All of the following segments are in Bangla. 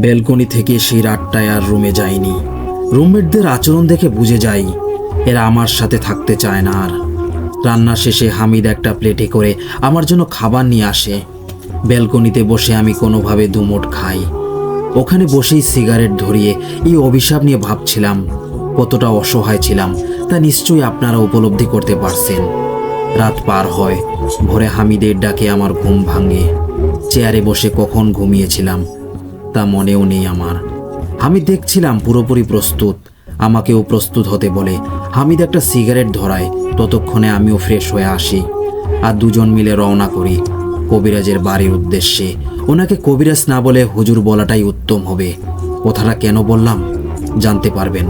ব্যালকনি থেকে সেই রাতটায় আর রুমে যাইনি। রুমমেটদের আচরণ দেখে বুঝে যাই এরা আমার সাথে থাকতে চায় না আর। রান্না শেষে হামিদ একটা প্লেটে করে আমার জন্য খাবার নিয়ে আসে। ব্যালকনিতে বসে আমি কোনোভাবে দুমোট খাই। ওখানে বসেই সিগারেট ধরিয়ে এই অভিশাপ নিয়ে ভাবছিলাম কতটা অসহায় ছিলাম তা নিশ্চয়ই আপনারা উপলব্ধি করতে পারছেন। রাত পার হয়, ভোরে হামিদের ডাকে আমার ঘুম ভাঙে। চেয়ারে বসে কখন ঘুমিয়েছিলাম তা মনেও নেই আমার। আমি দেখছিলাম পুরোপুরি প্রস্তুত, আমাকেও প্রস্তুত হতে বলে। হামিদ একটা সিগারেট ধরায়, ততক্ষণে আমিও ফ্রেশ হয়ে আসি আর দুজন মিলে রওনা করি কবিরাজের বাড়ির উদ্দেশ্যে। ওনাকে কবিরাজ না বলে হুজুর বলাটাই উত্তম হবে। কথাটা কেন বললাম জানতে পারবেন।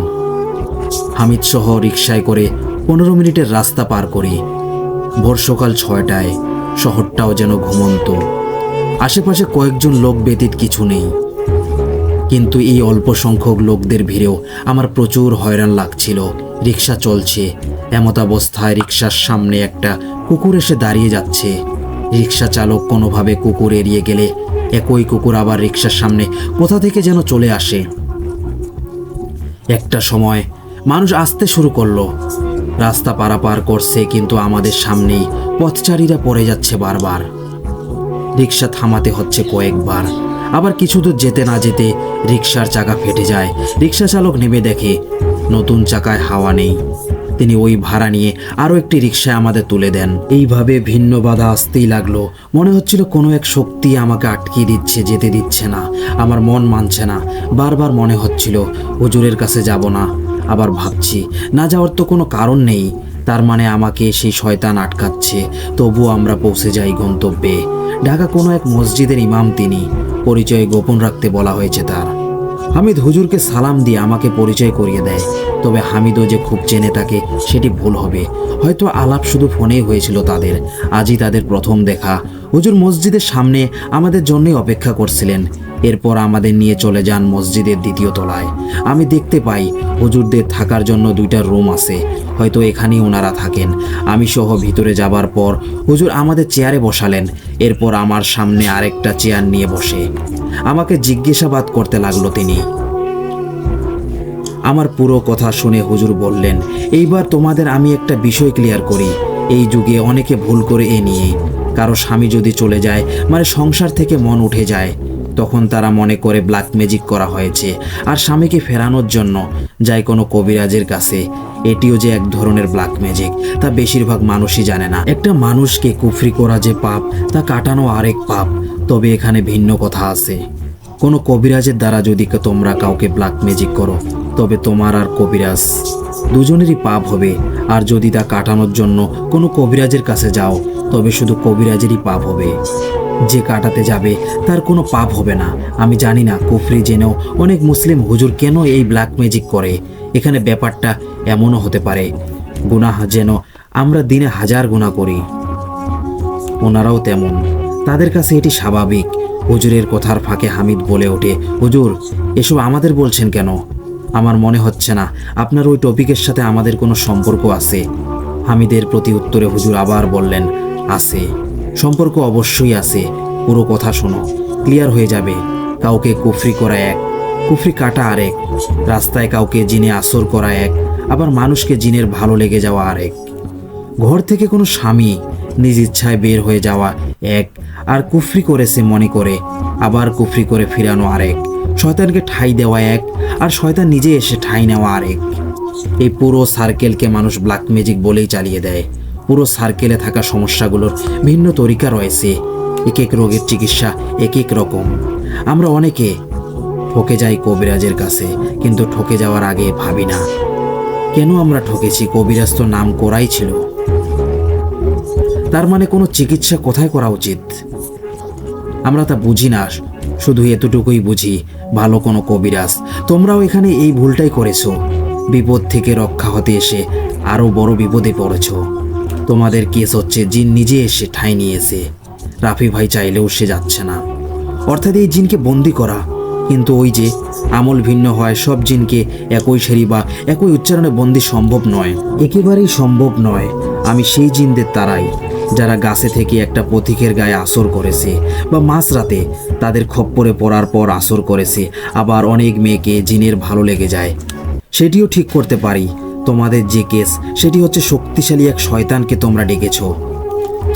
হামিদ সহ রিকশায় করে 15 মিনিটের রাস্তা পার করি। ভোর সকাল 6টায়, শহরটাও যেন ঘুমন্ত। আশেপাশে কয়েকজন লোক ব্যতীত কিছু নেই, কিন্তু এই অল্প সংখ্যক লোকদের ভিড়েও আমার প্রচুর হয়রান লাগছিল। রিকশা চলছে, এমতাবস্থায় রিকশার সামনে একটা কুকুর এসে দাঁড়িয়ে যাচ্ছে। রিকশা চালক কোনোভাবে কুকুর এড়িয়ে গেলে একই কুকুর আবার রিকশার সামনে কোথা থেকে যেন চলে আসে। একটা সময় মানুষ আসতে শুরু করলো, রাস্তা পারাপার করছে, কিন্তু আমাদের সামনেই পথচারীরা পড়ে যাচ্ছে বারবার। রিকশা থামাতে হচ্ছে কয়েকবার, আবার কিছু দূর যেতে না যেতে রিকশার চাকা ফেটে যায়। রিকশা চালক নেমে দেখে নতুন চাকায় হাওয়া নেই। তিনি ওই ভাড়া নিয়ে আরও একটি রিকশায় আমাদের তুলে দেন। এইভাবে ভিন্ন বাধা আসতেই লাগলো। মনে হচ্ছিল কোনো এক শক্তি আমাকে আটকিয়ে দিচ্ছে, যেতে দিচ্ছে না। আমার মন মানছে না। বারবার মনে হচ্ছিল হুজুরের কাছে যাব না। আবার ভাবছি না যাওয়ার তো কোনো কারণ নেই, তার মানে আমাকে সেই শয়তান আটকাচ্ছে। তবুও আমরা পৌঁছে যাই গন্তব্যে। ঢাকা কোনো এক মসজিদের ইমাম তিনি, পরিচয় গোপন রাখতে বলা হয়েছে তার। হামিদ হুজুরকে সালাম দিয়ে আমাকে পরিচয় করিয়ে দেয়। তবে হামিদও যে খুব চেনে তাকে সেটি ভুল হবে। হয়তো আলাপ শুধু ফোনেই হয়েছিল তাদের, আজই তাদের প্রথম দেখা। হুজুর মসজিদের সামনে আমাদের জন্যই অপেক্ষা করছিলেন। এরপর আমাদের নিয়ে চলে যান মসজিদের 2য় তলায়। আমি দেখতে পাই হুজুরদের থাকার জন্য 2টা রুম আছে, হয়তো এখানেই ওনারা থাকেন। আমি সহ ভিতরে যাবার পর হুজুর আমাদের চেয়ারে বসালেন। এরপর আমার সামনে আরেকটা চেয়ার নিয়ে বসে আমাকে জিজ্ঞাসাবাদ করতে লাগলো তিনি। আমার পুরো কথা শুনে হুজুর বললেন, এইবার তোমাদের আমি একটা বিষয় ক্লিয়ার করি। এই যুগে অনেকে ভুল করে এ নিয়ে, কারো স্বামী যদি চলে যায়, মানে সংসার থেকে মন উঠে যায়, তখন তারা মনে করে ব্ল্যাক ম্যাজিক করা হয়েছে, আর স্বামীকে ফেরানোর জন্য যায় কোনো কবিরাজের কাছে। এটিও যে এক ধরনের ব্ল্যাক ম্যাজিক তা বেশিরভাগ মানুষই জানে না। একটা মানুষকে কুফরি করা যে পাপ, তা কাটানো আরেক পাপ। তবে এখানে ভিন্ন কথা আছে। কোনো কবিরাজের দ্বারা যদি তোমরা কাউকে ব্ল্যাক ম্যাজিক করো, তবে তোমার আর কবিরাজ দুজনেরই পাপ হবে। আর যদি তা কাটানোর জন্য কোনো কবিরাজের কাছে যাও, তবে শুধু কবিরাজেরই পাপ হবে। যে কাটাতে যাবে তার কোনো পাপ হবে না। আমি জানি না কুফরি জেনেও অনেক মুসলিম হুজুর কেন এই ব্ল্যাক ম্যাজিক করে। এখানে ব্যাপারটা এমনও হতে পারে, গুনাহ যেন আমরা দিনে 1000 গুনাহ করি, ওনারাও তেমন, তাদের কাছে এটি স্বাভাবিক। হুজুরের কথার ফাঁকে হামিদ বলে ওঠে, হুজুর এসব আমাদের বলছেন কেন? আমার মনে হচ্ছে না আপনার ওই টপিকের সাথে আমাদের কোনো সম্পর্ক আছে। হামিদের প্রতি উত্তরে হুজুর আবার বললেন, আছে, সম্পর্ক অবশ্যই আছে। পুরো কথা শোনো, ক্লিয়ার হয়ে যাবে। কাউকে কুফরি করা এক, কুফরি কাটা আরেক। রাস্তায় কাউকে জিনে আসর করা এক, আবার মানুষকে জিনের ভালো লেগে যাওয়া আরেক। ঘর থেকে কোনো স্বামী নিজ ইচ্ছায় বের হয়ে যাওয়া এক, আর কুফরি করেছে মনে করে আবার কুফরি করে ফিরানো আরেক। শয়তানকে ঠাঁই দেওয়া এক, আর শয়তান নিজে এসে ঠাঁই নেওয়া আরেক। এই পুরো সার্কেলকে মানুষ ব্ল্যাক ম্যাজিক বলেই চালিয়ে দেয়। পুরো সার্কেলে থাকা সমস্যাগুলোর ভিন্ন তরিকা রয়েছে। এক এক রোগের চিকিৎসা এক এক রকম। আমরা অনেকে ঠকে যাই কবিরাজের কাছে, কিন্তু ঠকে যাওয়ার আগে ভাবি না কেন আমরা ঠকেছি। কবিরাজ তো নাম করাই ছিল, তার মানে কোনো চিকিৎসা কোথায় করা উচিত আমরা তা বুঝি না। শুধু এতটুকুই বুঝি, ভালো কোনো কবিরাজ। তোমরাও এখানে এই ভুলটাই করেছো। বিপদ থেকে রক্ষা হতে এসে আরও বড় বিপদে পড়েছ। তোমাদের কেস হচ্ছে জিন নিজে এসে ঠাঁই নিয়েছে। রাফি ভাই চাইলেও সে যাচ্ছে না, অর্থাৎ এই জিনকে বন্দি করা। কিন্তু ওই যে আমল ভিন্ন হয়, সব জিনকে একই সারি বা একই উচ্চারণে বন্দি সম্ভব নয়, একেবারেই সম্ভব নয়। আমি সেই জিনদের তারাই যারা গাছে থেকে একটা পথিকের গায়ে আসর করেছে বা মাঝরাতে তাদের খপ্পরে পড়ার পর আসর করেছে, আবার অনেক মেয়েকে জিনের ভালো লেগে যায়। সেটিও ঠিক করতে পারি। তোমাদের যে কেস সেটি হচ্ছে শক্তিশালী এক শয়তানকে তোমরা ডেকেছো।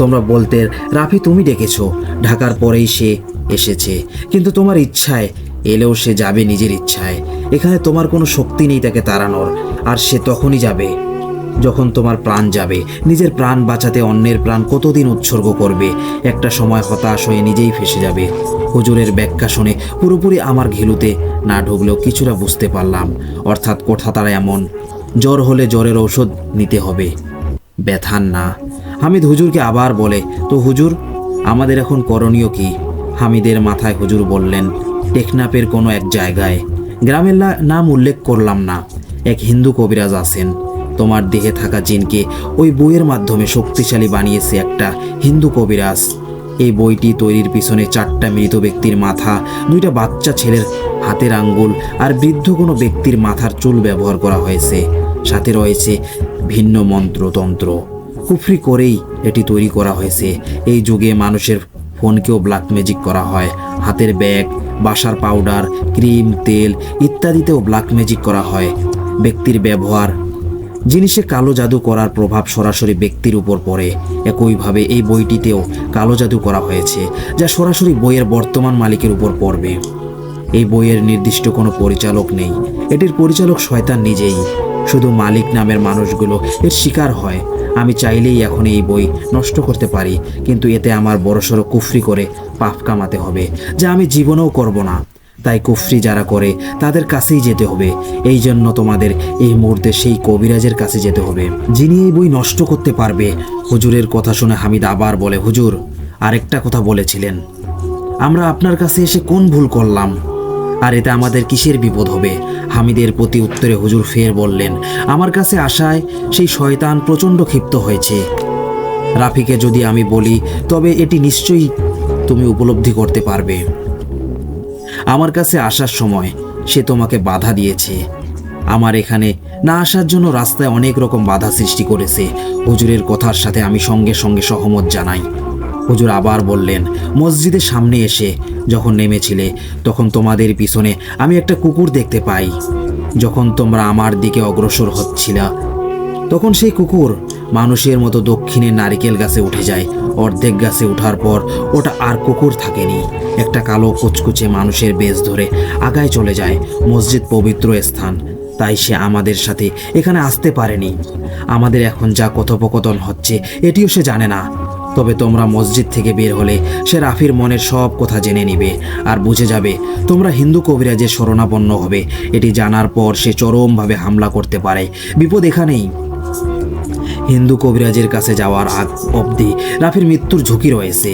তোমরা বলতে রাফি তুমি ডেকেছো, ঢাকার পরেই সে এসেছে, কিন্তু তোমার ইচ্ছায় এলেও সে যাবে নিজের ইচ্ছায়। এখানে তোমার কোনো শক্তি নেই তাকে তাড়ানোর, আর সে তখনই যাবে যখন তোমার প্রাণ যাবে। নিজের প্রাণ বাঁচাতে অন্যের প্রাণ কতদিন উৎসর্গ করবে? একটা সময় হতাশ হয়ে নিজেই ফেসে যাবে। হুজুরের ব্যাখ্যা শুনে পুরোপুরি আমার ঘিলুতে না ঢুকলেও কিছুটা বুঝতে পারলাম। অর্থাৎ কথা তারা এমন, জ্বর হলে জ্বরের ঔষধ নিতে হবে, ব্যথার না। হামিদ হুজুরকে আবার বলে, তো হুজুর আমাদের এখন করণীয় কি? হামিদের মাথায় হুজুর বললেন, টেকনাফের কোনো এক জায়গায়, গ্রামের নাম উল্লেখ করলাম না, এক হিন্দু কবিরাজ আছেন। তোমার দেহে থাকা জিনকে ওই বইয়ের মাধ্যমে শক্তিশালী বানিয়েছে একটা হিন্দু কবিরাজ। এই বইটি তৈরির পিছনে 4টা মৃত ব্যক্তির মাথা, 2টা বাচ্চা ছেলের হাতের আঙ্গুল আর বৃদ্ধ কোনো ব্যক্তির মাথার চুল ব্যবহার করা হয়েছে। সাথে রয়েছে ভিন্ন মন্ত্রতন্ত্র। কুফরি করেই এটি তৈরি করা হয়েছে। এই যুগে মানুষের ফোনকেও ব্ল্যাক ম্যাজিক করা হয়। হাতের ব্যাগ, বাসার পাউডার, ক্রিম, তেল ইত্যাদিতেও ব্ল্যাক ম্যাজিক করা হয়। ব্যক্তির ব্যবহার জিনিসে কালো জাদু করার প্রভাব সরাসরি ব্যক্তির উপর পড়ে। একইভাবে এই বইটিতেও কালো জাদু করা হয়েছে, যা সরাসরি বইয়ের বর্তমান মালিকের উপর পড়বে। এই বইয়ের নির্দিষ্ট কোনো পরিচালক নেই, এটির পরিচালক শয়তান নিজেই। শুধু মালিক নামের মানুষগুলো এর শিকার হয়। আমি চাইলেই এখন এই বই নষ্ট করতে পারি, কিন্তু এতে আমার বড়সড় কুফরি করে পাপ কামাতে হবে, যা আমি জীবনেও করব না। তাই কুফরি যারা করে তাদের কাছেই যেতে হবে। এই জন্য তোমাদের এই মুহূর্তে সেই কবিরাজের কাছে যেতে হবে, যিনি এই বই নষ্ট করতে পারবে। হুজুরের কথা শুনে হামিদ আবার বলে, হুজুর আরেকটা কথা বলেছিলেন, আমরা আপনার কাছে এসে কোন ভুল করলাম, আর এতে আমাদের কিসের বিপদ হবে? হামিদের প্রতি উত্তরে হুজুর ফের বললেন, আমার কাছে আসায় সেই শয়তান প্রচণ্ড ক্ষিপ্ত হয়েছে। রাফিকে যদি আমি বলি তবে এটি নিশ্চয়ই তুমি উপলব্ধি করতে পারবে। আমার কাছে আসার সময় সে তোমাকে বাধা দিয়েছে। আমার এখানে না আসার জন্য রাস্তায় অনেক রকম বাধা সৃষ্টি করেছে। হুজুরের কথার সাথে আমি সঙ্গে সঙ্গে সহমত জানাই। হুজুর আবার বললেন, মসজিদের সামনে এসে যখন নেমেছিলে তখন তোমাদের পিছনে আমি একটা কুকুর দেখতে পাই। যখন তোমরা আমার দিকে অগ্রসর হচ্ছিলা তখন সেই কুকুর মানুষের মতো দক্ষিণে নারিকেল গাছে উঠে যায়। অর্ধেক গাছে ওঠার পর ওটা আর কুকুর থাকেনি, একটা কালো কুচকুচে মানুষের বেশ ধরে আগায় চলে যায়। মসজিদ পবিত্র স্থান, তাই সে আমাদের সাথে এখানে আসতে পারেনি। আমাদের এখন যা কথোপকথন হচ্ছে এটিও সে জানে না। তবে তোমরা মসজিদ থেকে বের হলে সে রাফির মনের সব কথা জেনে নিবে আর বুঝে যাবে তোমরা হিন্দু কবিরাজের শরণাপন্ন হবে। এটি জানার পর সে চরমভাবে হামলা করতে পারে। বিপদ এখানেই, হিন্দু কবিরাজের কাছে যাওয়ার আগ অবধি রাফির মৃত্যুর ঝুঁকি রয়েছে।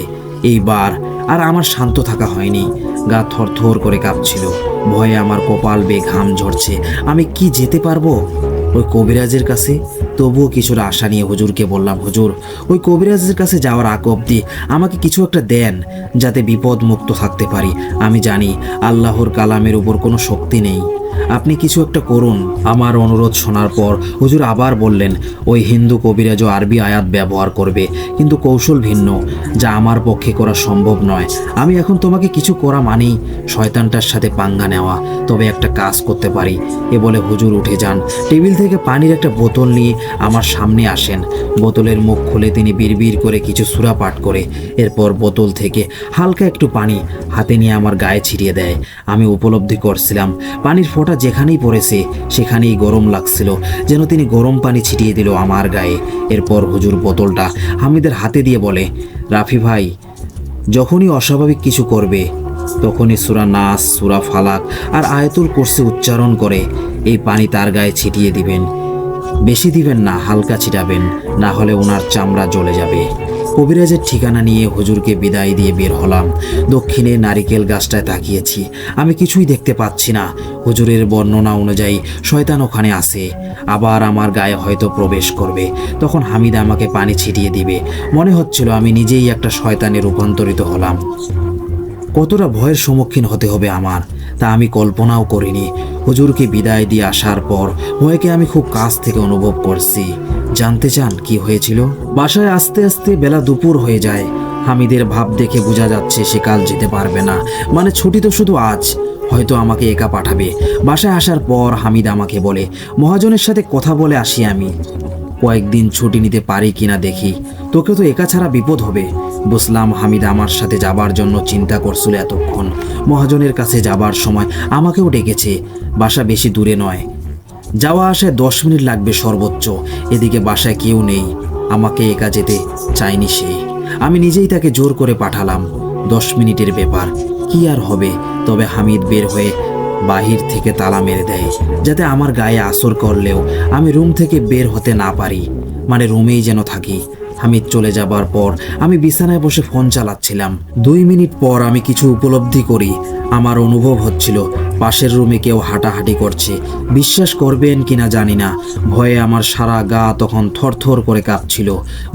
এইবার আর আমার শান্ত থাকা হয়নি, গা থরথর করে কাঁপছিল, ভয়ে আমার কপাল বেয়ে ঘাম ঝরছে। আমি কি যেতে পারবো ওই কবিরাজের কাছে? তবুও কিছুটা আশা নিয়ে হুজুরকে বললাম, হুজুর ওই কবিরাজের কাছে যাওয়ার আগ অবধি আমাকে কিছু একটা দেন, যাতে বিপদ মুক্ত থাকতে পারি। আমি জানি আল্লাহর কালামের উপর কোনো শক্তি নেই, আপনি কিছু একটা করুন। আমার অনুরোধ শোনার পর হুজুর আবার বললেন, ওই হিন্দু কবিরাজও আরবি আয়াত ব্যবহার করবে, কিন্তু কৌশল ভিন্ন, যা আমার পক্ষে করা সম্ভব নয়। আমি এখন তোমাকে কিছু করা মানেই শয়তানটার সাথে পাঙ্গা নেওয়া। তবে একটা কাজ করতে পারি। এ বলে হুজুর উঠে যান, টেবিল থেকে পানির একটা বোতল নিয়ে আমার সামনে আসেন। বোতলের মুখ খুলে তিনি বিড়বিড় করে কিছু সূরা পাঠ করে এরপর বোতল থেকে হালকা একটু পানি হাতে নিয়ে আমার গায়ে ছিটিয়ে দেয়। আমি উপলব্ধি করছিলাম পানির ফোঁটা যেখানেই পড়েছে সেখানেই গরম লাগছিল, যেন তিনি গরম পানি ছিটিয়ে দিল আমার গায়ে। এরপর হুজুর বোতলটা হামিদের হাতে দিয়ে বলে, রাফি ভাই যখনই অস্বাভাবিক কিছু করবে তখনই সূরা নাস, সূরা ফালাক আর আয়াতুল কুরসি উচ্চারণ করে এই পানি তার গায়ে ছিটিয়ে দিবেন। বেশি দিবেন না, হালকা ছিটাবেন, না হলে ওনার চামড়া জ্বলে যাবে। কবিরাজের ঠিকানা নিয়ে হুজুরকে বিদায় দিয়ে বের হলাম। দক্ষিণে নারিকেল গাছটায় তাকিয়েছি, আমি কিছুই দেখতে পাচ্ছি না। হুজুরের বর্ণনা অনুযায়ী শয়তান ওখানে আছে, আবার আমার গায়ে হয়তো প্রবেশ করবে। তখন হামিদ আমাকে পানি ছিটিয়ে দিবে। মনে হচ্ছিল আমি নিজেই একটা শয়তানে রূপান্তরিত হলাম। কতটা ভয়ের সম্মুখীন হতে হবে আমার, তা আমি কল্পনাও করিনি। হুজুরকে বিদায় দিয়ে আসার পর ভয়কে আমি খুব কাছ থেকে অনুভব করছি। জানতে চান কি হয়েছিল? বাসায় আস্তে আস্তে বেলা দুপুর হয়ে যায়। হামিদের ভাব দেখে বোঝা যাচ্ছে সে কাল যেতে পারবে না, মানে ছুটি তো শুধু আজ, হয়তো আমাকে একা পাঠাবে। বাসায় আসার পর হামিদ আমাকে বলে মহাজনের সাথে কথা বলে আসি আমি, কয়েকদিন ছুটি নিতে পারি কিনা দেখি, তোকে তো একা ছাড়া বিপদ হবে। বুঝলাম হামিদ আমার সাথে যাবার জন্য চিন্তা করছিল এতক্ষণ। মহাজনের কাছে যাবার সময় আমাকেও ডেকেছে। বাসা বেশি দূরে নয়, যাওয়া আসায় 10 মিনিট লাগবে সর্বোচ্চ। এদিকে বাসায় কেউ নেই, আমাকে একা যেতে চায়নি সে। আমি নিজেই তাকে জোর করে পাঠালাম। 10 মিনিটের ব্যাপার, কি আর হবে। তবে হামিদ বের হয়ে বাহির থেকে তালা মেরে দেয়, যাতে আমার গায়ে আসর করলেও আমি রুম থেকে বের হতে না পারি, মানে রুমেই যেন থাকি। হামিদ চলে যাবার পর আমি বিছানায় বসে ফোন চালাচ্ছিলাম। 2 মিনিট পর আমি কিছু উপলব্ধি করি। আমার অনুভব হচ্ছিল পাশের রুমে কেউ হাঁটাহাঁটি করছে। বিশ্বাস করবেন কিনা জানি না, ভয়ে আমার সারা গা তখন থরথর করে কাঁপছিল।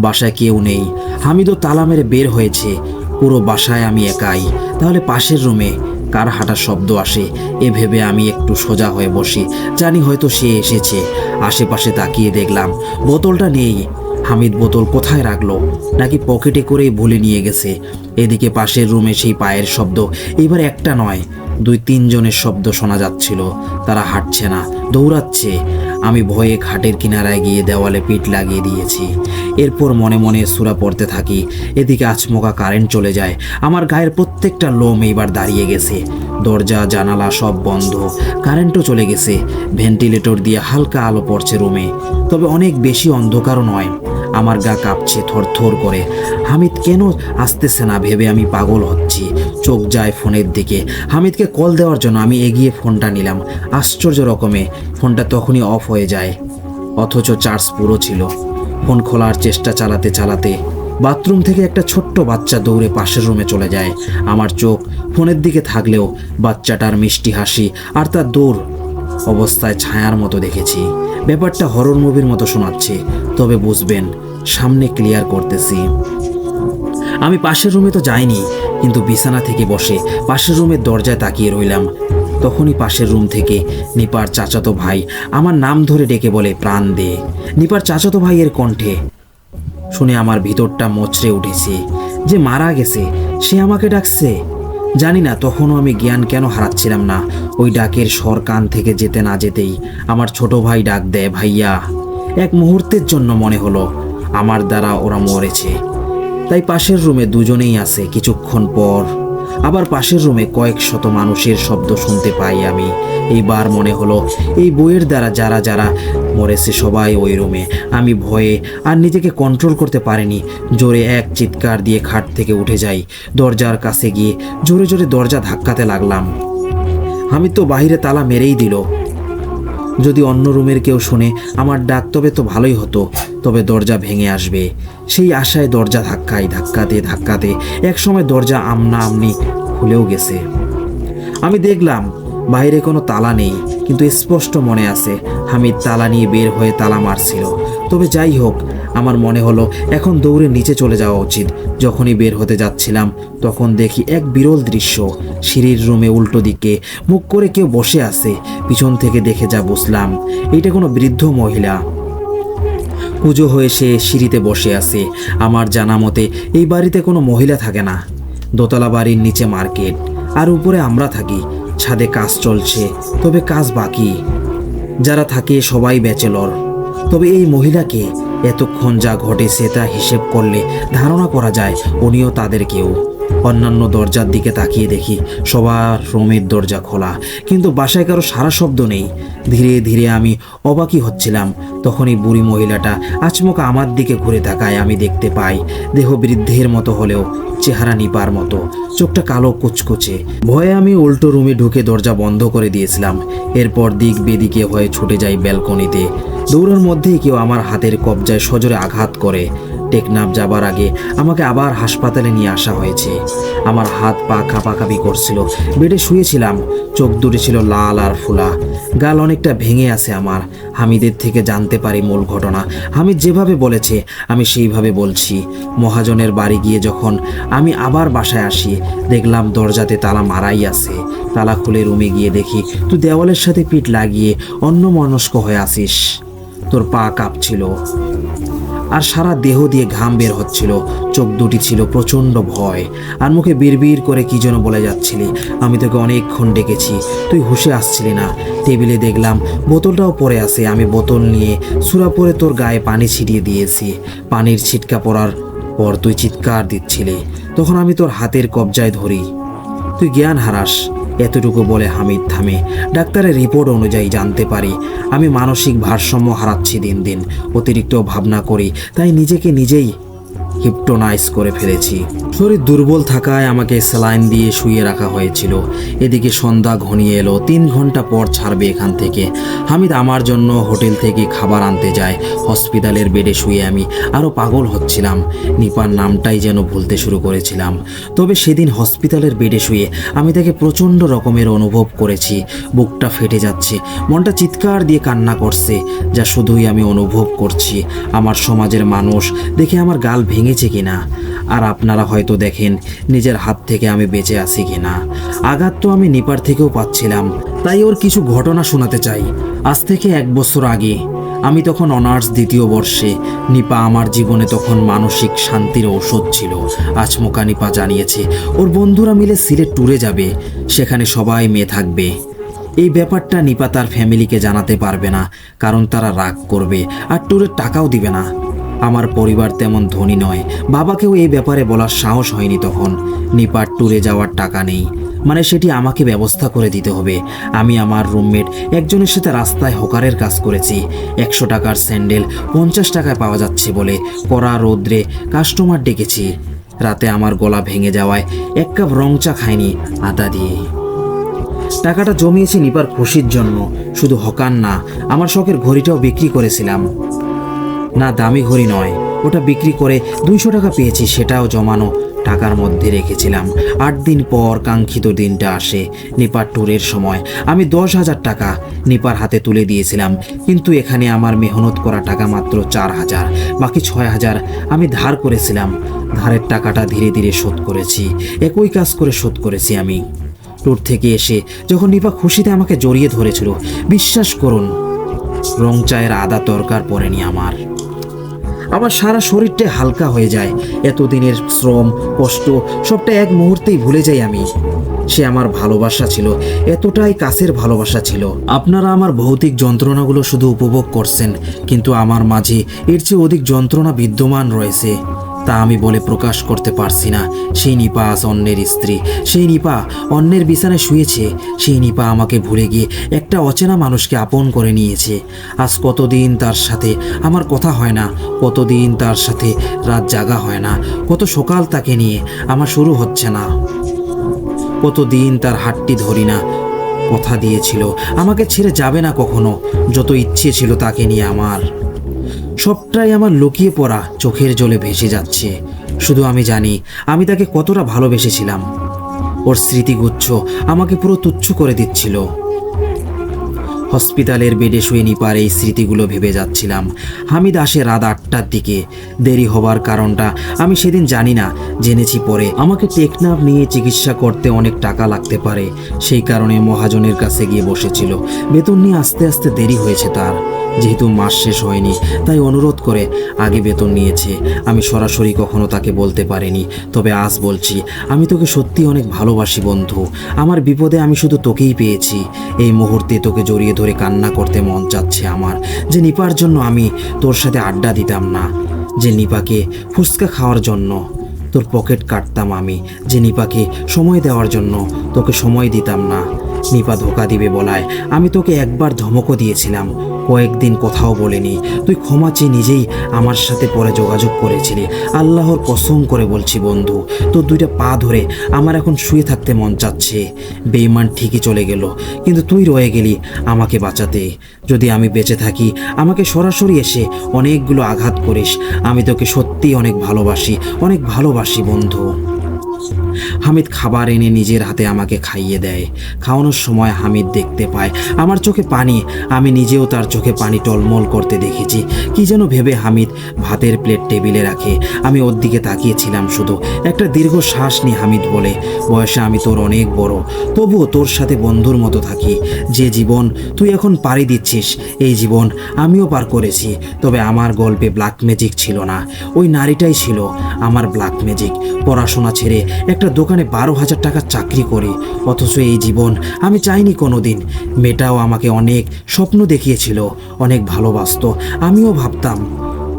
বাসায় কেউ নেই, হামিদও তালা মেরে বের হয়েছে। পুরো বাসায় আমি একাই। তাহলে পাশের রুমে কার হাঁটার শব্দ আসে? এ ভেবে আমি একটু সোজা হয়ে বসি, জানি হয়তো সে এসেছে। আশেপাশে তাকিয়ে দেখলাম বোতলটা নেই। হামিদ বোতল কোথায় রাখলো, নাকি পকেটে করেই ভুলে নিয়ে গেছে? এদিকে পাশের রুমে সেই পায়ের শব্দ, এবার একটা নয় 2-3 জনের শব্দ শোনা যাচ্ছিল। তারা হাঁটছে না, দৌড়াচ্ছে। আমি ভয়ে খাটের কিনারায় গিয়ে দেওয়ালে পিঠ লাগিয়ে দিয়েছি। এরপর মনে মনে সূরা পড়তে থাকি। এদিকে আচমকা কারেন্ট চলে যায়। আমার গায়ের প্রত্যেকটা লোম এইবার দাঁড়িয়ে গেছে। দরজা জানালা সব বন্ধ, কারেন্টও চলে গেছে। ভেন্টিলেটর দিয়ে হালকা আলো পড়ছে রুমে, তবে অনেক বেশি অন্ধকারও নয়। আমার গা কাঁপছে থরথর করে। হামিদ কেন আসতেছে না ভেবে আমি পাগল হচ্ছি। চোখ যায় ফোনের দিকে, হামিদকে কল দেওয়ার জন্য আমি এগিয়ে ফোনটা নিলাম। আশ্চর্য রকমে ফোনটা তখনই অফ হয়ে যায়, অথচ চার্জ পুরো ছিল। ফোন খোলার চেষ্টা চালাতে চালাতে বাথরুম থেকে একটা ছোট্ট বাচ্চা দৌড়ে পাশের রুমে চলে যায়। আমার চোখ ফোনের দিকে থাকলেও বাচ্চাটার মিষ্টি হাসি আর তার দৌড় অবস্থায় ছায়ার মতো দেখেছি। ব্যাপারটা হরর মুভির মতো শোনাচ্ছে, তবে বুঝবেন সামনে ক্লিয়ার করতেছি। আমি পাশের রুমে তো যাইনি, কিন্তু বিছানা থেকে বসে পাশের রুমের দরজায় তাকিয়ে রইলাম। তখনই পাশের রুম থেকে নিপার চাচাতো ভাই আমার নাম ধরে ডেকে বলে, প্রাণ দে। নিপার চাচাতো ভাইয়ের কণ্ঠে শুনে আমার ভিতরটা মচড়ে উঠেছে। যে মারা গেছে সে আমাকে ডাকছে। জানি না তখনও আমি জ্ঞান কেন হারাচ্ছিলাম না। ওই ডাকের স্বর কান থেকে যেতে না যেতেই আমার ছোট ভাই ডাক দেয়, ভাইয়া। এক মুহূর্তের জন্য মনে হলো আমার দ্বারা ওরা মরেছে। তাই পাশের রুমে দুজনেই আছে। কিছুক্ষণ পর আবার পাশের রুমে কয়েক শত মানুষের শব্দ শুনতে পাই আমি। এইবার মনে হলো এই বইয়ের দ্বারা যারা যারা মরেছে সবাই ওই রুমে। আমি ভয়ে আর নিজেকে কন্ট্রোল করতে পারিনি। জোরে এক চিৎকার দিয়ে খাট থেকে উঠে যাই। দরজার কাছে গিয়ে জোরে জোরে দরজা ধাক্কাতে লাগলাম। আমি তো বাইরে তালা মেরেই দিল। যদি অন্য রুমের কেউ শুনে আমার ডাক তবে তো ভালোই হতো, তবে দরজা ভেঙে আসবে সেই আশায় দরজা ধাক্কাতে ধাক্কাতে একসময় দরজা আমনা আমনি খুলেও গেছে। আমি দেখলাম বাইরে কোনো তালা নেই, কিন্তু স্পষ্ট মনে আছে হামিদ তালা নিয়ে বের হয়ে তালা মারছিল। তবে যাই হোক, আমার মনে হলো এখন দৌড়ে নিচে চলে যাওয়া উচিত। যখনই বের হতে যাচ্ছিলাম তখন দেখি এক বিরল দৃশ্য। সিঁড়ির রুমে উল্টো দিকে মুখ করে কেউ বসে আছে। পিছন থেকে দেখে যা বুঝলাম এটা কোনো বৃদ্ধ মহিলা। পুজো হয়ে সে সিঁড়িতে বসে আছে। আমার জানা মতে এই বাড়িতে কোনো মহিলা থাকে না। দোতলা বাড়ির নিচে মার্কেট, আর উপরে আমরা থাকি। ছাদে কাজ চলছে, তবে কাজ বাকি। যারা থাকে সবাই ব্যাচেলর। তবে এই মহিলাকে এতক্ষণ যা ঘটেছে তা হিসেব করলে ধারণা করা যায় উনিও তাদের কেউ। অন্যান্য দরজার দিকে তাকিয়ে দেখি সবার রুমের দরজা খোলা, কিন্তু বাসায় কারো সারা শব্দ নেই। ধীরে ধীরে আমি অবাকই হচ্ছিলাম। তখনই বুড়ি মহিলাটা আচমকা আমার দিকে ঘুরে তাকায়। আমি দেখতে পাই দেহ বৃদ্ধের মতো হলেও চেহারা নিপার মতো, চোখটা কালো কুচকুচে। ভয়ে আমি উল্টো রুমে ঢুকে দরজা বন্ধ করে দিয়েছিলাম। এরপর দিক বেদিকে হয়ে ছুটে যাই ব্যালকনিতে। দৌড়ের মধ্যেই কেউ আমার হাতের কবজায় সজোরে আঘাত করে। টেকনাফ যাবার আগে আমাকে আবার হাসপাতালে নিয়ে আসা হয়েছে। আমার হাত পা কাঁপাকাঁপি করছিল। বেডে শুয়েছিলাম, চোখ দুটি ছিল লাল আর ফোলা। গাল অনেকটা ভেঙে আছে আমার। হামিদের থেকে জানতে পারি মূল ঘটনা। হামিদ যেভাবে বলেছে আমি সেইভাবে বলছি। মহাজনের বাড়ি গিয়ে যখন আমি আবার বাসায় আসি, দেখলাম দরজাতে তালা মারাই আছে। তালা খুলে রুমে গিয়ে দেখি তুই দেওয়ালের সাথে পিঠ লাগিয়ে অন্যমনস্ক হয়ে আসিস। তোর পা কাঁপছিল। আর সারা দেহ দিয়ে ঘাম বের হচ্ছিল। চোখ দুটি ছিল প্রচণ্ড ভয়, আর মুখে বিড়বিড় করে কি যেন বলে যাচ্ছিলি। আমি তোকে অনেকক্ষণ ডেকেছি, তুই হুঁশে আসছিলি না। টেবিলে দেখলাম বোতলটাও পড়ে আছে। আমি বোতল নিয়ে সুরা পরে তোর গায়ে পানি ছিটিয়ে দিয়েছি। পানির ছিটকা পড়ার পর তুই চিৎকার দিচ্ছিলি। তখন আমি তোর হাতের কবজায় ধরি, তুই জ্ঞান হারাস। এতটুকু বলে হামিদ থামে। ডাক্তারের রিপোর্ট অনুযায়ী জানতে পারি আমি মানসিক ভারসাম্য হারাচ্ছি দিন দিন। অতিরিক্ত ভাবনা করি, তাই নিজেকে নিজেই হিপটোনাইজ করে ফেলেছি। শরীর দুর্বল থাকায় আমাকে স্যালাইন দিয়ে শুয়ে রাখা হয়েছিল। এদিকে সন্ধ্যা ঘনিয়ে এলো। 3 ঘন্টা পর ছাড়বে এখান থেকে। হামিদ আমার জন্য হোটেল থেকে খাবার আনতে যায়। হসপিটালের বেডে শুয়ে আমি আরও পাগল হচ্ছিলাম। নিপার নামটাই যেন ভুলতে শুরু করেছিলাম। তবে সেদিন হসপিটালের বেডে শুয়ে আমি তাকে প্রচণ্ড রকমের অনুভব করেছি। বুকটা ফেটে যাচ্ছে, মনটা চিৎকার দিয়ে কান্না করছে, যা শুধুই আমি অনুভব করছি। আমার সমাজের মানুষ দেখে আমার গাল ভেঙেছে কিনা, আর আপনারা হয়তো দেখেন নিজের হাত থেকে আমি বেঁচে আছি কিনা। আঘাত তো আমি নিপার থেকেও পাচ্ছিলাম, তাই ওর কিছু ঘটনা শোনাতে চাই। আজ থেকে 1 বছর আগে আমি তখন অনার্স 2য় বর্ষে। নিপা আমার জীবনে তখন মানসিক শান্তির ঔষধ ছিল। আচমকা নিপা জানিয়েছে ওর বন্ধুরা মিলে সিলেট ট্যুরে যাবে, সেখানে সবাই মেয়ে থাকবে। এই ব্যাপারটা নিপা তার ফ্যামিলিকে জানাতে পারবে না, কারণ তারা রাগ করবে আর ট্যুরের টাকাও দিবে না। আমার পরিবার তেমন ধনী নয়, বাবাকেও এই ব্যাপারে বলার সাহস হয়নি তখন। নিপার ট্যুরে যাওয়ার টাকা নেই, মানে সেটি আমাকে ব্যবস্থা করে দিতে হবে। আমি আমার রুমমেট একজনের সাথে রাস্তায় হকারের কাজ করেছি। 100 টাকার স্যান্ডেল 50 টাকায় পাওয়া যাচ্ছে বলে কড়া রৌদ্রে কাস্টমার ডেকেছি। রাতে আমার গলা ভেঙে যাওয়ায় 1 কাপ রং চা খাইনি আদা দিয়ে। টাকাটা জমিয়েছি নিপার খুশির জন্য। শুধু হকার না, আমার শখের ঘড়িটাও বিক্রি করেছিলাম। না, দামি ঘড়ি নয়, ওটা বিক্রি করে 200 টাকা পেয়েছি, সেটাও জমানো টাকার মধ্যে রেখেছিলাম। 8 দিন পর কাঙ্ক্ষিত দিনটা আসে। নিপার ট্যুরের সময় আমি 10,000 টাকা নিপার হাতে তুলে দিয়েছিলাম, কিন্তু এখানে আমার মেহনত করা টাকা মাত্র 4,000। বাকি 6,000 আমি ধার করেছিলাম। ধারের টাকাটা ধীরে ধীরে শোধ করেছি। একই কাজ করে শোধ করেছি আমি। ট্যুর থেকে এসে যখন নিপা খুশিতে আমাকে জড়িয়ে ধরেছিল, বিশ্বাস করুন রং চায়ের আদা দরকার পড়েনি আমার। আমার সারা শরীরটা হালকা হয়ে যায়। এতদিনের শ্রম কষ্ট সবটা এক মুহূর্তেই ভুলে যাই আমি। সে আমার ভালোবাসা ছিল, এতটাই কাছের ভালোবাসা ছিল। আপনারা আমার ভৌতিক যন্ত্রণাগুলো শুধু উপভোগ করছেন, কিন্তু আমার মাঝে এর চেয়ে অধিক যন্ত্রণা বিদ্যমান রয়েছে, তা আমি বলে প্রকাশ করতে পারছি না। সেই নিপা আজ অন্যের স্ত্রী, সেই নিপা অন্যের বিছানায় শুয়েছে, সেই নিপা আমাকে ভুলে গিয়ে একটা অচেনা মানুষকে আপন করে নিয়েছে। আজ কতদিন তার সাথে আমার কথা হয় না, কতদিন তার সাথে রাত জাগা হয় না, কত সকাল তাকে নিয়ে আমার শুরু হচ্ছে না, কতদিন তার হাতটি ধরি না। কথা দিয়েছিল আমাকে ছেড়ে যাবে না কখনো, যত ইচ্ছে ছিল তাকে নিয়ে আমার। সবটাই আমার লুকিয়ে পড়া চোখের জলে ভেসে যাচ্ছে। শুধু আমি জানি আমি তাকে কতটা ভালোবেসেছিলাম। ওর স্মৃতিগুচ্ছ আমাকে পুরো তুচ্ছ করে দিচ্ছিল। হসপিটালের বেডে শুয়ে নিপার এই স্মৃতিগুলো ভেবে যাচ্ছিলাম। হামিদ আসে রাত 8টার দিকে। দেরি হবার কারণটা আমি সেদিন জানি না, জেনেছি পরে। আমাকে টেকনাফ নিয়ে চিকিৎসা করতে অনেক টাকা লাগতে পারে, সেই কারণে মহাজনের কাছে গিয়ে বসেছিল। বেতন নিয়ে আস্তে আস্তে দেরি হয়েছে তার। যেহেতু মাস শেষ হয়নি, তাই অনুরোধ করে আগে বেতন নিয়েছে। আমি সরাসরি কখনো তাকে বলতে পারিনি, তবে আজ বলছি, আমি তোকে সত্যি অনেক ভালোবাসি বন্ধু। আমার বিপদে আমি শুধু তোকেই পেয়েছি। এই মুহূর্তে তোকে জড়িয়ে ধরে কান্না করতে মন চাচ্ছে আমার, যে নিপার জন্য আমি তোর সাথে আড্ডা দিতাম না, যে নিপাকে ফুচকা খাওয়ার জন্য তোর পকেট কাটতাম আমি, যে নিপাকে সময় দেওয়ার জন্য তোকে সময় দিতাম না। নিপা ধোকা দিবে বলায় আমি তোকে একবার ধমকও দিয়েছিলাম, কয়েকদিন কথাও বলিনি। তুই ক্ষমা চেয়ে নিজেই আমার সাথে পরে যোগাযোগ করেছিলি। আল্লাহর কসম করে বলছি বন্ধু, তোর 2টা পা ধরে আমার এখন শুয়ে থাকতে মন চাচ্ছে। বেঈমান ঠিকই চলে গেল, কিন্তু তুই রয়ে গেলি আমাকে বাঁচাতে। যদি আমি বেঁচে থাকি, আমাকে সরাসরি এসে অনেকগুলো আঘাত করিস। আমি তোকে সত্যিই অনেক ভালোবাসি, অনেক ভালোবাসি বন্ধু। হামিদ খাবার এনে নিজের হাতে আমাকে খাইয়ে দেয়। খাওয়ানোর সময় হামিদ দেখতে পায় আমার চোখে পানি। আমি নিজেও তার চোখে পানি টলমল করতে দেখেছি। কি যেন ভেবে হামিদ ভাতের প্লেট টেবিলে রাখে। আমি ওর দিকে তাকিয়েছিলাম শুধু। একটা দীর্ঘ শ্বাস নিয়ে হামিদ বলে, বয়সে আমি তোর অনেক বড়, তবুও তোর সাথে বন্ধুর মতো থাকি। যে জীবন তুই এখন পাড়ি দিচ্ছিস, এই জীবন আমিও পার করেছি। তবে আমার গল্পে ব্ল্যাক ম্যাজিক ছিল না, ওই নারীটাই ছিল আমার ব্ল্যাক ম্যাজিক। পড়াশোনা ছেড়ে একটা দোকানে 12,000 টাকার চাকরি করি, অথচ এই জীবন আমি চাইনি কোনোদিন। মেয়েটাও আমাকে অনেক স্বপ্ন দেখিয়েছিল, অনেক ভালোবাসতো। আমিও ভাবতাম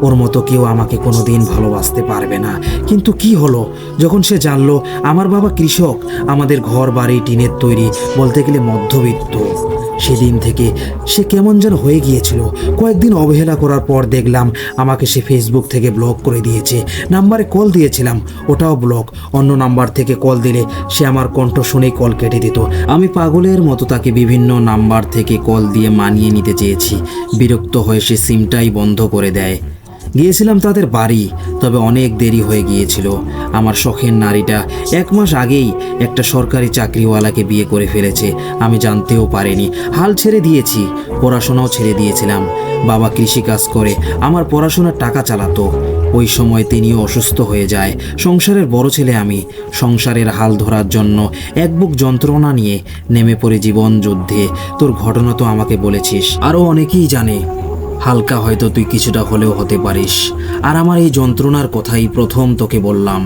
ওর মতো কেউ আমাকে কোনোদিন ভালোবাসতে পারবে না। কিন্তু কি হলো যখন সে জানলো আমার বাবা কৃষক, আমাদের ঘর বাড়ি টিনের তৈরি, বলতে গেলে মধ্যবিত্ত। সেদিন থেকে সে কেমন যেন হয়ে গিয়েছিল। কয়েকদিন অবহেলা করার পর দেখলাম আমাকে সে ফেসবুক থেকে ব্লক করে দিয়েছে। নাম্বারে কল দিয়েছিলাম, ওটাও ব্লক। অন্য নাম্বার থেকে কল দিলে সে আমার কণ্ঠ শুনেই কল কেটে দিত। আমি পাগলের মতো তাকে বিভিন্ন নাম্বার থেকে কল দিয়ে মানিয়ে নিতে চেয়েছি। বিরক্ত হয়ে সে সিমটাই বন্ধ করে দেয়। গিয়েছিলাম তাদের বাড়ি, তবে অনেক দেরি হয়ে গিয়েছিল। আমার শখের নারীটা 1 মাস আগেই একটা সরকারি চাকরিওয়ালাকে বিয়ে করে ফেলেছে। আমি জানতেও পারিনি। হাল ছেড়ে দিয়েছি, পড়াশোনাও ছেড়ে দিয়েছিলাম। বাবা কৃষিকাজ করে আমার পড়াশোনার টাকা চালাতো। ওই সময় তিনিও অসুস্থ হয়ে যায়। সংসারের বড় ছেলে আমি। সংসারের হাল ধরার জন্য এক বুক যন্ত্রণা নিয়ে নেমে পড়ে জীবন যুদ্ধে। তোর ঘটনা তো আমাকে বলেছিস, আরও অনেকেই জানে। হালকা হয়তো তুই কিছুটা হলেও হতে পারিস। আর আমার এই যন্ত্রণার কথাই প্রথম তোকে বললাম।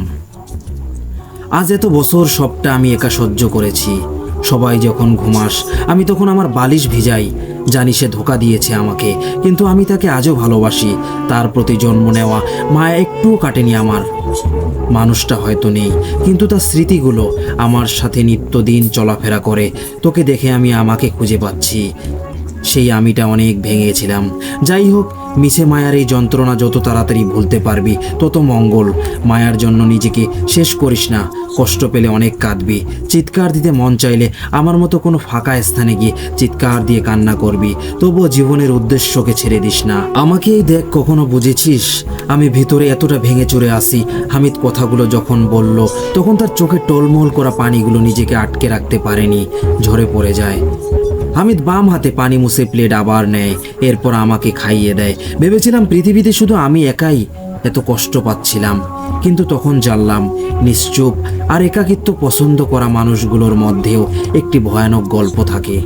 আজ এত বছর সবটা আমি একা সহ্য করেছি। সবাই যখন ঘুমাস আমি তখন আমার বালিশ ভিজাই। জানি সে ধোঁকা দিয়েছে আমাকে, কিন্তু আমি তাকে আজও ভালোবাসি। তার প্রতি জন্ম নেওয়া মায়া একটুও কাটেনি আমার। মানুষটা হয়তো নেই, কিন্তু তার স্মৃতিগুলো আমার সাথে নিত্যদিন চলাফেরা করে। তোকে দেখে আমি আমাকে খুঁজে পাচ্ছি। সেই আমিটা অনেক ভেঙেছিলাম। যাই হোক, মিছে মায়ার এই যন্ত্রণা যত তাড়াতাড়ি ভুলতে পারবি তত মঙ্গল। মায়ার জন্য নিজেকে শেষ করিস না। কষ্ট পেলে অনেক কাঁদবি, চিৎকার দিতে মন চাইলে আমার মতো কোনো ফাঁকা স্থানে গিয়ে চিৎকার দিয়ে কান্না করবি। তবুও জীবনের উদ্দেশ্যকে ছেড়ে দিস না। আমাকেই দেখ, কখনো বুঝেছিস আমি ভিতরে এতটা ভেঙে চড়ে আসি? হামিদ কথাগুলো যখন বলল তখন তার চোখে টলমল করা পানিগুলো নিজেকে আটকে রাখতে পারেনি, ঝরে পড়ে যায়। হামিদ বাম হাতে পানি মুছে প্লেট আবার নেয়, এরপর আমাকে খাইয়ে দেয়। ভেবেছিলাম পৃথিবীতে শুধু আমি একাই এত কষ্ট পাচ্ছিলাম, কিন্তু তখন জানলাম নিশ্চুপ আর একাকিত্ব পছন্দ করা মানুষগুলোর মধ্যেও একটি ভয়ানক গল্প থাকে।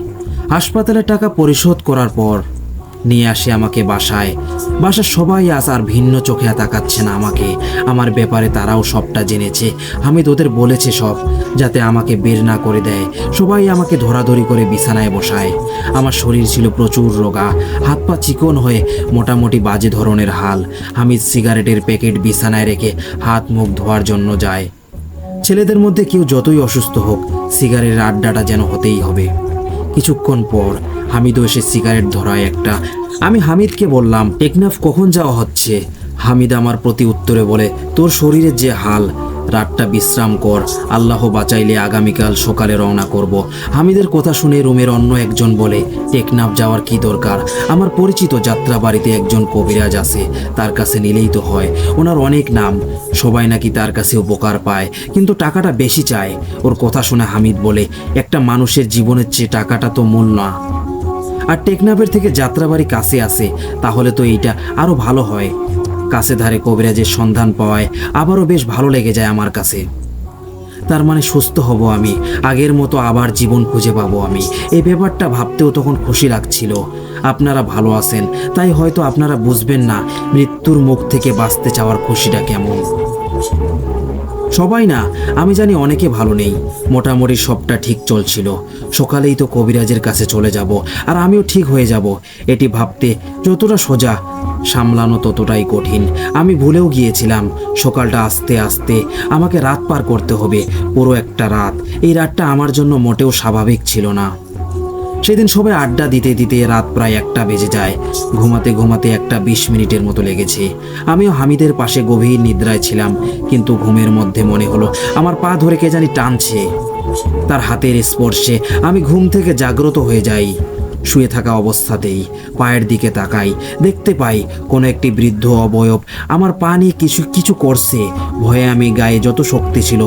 হাসপাতালে টাকা পরিশোধ করার পর নিয়ে আসে আমাকে বাসায়। বাসার সবাই আজ আর ভিন্ন চোখে তাকাচ্ছে না আমাকে। আমার ব্যাপারে তারাও সবটা জেনেছে। হামিদ ওদের বলেছে সব, যাতে আমাকে বের না করে দেয়। সবাই আমাকে ধরাধরি করে বিছানায় বসায়। আমার শরীর ছিল প্রচুর রোগা, হাত পা চিকন হয়ে মোটামুটি বাজে ধরনের হাল। হামিদ সিগারেটের প্যাকেট বিছানায় রেখে হাত মুখ ধোয়ার জন্য যায়। ছেলেদের মধ্যে কেউ যতই অসুস্থ হোক, সিগারেটের আড্ডাটা যেন হতেই হবে। কিছুক্ষণ পর হামিদও এসে সিগারেট ধরায় একটা। আমি হামিদকে বললাম, টেকনাফ কখন যাওয়া হচ্ছে? হামিদ আমার প্রতি উত্তরে বলে, তোর শরীরের যে হাল, রাতটা বিশ্রাম কর, আল্লাহ বাঁচাইলে আগামীকাল সকালে রওনা করব। হামিদের কথা শুনে রুমের অন্য একজন বলে, টেকনাফ যাওয়ার কি দরকার? আমার পরিচিত যাত্রাবাড়িতে একজন কবিরাজ আছে, তার কাছে নিলেই তো হয়। ওনার অনেক নাম, সবাই নাকি তার কাছে উপকার পায়, কিন্তু টাকাটা বেশি চায়। ওর কথা শুনে হামিদ বলে, একটা মানুষের জীবনের চেয়ে টাকাটা তো মূল না। আর টেকনাফের থেকে যাত্রাবাড়ি কাছে আসে, তাহলে তো এইটা আরও ভালো হয়। কাছে ধারে কবিরাজের সন্ধান পাওয়ায় আবারও বেশ ভালো লেগে যায় আমার কাছে। তার মানে সুস্থ হব আমি, আগের মতো আবার জীবন খুঁজে পাবো আমি। এই ব্যাপারটা ভাবতেও তখন খুশি লাগছিল। আপনারা ভালো আছেন, তাই হয়তো আপনারা বুঝবেন না মৃত্যুর মুখ থেকে বাঁচতে চাওয়ার খুশিটা কেমন। সবাই না, আমি জানি অনেকে ভালো নেই। মোটামুটি সবটা ঠিক চলছিল। সকালেই তো কবিরাজের কাছে চলে যাব, আর আমিও ঠিক হয়ে যাব। এটি ভাবতে যতটা সোজা, সামলানো ততটাই কঠিন। আমি ভুলেও গিয়েছিলাম সকালটা আস্তে আস্তে আমাকে রাত পার করতে হবে, পুরো একটা রাত। এই রাতটা আমার জন্য মোটেও স্বাভাবিক ছিল না। সেদিন সবাই আড্ডা দিতে দিতে রাত প্রায় 1টা বেজে যায়। ঘুমাতে ঘুমাতে 1টা 20 মিনিটের মতো লেগেছে। আমিও হামিদের পাশে গভীর নিদ্রায় ছিলাম, কিন্তু ঘুমের মধ্যে মনে হলো আমার পা ধরে কে জানি টানছে। তার হাতের স্পর্শে আমি ঘুম থেকে জাগ্রত হয়ে যাই। শুয়ে থাকা অবস্থাতেই পায়ের দিকে তাকাই, দেখতে পাই কোনো একটি বৃদ্ধ অবয়ব আমার পা নিয়ে কিছু কিছু করছে। ভয়ে আমি গায়ে যত শক্তি ছিল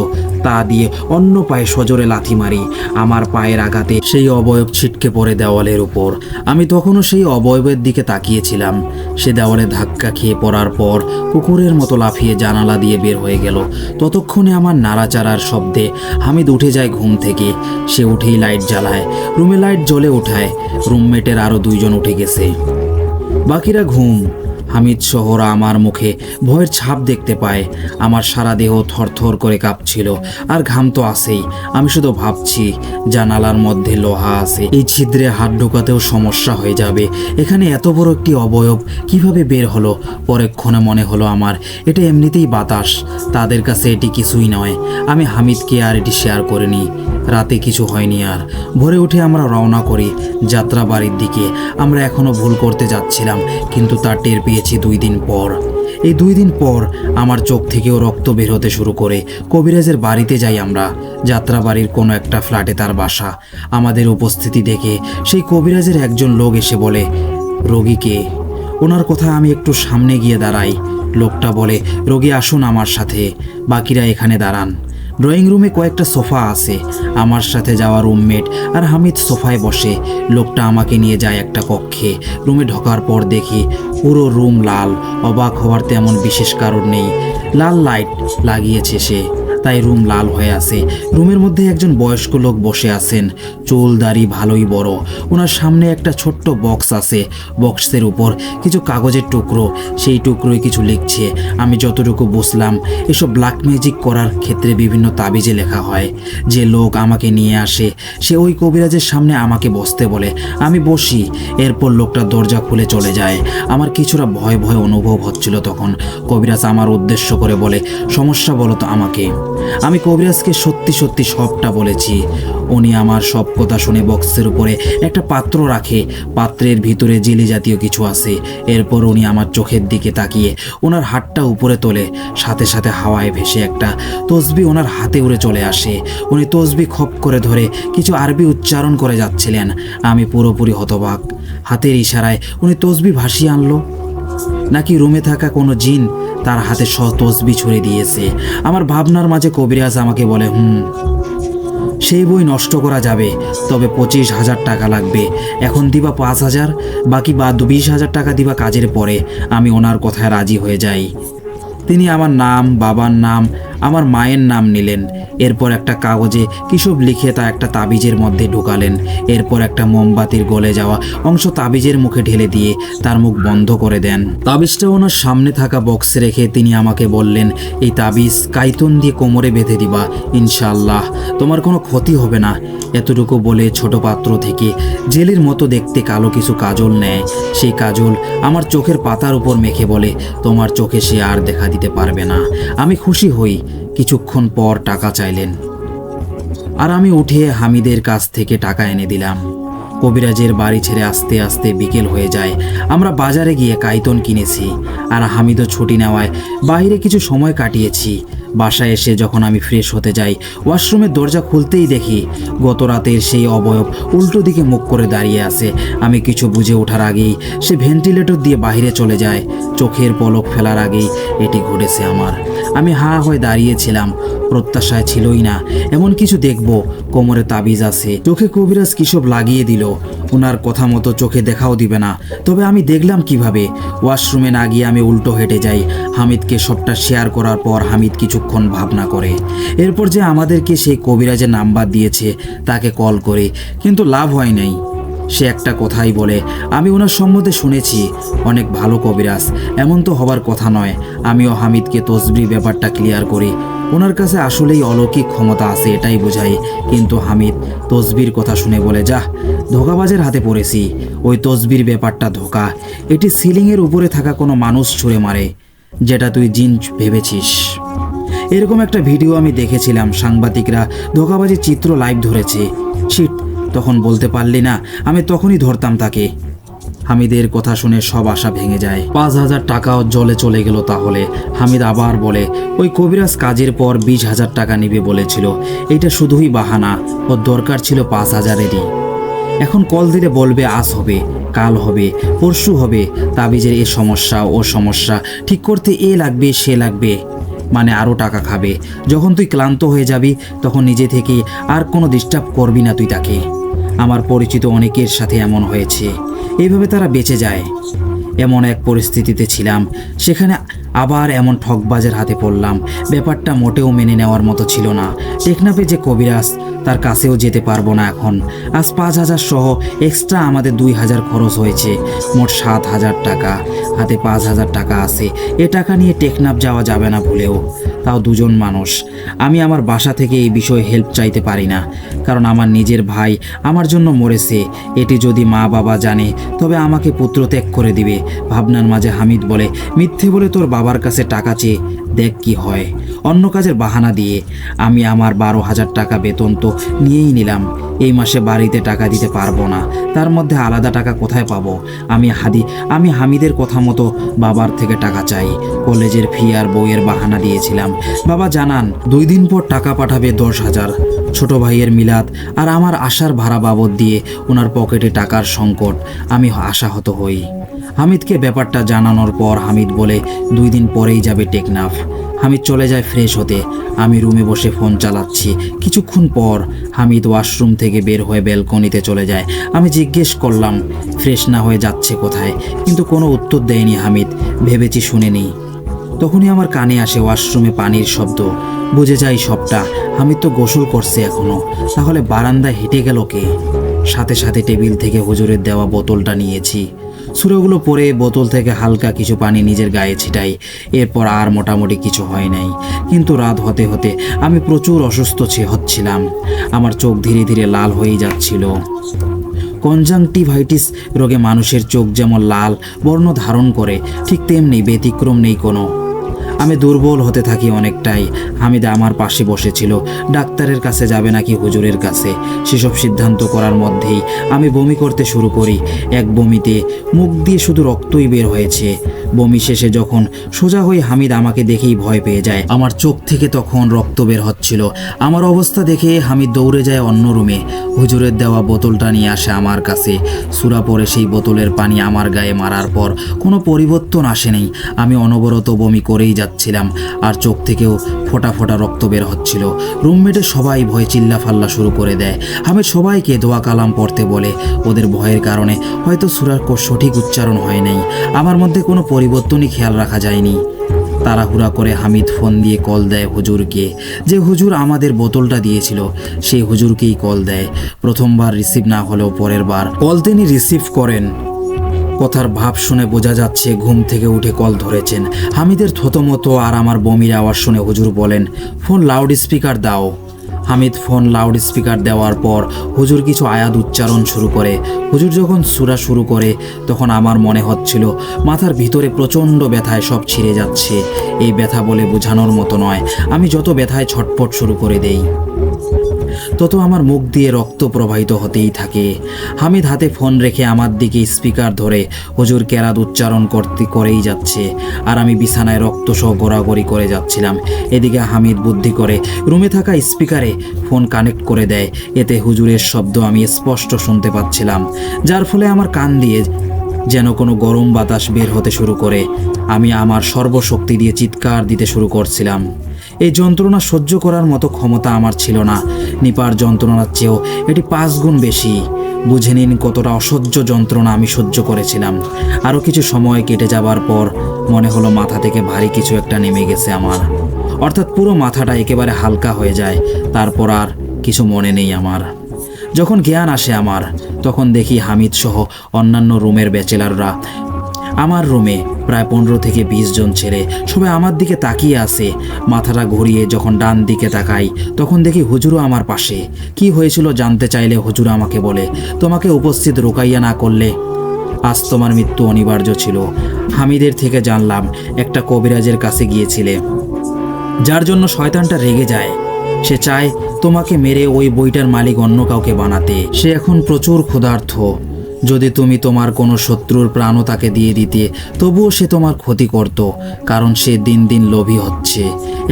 তা দিয়ে অন্য পায়ে সজোরে লাথি মারি। আমার পায়ের আঘাতে সেই অবয়ব ছিটকে পড়ে দেওয়ালের উপর। আমি তখনও সেই অবয়বের দিকে তাকিয়েছিলাম। সে দেওয়ালে ধাক্কা খেয়ে পড়ার পর কুকুরের মতো লাফিয়ে জানালা দিয়ে বের হয়ে গেল। ততক্ষণে আমার নাড়াচাড়ার শব্দে হামিদ উঠে যায় ঘুম থেকে। সে উঠেই লাইট জ্বালায়, রুমে লাইট জ্বলে ওঠায়। রুমমেটের আরও 2 জন উঠে গেছে, বাকিরা ঘুম। হামিদ শহরা আমার মুখে ভয়ের ছাপ দেখতে পায়। আমার সারা দেহ থরথর করে কাঁপছিল, আর ঘাম তো আসেই। আমি শুধু ভাবছি, জানালার মধ্যে লোহা আছে, এই ছিদ্রে হাত ঢোকাতেও সমস্যা হয়ে যাবে। এখানে এত বড় একটি অবয়ব কিভাবে বের হলো? পরক্ষণে মনে হলো আমার এটা এমনিতেই বাতাস, তাদের কাছে এটি কিছুই নয়। আমি হামিদকে আর এটি শেয়ার করিনি। রাতে কিছু হয়নি। আর ভোরে উঠে আমরা রওনা করি যাত্রা বাড়ির দিকে। আমরা এখনো ভুল করতে যাচ্ছিলাম, কিন্তু তার টের পেয়েছি 2 দিন পর। এই 2 দিন পর আমার চোখ থেকেও রক্ত বের হতে শুরু করে। কবিরাজের বাড়িতে যাই আমরা। যাত্রাবাড়ির কোনো একটা ফ্ল্যাটে তার বাসা। আমাদের উপস্থিতি দেখে সেই কবিরাজের একজন লোক এসে বলে, রোগীকে। ওনার কথা আমি একটু সামনে গিয়ে দাঁড়াই। লোকটা বলে, রোগী আসুন আমার সাথে, বাকিরা এখানে দাঁড়ান। ড্রয়িং রুমে কয়েকটা সোফা আছে। আমার সাথে যাওয়া রুমমেট আর হামিদ সোফায় বসে। লোকটা আমাকে নিয়ে যায় একটা কক্ষে। রুমে ঢোকার পর দেখি পুরো রুম লাল। অবাক হওয়ার তেমন বিশেষ কারণ নেই, লাল লাইট লাগিয়েছে সে, তাই রুম লাল হয়ে আছে। রুমের মধ্যে একজন বয়স্ক লোক বসে আছেন, চুল দাড়ি ভালোই বড়। ওনার সামনে একটা ছোট্ট বক্স আছে, বক্সের উপর কিছু কাগজের টুকরো, সেই টুকরোয় কিছু লিখছে। আমি যতটুকু বুঝলাম, এসব ব্ল্যাক ম্যাজিক করার ক্ষেত্রে বিভিন্ন তাবিজে লেখা হয়। যে লোক আমাকে নিয়ে আসে সে ওই কবিরাজের সামনে আমাকে বসতে বলে। আমি বসি। এরপর লোকটা দরজা খুলে চলে যায়। আমার কিছুটা ভয় ভয় অনুভব হচ্ছিল তখন। কবিরাজ আমার উদ্দেশ্য করে বলে, সমস্যা বলো তো আমাকে। আমি কবিরাজকে সত্যি সত্যি সবটা বলেছি। উনি আমার সব কথা শুনে বক্সের উপরে একটা পাত্র রাখে। পাত্রের ভিতরে জেলি জাতীয় কিছু আছে। এরপর উনি আমার চোখের দিকে তাকিয়ে ওনার হাতটা উপরে তোলে। সাথে সাথে হাওয়ায় ভেসে একটা তসবি ওনার হাতে উড়ে চলে আসে। উনি তসবি খপ করে ধরে কিছু আরবি উচ্চারণ করে যাচ্ছিলেন। আমি পুরোপুরি হতবাক। হাতের ইশারায় উনি তসবি ভাসিয়ে আনলো। নাকি রুমে থাকা কোনো জিন তার হাতে তসবি ছুঁড়ে দিয়েছে। আমার ভাবনার মাঝে কবিরাজ আমাকে বলে, সেই বই নষ্ট করা যাবে, তবে 25,000 টাকা লাগবে। এখন দিবা 5,000, বাকি 20,000 টাকা দিবা কাজের পরে। আমি ওনার কথায় রাজি হয়ে যাই। তিনি আমার নাম, বাবার নাম, আমার মায়ের নাম নিলেন। এরপর একটা কাগজে কিসব লিখে তা একটা তাবিজের মধ্যে ঢুকালেন। এরপর একটা মোমবাতির গলে যাওয়া অংশ তাবিজের মুখে ঢেলে দিয়ে তার মুখ বন্ধ করে দেন। তাবিজটা ওনার সামনে থাকা বক্সে রেখে তিনি আমাকে বললেন, এই তাবিজ কাইতুন দিয়ে কোমরে বেঁধে দিবা, ইনশাআল্লাহ তোমার কোনো ক্ষতি হবে না। এতটুকু বলে ছোট পাত্র থেকে জেলির মতো দেখতে কালো কিছু কাজল নেয়। সেই কাজল আমার চোখের পাতার উপর মেখে বলে, তোমার চোখে সে আর দেখা দিতে পারবে না। আমি খুশি হই। কিছুক্ষণ পর টাকা চাইলেন, আর আমি উঠে হামিদের কাছ থেকে টাকা এনে দিলাম। কবিরাজের বাড়ি ছেড়ে আস্তে আস্তে বিকেল হয়ে যায়। আমরা বাজারে গিয়ে কাইতন কিনেছি, আর হামিদও ছুটি নেওয়ায় বাইরে কিছু সময় কাটিয়েছি। বাসায় এসে যখন আমি ফ্রেশ হতে যাই, ওয়াশরুমের দরজা খুলতেই দেখি গত রাতের সেই অবয়ব উল্টো দিকে মুখ করে দাঁড়িয়ে আছে। আমি কিছু বুঝে ওঠার আগেই সে ভেন্টিলেটর দিয়ে বাইরে চলে যায়। চোখের পলক ফেলার আগেই এটি ঘটেছে আমার। আমি হা হয়ে দাঁড়িয়েছিলাম, প্রত্যাশায় ছিলই না এমন কিছু দেখব। কোমরে তাবিজ আছে, চোখে কবিরাজ কিসব লাগিয়ে দিল। ওনার কথা মতো চোখে দেখাও দিবে না, তবে আমি দেখলাম কিভাবে? ওয়াশরুমে না গিয়ে আমি উল্টো হেঁটে যাই। হামিদকে সবটা শেয়ার করার পর হামিদ কিছুক্ষণ ভাবনা করে। এরপর যে আমাদেরকে সেই কবিরাজের নাম্বার দিয়েছে তাকে কল করে, কিন্তু লাভ হয় নাই। সে একটা কথাই বলে, আমি ওনার সম্বন্ধে শুনেছি, অনেক ভালো কবিরাজ, এমন তো হবার কথা নয়। আমিও হামিদকে তসবির ব্যাপারটা ক্লিয়ার করি। ওনার কাছে আসলেই অলৌকিক ক্ষমতা আছে, এটাই বোঝাই। কিন্তু হামিদ তসবির কথা শুনে বলে, যা ধোঁকাবাজের হাতে পড়েছি। ওই তসবির ব্যাপারটা ধোঁকা। এটি সিলিংয়ের উপরে থাকা কোনো মানুষ ছুঁড়ে মারে, যেটা তুই জিন ভেবেছিস। এরকম একটা ভিডিও আমি দেখেছিলাম, সাংবাদিকরা ধোঁকাবাজির চিত্র লাইভ ধরেছে। শিট, তখন বলতে পারলি না? আমি তখনই ধরতাম তাকে। হামিদের কথা শুনে সব আশা ভেঙে যায়। 5,000 টাকাও জলে চলে গেল। তাহলে হামিদ আবার বলে, ওই কবিরাজ কাজের পর 20,000 টাকা নেবে বলেছিল। এটা শুধুই বাহানা, ওর দরকার ছিল 5,000-এরই। এখন কল দিলে বলবে আজ হবে, কাল হবে, পরশু হবে, তাবিজের এ সমস্যা ও সমস্যা, ঠিক করতে এ লাগবে সে লাগবে, মানে আরও টাকা খাবে। যখন তুই ক্লান্ত হয়ে যাবি তখন নিজে থেকে আর কোনো ডিস্টার্ব করবি না তুই তাকে। আমার পরিচিত অনেকের সাথে এমন হয়েছে, এইভাবে তারা বেঁচে যায়। এমন এক পরিস্থিতিতে ছিলাম, সেখানে আবার এমন ঠকবাজের হাতে পড়লাম। ব্যাপারটা মোটেও মেনে নেওয়ার মতো ছিল না। টেকনাফে যে কবিরাজ, তার কাছেও যেতে পারবো না এখন। আজ 5,000 সহ এক্সট্রা আমাদের 2,000 খরচ হয়েছে, মোট 7,000 টাকা। হাতে 5,000 টাকা আছে। এ টাকা নিয়ে টেকনাফ যাওয়া যাবে না ভুলেও, তাও দুজন মানুষ। আমি আমার বাসা থেকে এই বিষয়ে হেল্প চাইতে পারি না, কারণ আমার নিজের ভাই আমার জন্য মরেছে। এটি যদি মা বাবা জানে তবে আমাকে পুত্রত্যাগ করে দিবে। ভাবনার মাঝে হামিদ বলে, মিথ্যে বলে তোর বাবার কাছে টাকা চেয়ে দেখ কি হয়। অন্য কাজের বাহানা দিয়ে আমি আমার 12,000 টাকা বেতন তো নিয়েই নিলাম। এই মাসে বাড়িতে টাকা দিতে পারবো না, তার মধ্যে আলাদা টাকা কোথায় পাবো? আমি হামিদের কথা মতো বাবার থেকে টাকা চাই। কলেজের ফি আর বইয়ের বাহানা দিয়েছিলাম। বাবা জানান 2 দিন পর টাকা পাঠাবে 10,000। ছোট ভাইয়ের মিলাদ আর আমার আসার ভাড়া বাবদ দিয়ে ওনার পকেটে টাকার সংকট। আমি আশাহত হই। হামিদকে ব্যাপারটা জানানোর পর হামিদ বলে 2 দিন পরেই যাবে টেকনাফ। হামিদ চলে যায় ফ্রেশ হতে। আমি রুমে বসে ফোন চালাচ্ছি। কিছুক্ষণ পর হামিদ ওয়াশরুম থেকে বের হয়ে ব্যালকনিতে চলে যায়। আমি জিজ্ঞেস করলাম ফ্রেশ না হয়ে যাচ্ছে কোথায়, কিন্তু কোনো উত্তর দেয়নি হামিদ। ভেবেছি শুনেনি। তখনই আমার কানে আসে ওয়াশরুমে পানির শব্দ। বুঝে যাই সবটা। হামিদ তো গোসল করছে এখনো, তাহলে বারান্দায় হেঁটে গেল কে? সাথে সাথে টেবিল থেকে হুজুরের দেওয়া বোতলটা নিয়েছি। সূরাগুলো পরে বোতল থেকে হালকা কিছু পানি নিজের গায়ে ছিটাই। এরপর আর মোটামুটি কিছু হয় নাই, কিন্তু রাত হতে হতে আমি প্রচুর অসুস্থ হচ্ছিলাম। আমার চোখ ধীরে ধীরে লাল হয়ে যাচ্ছিল। কনজাংটিভাইটিস রোগে মানুষের চোখ যেমন লাল বর্ণ ধারণ করে, ঠিক তেমনি ব্যতিক্রম নেই কোনো। আমি দুর্বল হতে থাকি অনেকটাই। হামিদ আমার পাশে বসেছিল। ডাক্তারের কাছে যাবে নাকি হুজুরের কাছে, সেসব সিদ্ধান্ত করার মধ্যেই আমি বমি করতে শুরু করি। এক বমিতে মুখ দিয়ে শুধু রক্তই বের হয়েছে। বমি শেষে যখন সোজা হয়ে হামিদ আমাকে দেখেই ভয় পেয়ে যায়। আমার চোখ থেকে তখন রক্ত বের হচ্ছিল। আমার অবস্থা দেখে হামিদ দৌড়ে যায় অন্য রুমে। হুজুরের দেওয়া বোতলটা নিয়ে আসে আমার কাছে। সূরা পরে সেই বোতলের পানি আমার গায়ে মারার পর কোনো পরিবর্তন আসেনি। আমি অনবরত বমি করেই যাচ্ছিলাম, আর চোখ থেকেও ফোঁটা ফোঁটা রক্ত বের হচ্ছিল। রুমমেটের সবাই ভয়ে চিল্লাফাল্লা শুরু করে দেয়। হামিদ সবাইকে দোয়া কালাম পড়তে বলে। ওদের ভয়ের কারণে হয়তো সূরার সঠিক উচ্চারণ হয় নাই। আমার মধ্যে কোনো পরিবর্তনই খেয়াল রাখা যায়নি। তাড়াহুড়া করে হামিদ ফোন দিয়ে কল দেয় হুজুরকে। যে হুজুর আমাদের বোতলটা দিয়েছিল সেই হুজুরকেই কল দেয়। প্রথমবার রিসিভ না হলেও পরের বার কল তিনি রিসিভ করেন। কথার ভাব শুনে বোঝা যাচ্ছে ঘুম থেকে উঠে কল ধরেছেন। হামিদের থতমতো আর আমার বমির আওয়াজ শুনে হুজুর বলেন, ফোন লাউড স্পিকার দাও। হামিদ ফোন লাউড স্পিকার দেওয়ার পর হুজুর কিছু আয়াত উচ্চারণ শুরু করে। হুজুর যখন সূরা শুরু করে তখন আমার মনে হচ্ছিল মাথার ভিতরে প্রচণ্ড ব্যথায় সব ছিঁড়ে যাচ্ছে। এই ব্যথা বলে বোঝানোর মতো নয়। আমি যত ব্যথায় ছটফট শুরু করে দেই, তত আমার মুখ দিয়ে রক্ত প্রবাহিত হতেই থাকে। হামিদ হাতে ফোন রেখে আমার দিকে স্পিকার ধরে হুজুর কেরাত উচ্চারণ করেই যাচ্ছে, আর আমি বিছানায় রক্ত সহ গড়াগড়ি করে যাচ্ছিলাম। এদিকে হামিদ বুদ্ধি করে রুমে থাকা স্পিকারে ফোন কানেক্ট করে দেয়। এতে হুজুরের শব্দ আমি স্পষ্ট শুনতে পাচ্ছিলাম, যার ফলে আমার কান দিয়ে যেন কোনো গরম বাতাস বের হতে শুরু করে। আমি আমার সর্বশক্তি দিয়ে চিৎকার দিতে শুরু করছিলাম। এই যন্ত্রণা সহ্য করার মতো ক্ষমতা আমার ছিল না। নিপার যন্ত্রণার চেয়েও এটি 5 গুণ বেশি। বুঝে নিন কতটা অসহ্য যন্ত্রণা আমি সহ্য করেছিলাম। আরও কিছু সময় কেটে যাবার পর মনে হলো মাথা থেকে ভারী কিছু একটা নেমে গেছে আমার, অর্থাৎ পুরো মাথাটা একেবারে হালকা হয়ে যায়। তারপর আর কিছু মনে নেই আমার। যখন জ্ঞান আসে আমার, তখন দেখি হামিদ সহ অন্যান্য রুমের ব্যাচেলাররা আমার রুমে, প্রায় 15 থেকে 20 জন ছেলে, সবাই আমার দিকে তাকিয়ে আছে। মাথাটা ঘুরিয়ে যখন ডান দিকে তাকাই তখন দেখি হুজুরও আমার পাশে। কি হয়েছিল জানতে চাইলে হুজুর আমাকে বলে, তোমাকে উপস্থিত রোকাইয়া না করলে আজ তোমার মৃত্যু অনিবার্য ছিল। হামিদের থেকে জানলাম একটা কবিরাজের কাছে গিয়েছিলে, যার জন্য শয়তানটা রেগে যায়। সে চায় তোমাকে মেরে ওই বইটার মালিক অন্য কাউকে বানাতে। সে এখন প্রচুর ক্ষুধার্ত। যদি তুমি তোমার কোনো শত্রুর প্রাণও তাকে দিয়ে দিতে, তবুও সে তোমার ক্ষতি করত, কারণ সে দিন দিন লোভী হচ্ছে।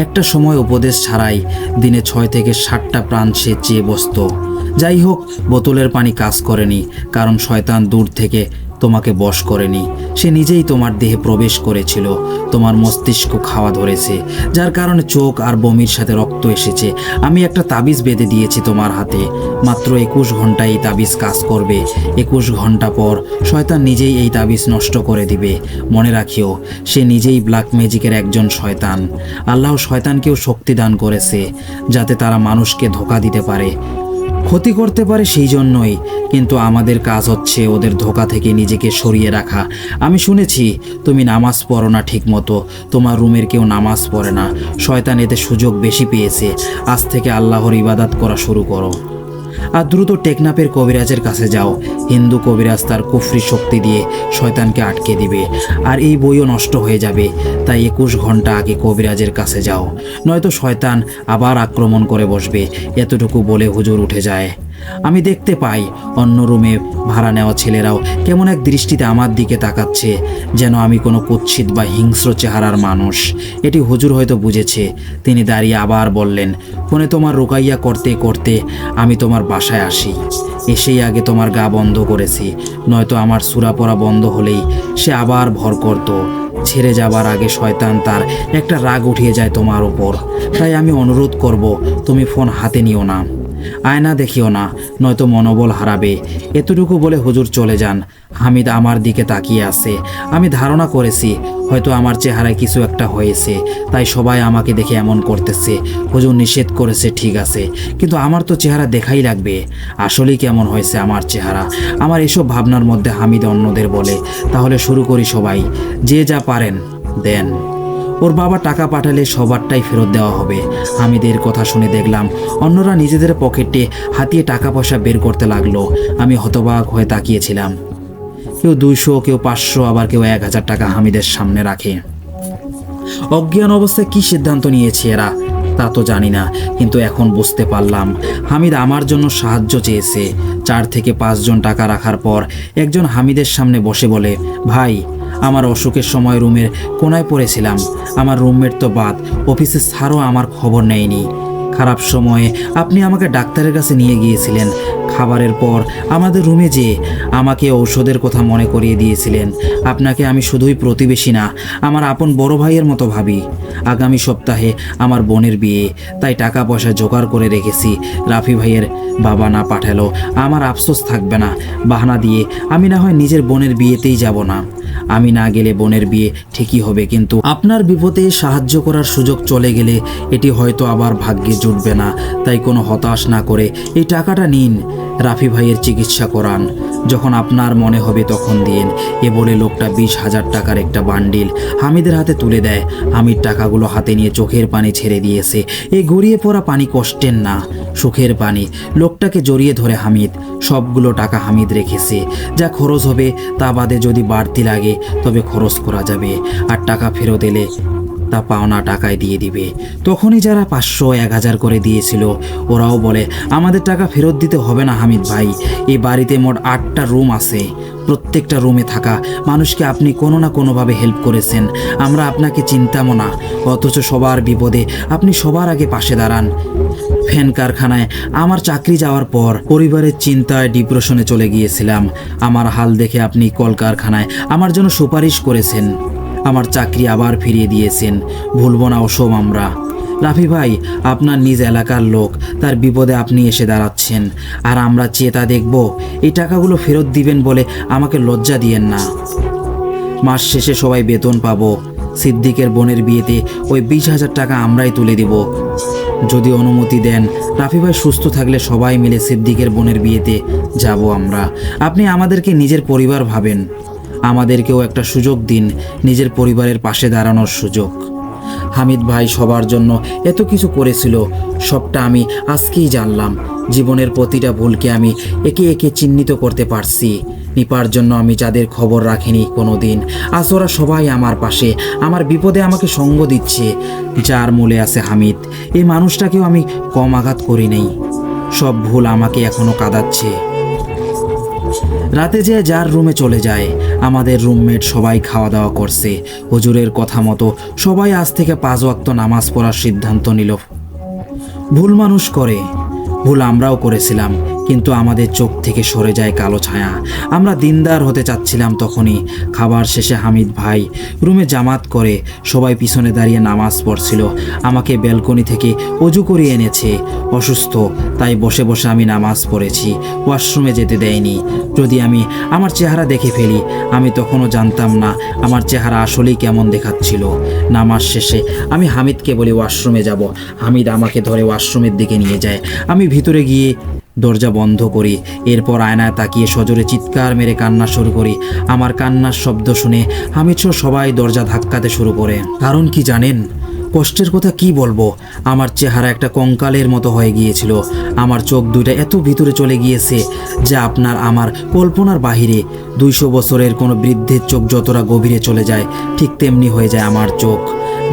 একটা সময় উপদেশ ছাড়াই দিনে 6 থেকে 7টা প্রাণ সে চেয়ে বসত। যাই হোক, বোতলের পানি কাজ করেনি, কারণ শয়তান দূর থেকে তোমাকে বশ করেনি, সে নিজেই তোমার দেহে প্রবেশ করেছিল, তোমার মস্তিষ্ক খাওয়া ধরেছে, যার কারণে চোখ আর বমির সাথে রক্ত এসেছে। আমি একটা তাবিজ বেঁধে দিয়েছি তোমার হাতে, মাত্র 21 ঘন্টায় এই তাবিজ কাজ করবে। 21 ঘন্টা পর শয়তান নিজেই এই তাবিজ নষ্ট করে দিবে। মনে রাখিও, সে নিজেই ব্ল্যাক ম্যাজিকের একজন শয়তান। আল্লাহ শয়তানকেও শক্তি দান করেছে যাতে তারা মানুষকে ধোঁকা দিতে পারে, ক্ষতি করতে পারে, সেই জন্যই। কিন্তু আমাদের কাজ হচ্ছে ওদের ধোঁকা থেকে নিজেকে সরিয়ে রাখা। আমি শুনেছি তুমি নামাজ পড়ো না ঠিক মতো, তোমার রুমের কেউ নামাজ পড়ে না। শয়তান এতে সুযোগ বেশি পেয়েছে। আজ থেকে আল্লাহর ইবাদত করা শুরু করো আর দ্রুত টেকনাফের কবিরাজের কাছে যাও। হিন্দু কবিরাজ তার কুফরি শক্তি দিয়ে শয়তানকে আটকে দিবে, আর এই বইও নষ্ট হয়ে যাবে। তাই 21 ঘন্টা আগে কবিরাজের কাছে যাও, নয়তো শয়তান আবার আক্রমণ করে বসবে। এতটুকু বলে হুজুর উঠে যায়। আমি দেখতে পাই অন্য রুমে ভাড়া নেওয়া ছেলেরাও কেমন এক দৃষ্টিতে আমার দিকে তাকাচ্ছে, যেন আমি কোনো কুৎসিত বা হিংস্র চেহারার মানুষ। এটি হুজুর হয়তো বুঝেছে। তিনি দাঁড়িয়ে আবার বললেন, ফোনে তোমার রুকাইয়া করতে করতে আমি তোমার বাসায় আসি, এসেই আগে তোমার গা বন্ধ করেছি, নয়তো আমার সূরা পড়া বন্ধ হলেই সে আবার ভর করত। ছেড়ে যাবার আগে শয়তান তার একটা রাগ উঠিয়ে যায় তোমার উপর। তাই আমি অনুরোধ করব, তুমি ফোন হাতে নিও না, আয়না দেখিও না, নয়তো মনোবল হারাবে। এতটুকু বলে হুজুর চলে যান। হামিদ আমার দিকে তাকিয়ে আছে। আমি ধারণা করেছি হয়তো আমার চেহারায় কিছু একটা হয়েছে, তাই সবাই আমাকে দেখে এমন করতেছে। হুজুর নিষেধ করেছে ঠিক আছে, কিন্তু আমার তো চেহারা দেখাই লাগবে। আসলেই কেমন হয়েছে আমার চেহারা? আমার এসব ভাবনার মধ্যে হামিদ অন্যদের বলে, তাহলে শুরু করি সবাই, যে যা পারেন দেন। ওর বাবা টাকা পাঠালে সবারটাই ফেরত দেওয়া হবে। হামিদের কথা শুনে দেখলাম অন্যরা নিজেদের পকেটে হাতিয়ে টাকা পয়সা বের করতে লাগলো। আমি হতবাক হয়ে তাকিয়েছিলাম। কেউ 200, কেউ 500, আবার কেউ 1000 টাকা হামিদের সামনে রাখে। অজ্ঞান অবস্থায় কি সিদ্ধান্ত নিয়েছে এরা তা তো জানি না, কিন্তু এখন বুঝতে পারলাম হামিদ আমার জন্য সাহায্য চেয়েছে। 4 থেকে 5 জন টাকা রাখার পর একজন হামিদের সামনে বসে বলে, ভাই, আমার অসুখের সময় রুমের কোনায় পড়েছিলাম। আমার রুমমেট তো বাদ, অফিসের স্যারও আমার খবর নেয়নি। খারাপ সময়ে আপনি আমাকে ডাক্তারের কাছে নিয়ে গিয়েছিলেন। খাবারের পর আমাদের রুমে যেয়ে আমাকে ঔষধের কথা মনে করিয়ে দিয়েছিলেন। আপনাকে আমি শুধুই প্রতিবেশী না, আমার আপন বড় ভাইয়ের মতো ভাবি। আগামী সপ্তাহে আমার বোনের বিয়ে, তাই টাকা পয়সা জোগাড় করে রেখেছি। রাফি ভাইয়ের বাবা না পাঠালো আমার আফসোস থাকবে না। বাহানা দিয়ে আমি না হয় নিজের বোনের বিয়েতেই যাব না। আমি না গেলে বোনের বিয়ে ঠিকই হবে, কিন্তু আপনার বিপদে সাহায্য করার সুযোগ চলে গেলে এটি হয়তো আবার ভাগ্যে জুটবে না। তাই কোনো হতাশ না করে এই টাকাটা নিন, রাফি ভাইয়ের চিকিৎসা করান। যখন আপনার মনে হবে তখন দিন। এ বলে লোকটা 20,000 টাকার একটা বান্ডিল হামিদের হাতে তুলে দেয়। হামিদ টাকাগুলো হাতে নিয়ে চোখের পানি ছেড়ে দিয়েছে। এই গড়িয়ে পড়া পানি কষ্টের না, সুখের পানি। লোকটাকে জড়িয়ে ধরে হামিদ। সবগুলো টাকা হামিদ রেখেছে। যা খরচ হবে তা বাদে যদি বাড়তি লাগে তবে খরচ করা যাবে, আর টাকা ফেরত এলে তা পাওনা টাকায় দিয়ে দিবে। তখনই যারা 500, 1000 করে দিয়েছিল ওরাও বলে, আমাদের টাকা ফেরত দিতে হবে না হামিদ ভাই। এই বাড়িতে মোট 8টা রুম আছে। প্রত্যেকটা রুমে থাকা মানুষকে আপনি কোনো না কোনোভাবে হেল্প করেছেন। আমরা আপনাকে চিনতামও না, অথচ সবার বিপদে আপনি সবার আগে পাশে দাঁড়ান। ফ্যান কারখানায় আমার চাকরি যাওয়ার পর পরিবারের চিন্তায় ডিপ্রেশনে চলে গিয়েছিলাম। আমার হাল দেখে আপনি কলকারখানায় আমার জন্য সুপারিশ করেছেন, আমার চাকরি আবার ফিরিয়ে দিয়েছেন। ভুলব না ওসব আমরা। রাফি ভাই আপনার নিজ এলাকার লোক, তার বিপদে আপনি এসে দাঁড়াচ্ছেন, আর আমরা চেয়ে তা দেখব? এই টাকাগুলো ফেরত দিবেন বলে আমাকে লজ্জা দিয়েন না। মাস শেষে সবাই বেতন পাবো। সিদ্দিকের বোনের বিয়েতে ওই 20,000 টাকা আমরাই তুলে দেব। যদি অনুমতি দেন, রাফি ভাই সুস্থ থাকলে সবাই মিলে সিদ্দিকের বোনের বিয়েতে যাব আমরা। আপনি আমাদেরকে নিজের পরিবার ভাবেন, আমাদেরকেও একটা সুযোগ দিন, নিজের পরিবারের পাশে দাঁড়ানোর সুযোগ। হামিদ ভাই সবার জন্য এত কিছু করেছিল, সবটা আমি আজকেই জানলাম। জীবনের প্রতিটা ভুলকে আমি একে একে চিহ্নিত করতে পারছি। নিপার জন্য আমি যাদের খবর রাখিনি কোনো দিন, আজ ওরা সবাই আমার পাশে, আমার বিপদে আমাকে সঙ্গ দিচ্ছে। যার মূলে আছে হামিদ, এই মানুষটাকেও আমি কম আঘাত করি নেই। সব ভুল আমাকে এখনো কাঁদাচ্ছে। রাতে যে যার রুমে চলে যায়। আমাদের রুমমেট সবাই খাওয়া দাওয়া করছে। হুজুরের কথা মতো সবাই আজ থেকে 5 ওয়াক্ত নামাজ পড়ার সিদ্ধান্ত নিল। ভুল মানুষ করে, ভুল আমরাও করেছিলাম, কিন্তু আমাদের চোখ থেকে সরে যায় কালো ছায়া। আমরা দিনদার হতে চাচ্ছিলাম তখনই। খাবার শেষে হামিদ ভাই রুমে জামাত করে সবাই পিছনে দাঁড়িয়ে নামাজ পড়ছিল। আমাকে ব্যালকনি থেকে অজু করিয়ে এনেছে। অসুস্থ, তাই বসে বসে আমি নামাজ পড়েছি। ওয়াশরুমে যেতে দেয়নি। যদি আমি আমার চেহারা দেখে ফেলি, আমি তখনও জানতাম না আমার চেহারা আসলেই কেমন দেখাচ্ছিল। নামাজ শেষে আমি হামিদকে বলি ওয়াশরুমে যাব। হামিদ আমাকে ধরে ওয়াশরুমের দিকে নিয়ে যায়। আমি ভিতরে গিয়ে দরজা বন্ধ করি। এরপর আয়নায় তাকিয়ে সজোরে চিৎকার মেরে কান্না শুরু করি। আমার কান্নার শব্দ শুনে হামিদ সহ সবাই দরজা ধাক্কাতে শুরু করে। কারণ কি জানেন? কষ্টের কথা কি বলবো, আমার চেহারা একটা কঙ্কালের মতো হয়ে গিয়েছিল। আমার চোখ দুইটা এত ভিতরে চলে গিয়েছে যে আপনার আমার কল্পনার বাহিরে। 200 বছরের কোনো বৃদ্ধের চোখ যতটা গভীরে চলে যায়, ঠিক তেমনি হয়ে যায় আমার চোখ।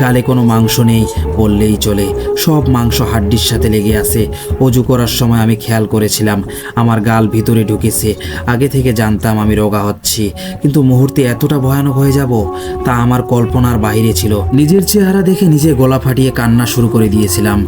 গালে কোনো মাংস নেই বললেই চলে, সব মাংস হাড্ডির সাথে লেগে আছে। অজু করার সময় আমি খেয়াল করেছিলাম আমার গাল ভিতরে ঢুকেছে। আগে থেকে জানতাম আমি রোগা হচ্ছি, কিন্তু মুহূর্তে এতটা ভয়ানক হয়ে যাব তা আমার কল্পনার বাইরে ছিল। নিজের চেহারা দেখে নিজে গলা ফাটিয়ে কান্না শুরু করে দিয়েছিলাম।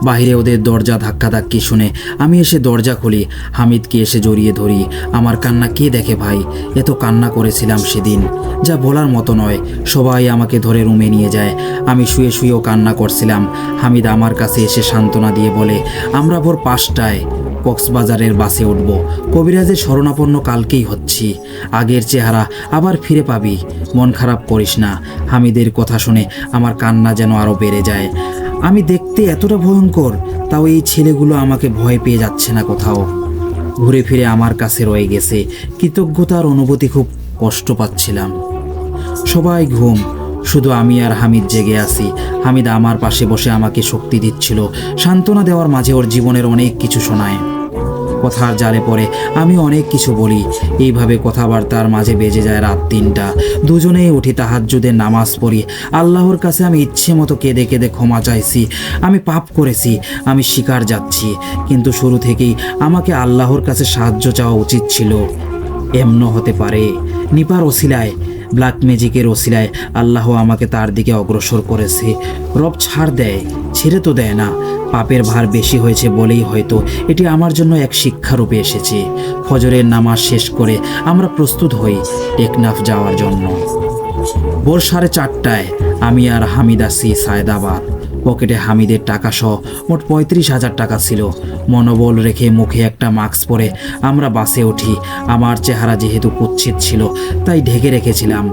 বাইরে ওদের দরজা ধাক্কাধাক্কি শুনে আমি এসে দরজা খুলি। হামিদকে এসে জড়িয়ে ধরি। আমার কান্না কে দেখে ভাই? এত কান্না করেছিলাম সেদিন, যা বলার মতো নয়। সবাই আমাকে ধরে রুমে নিয়ে যায়। আমি শুয়ে শুয়েও কান্না করছিলাম। হামিদ আমার কাছে এসে সান্ত্বনা দিয়ে বলে, আমরা ভোর 5টায় কক্সবাজারের বাসে উঠব। কবিরাজের শরণাপন্ন কালকেই হচ্ছি। আগের চেহারা আবার ফিরে পাবি, মন খারাপ করিস না। হামিদের কথা শুনে আমার কান্না যেন আরও বেড়ে যায়। আমি দেখতে এতটা ভয়ঙ্কর, তাও এই ছেলেগুলো আমাকে ভয় পেয়ে যাচ্ছে না কোথাও। ঘুরে ফিরে আমার কাছে রয়ে গেছে কৃতজ্ঞতার অনুভূতি। খুব কষ্ট পাচ্ছিলাম। সবাই ঘুম, শুধু আমি আর হামিদ জেগে আছি। হামিদ আমার পাশে বসে আমাকে শক্তি দিচ্ছিল। সান্ত্বনা দেওয়ার মাঝে ওর জীবনের অনেক কিছু শোনায়। কথার জালে পড়ে আমি অনেক কিছু বলি। এইভাবে কথাবার্তার মাঝে বেজে যায় রাত 3টা। দুজনেই উঠি, তাহাজ্জুদের নামাজ পড়ি। আল্লাহর কাছে আমি ইচ্ছে মতো কেঁদে কেঁদে ক্ষমা চাইছি। আমি পাপ করেছি, আমি শিকার যাচ্ছি, কিন্তু শুরু থেকেই আমাকে আল্লাহর কাছে সাহায্য চাওয়া উচিত ছিল। এমনও হতে পারে নিপার ওসিলায়, ব্ল্যাক ম্যাজিকের ওসিলায় আল্লাহ আমাকে তার দিকে অগ্রসর করেছে। রব ছাড় দেয়, ছেড়ে তো দেয় না। পাপের ভার বেশি হয়েছে বলেই হয়তো এটি আমার জন্য এক শিক্ষারূপে এসেছে। ফজরের নামাজ শেষ করে আমরা প্রস্তুত হই টেকনাফ যাওয়ার জন্য। ভোর 4:30টায় আমি আর হামিদ আসি সায়দাবাদ। পকেটে হামিদের টাকা সহ মোট 35,000 টাকা ছিল। মনোবল রেখে মুখে একটা মাস্ক পরে আমরা বাসে উঠি। আমার চেহারা যেহেতু কুৎসিত ছিল, তাই ঢেকে রেখেছিলাম।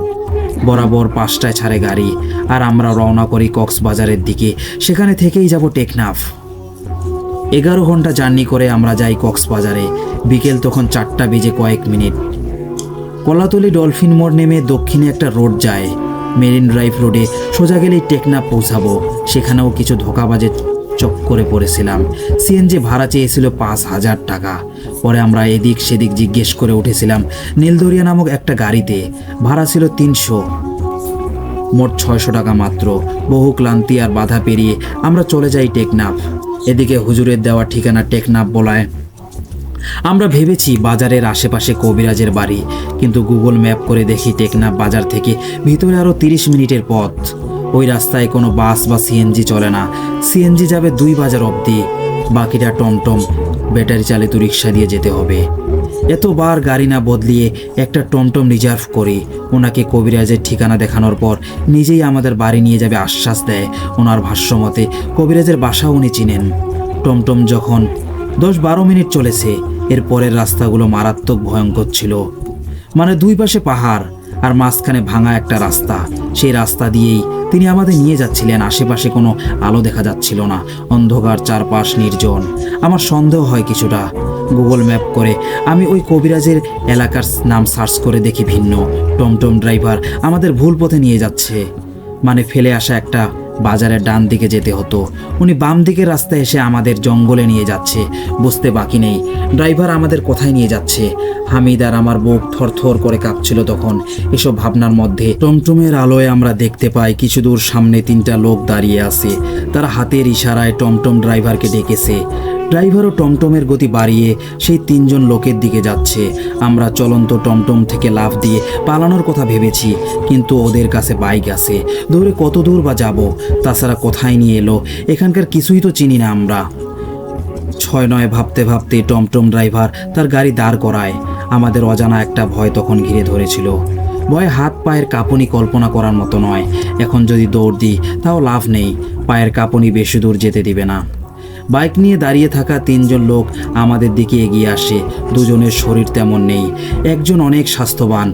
বরাবর 5টায় ছাড়ে গাড়ি, আর আমরা রওনা করি কক্সবাজারের দিকে। সেখানে থেকেই যাব টেকনাফ। 11 ঘন্টা জার্নি করে আমরা যাই কক্সবাজারে। বিকেল তখন 4টা বেজে কয়েক মিনিট। কলাতলি ডলফিন মোড় নেমে দক্ষিণে একটা রোড যায়। মেরিন ড্রাইভ রোডে সোজা গেলেই টেকনাফ পৌঁছাবো। সেখানেও কিছু ধোঁকাবাজে চক্করে পড়েছিলাম। সিএনজি ভাড়া চেয়েছিল 5,000 টাকা। পরে আমরা এদিক সেদিক জিজ্ঞেস করে উঠেছিলাম নীলদরিয়া নামক একটা গাড়িতে। ভাড়া ছিল 300, মোট 600 টাকা মাত্র। বহু ক্লান্তি আর বাধা পেরিয়ে আমরা চলে যাই টেকনাফ। এদিকে হুজুরের দেওয়া ঠিকানা টেকনাফ বলায় আমরা ভেবেছি বাজারের আশেপাশে কবিরাজের বাড়ি, কিন্তু গুগল ম্যাপ করে দেখি টেকনাফ বাজার থেকে ভিতরে আরও 30 মিনিটের পথ। ওই রাস্তায় কোনো বাস বা সিএনজি চলে না। সিএনজি যাবে 2 বাজার অবধি, বাকিটা টমটম ব্যাটারি চালিত রিক্সা দিয়ে যেতে হবে। এতবার গাড়ি না বদলিয়ে একটা টমটম রিজার্ভ করি। ওনাকে কবিরাজের ঠিকানা দেখানোর পর নিজেই আমাদের বাড়ি নিয়ে যাবে আশ্বাস দেয়। ওনার ভাষ্যমতে কবিরাজের বাসা উনি চিনেন। টমটম যখন 10-12 মিনিট চলেছে, এর পরের রাস্তাগুলো মারাত্মক ভয়ঙ্কর ছিল। মানে 2 পাশে পাহাড় আর মাঝখানে ভাঙা একটা রাস্তা। সেই রাস্তা দিয়েই তিনি আমাদের নিয়ে যাচ্ছিলেন। আশেপাশে কোনো আলো দেখা যাচ্ছিল না, অন্ধকার, চারপাশ নির্জন। আমার সন্দেহ হয় কিছুটা। গুগল ম্যাপ করে আমি ওই কবিরাজের এলাকার নাম সার্চ করে দেখি ভিন্ন। টমটম ড্রাইভার আমাদের ভুল পথে নিয়ে যাচ্ছে। মানে ফেলে আসা একটা বাজারের ডান দিকে যেতে হতো। উনি বাম দিকের রাস্তায় এসে আমাদের জঙ্গলে নিয়ে যাচ্ছে। বুঝতে বাকি নেই ড্রাইভার আমাদের কোথায় নিয়ে যাচ্ছে। হামিদ আর আমার বুক থরথর করে কাঁপছিল তখন। এসব ভাবনার মধ্যে টমটমের আলোয় আমরা দেখতে পাই কিছু দূর সামনে 3টা লোক দাঁড়িয়ে আছে। তারা হাতের ইশারায় টমটম ড্রাইভারকে ডেকেছে। ড্রাইভারও টমটমের গতি বাড়িয়ে সেই 3 জন লোকের দিকে যাচ্ছে। আমরা চলন্ত টমটম থেকে লাফ দিয়ে পালানোর কথা ভেবেছি, কিন্তু ওদের কাছে বাইক আছে। দৌড়ে কত দূর বা যাব? তাছাড়া কোথায় নিয়ে এলো? এখানকার কিছুই তো চিনি না আমরা। হয় নয় ভাবতে ভাবতে টমটম ড্রাইভার তার গাড়ি দাঁড় করায়। আমাদের অজানা একটা ভয় তখন ঘিরে ধরেছিল। ভয়ে হাত পায়ের কাঁপুনি কল্পনা করার মতো নয়। এখন যদি দৌড় দিই তাও লাভ নেই, পায়ের কাঁপুনি বেশি দূর যেতে দিবে না। বাইক নিয়ে দাঁড়িয়ে থাকা 3 জন লোক আমাদের দিকে এগিয়ে আসে। দুজনের শরীর তেমন নেই, একজন অনেক স্বাস্থ্যবান,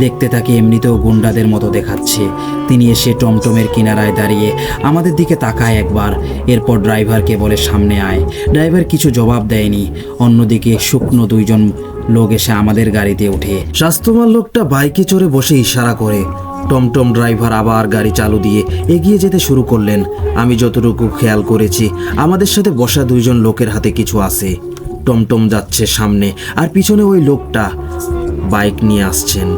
দেখতে তাকে এমনিতেও গুন্ডাদের মতো দেখাচ্ছে। তিনি এসে টমটমের কিনারায় দাঁড়িয়ে আমাদের দিকে তাকায় একবার, এরপর ড্রাইভারকে বলে সামনে আয়। ড্রাইভার কিছু জবাব দেয়নি। অন্যদিকে শুকনো 2 জন লোক এসে আমাদের গাড়িতে ওঠে। স্বাস্থ্যবান লোকটা বাইকে চড়ে বসে ইশারা করে। টমটম ড্রাইভার আবার গাড়ি চালু দিয়ে এগিয়ে যেতে শুরু করলেন। আমি যতটুকু খেয়াল করেছি আমাদের সাথে বসা 2 জন লোকের হাতে কিছু আছে। টমটম যাচ্ছে সামনে, আর পিছনে ওই লোকটা বাইক নিয়ে আসছেন।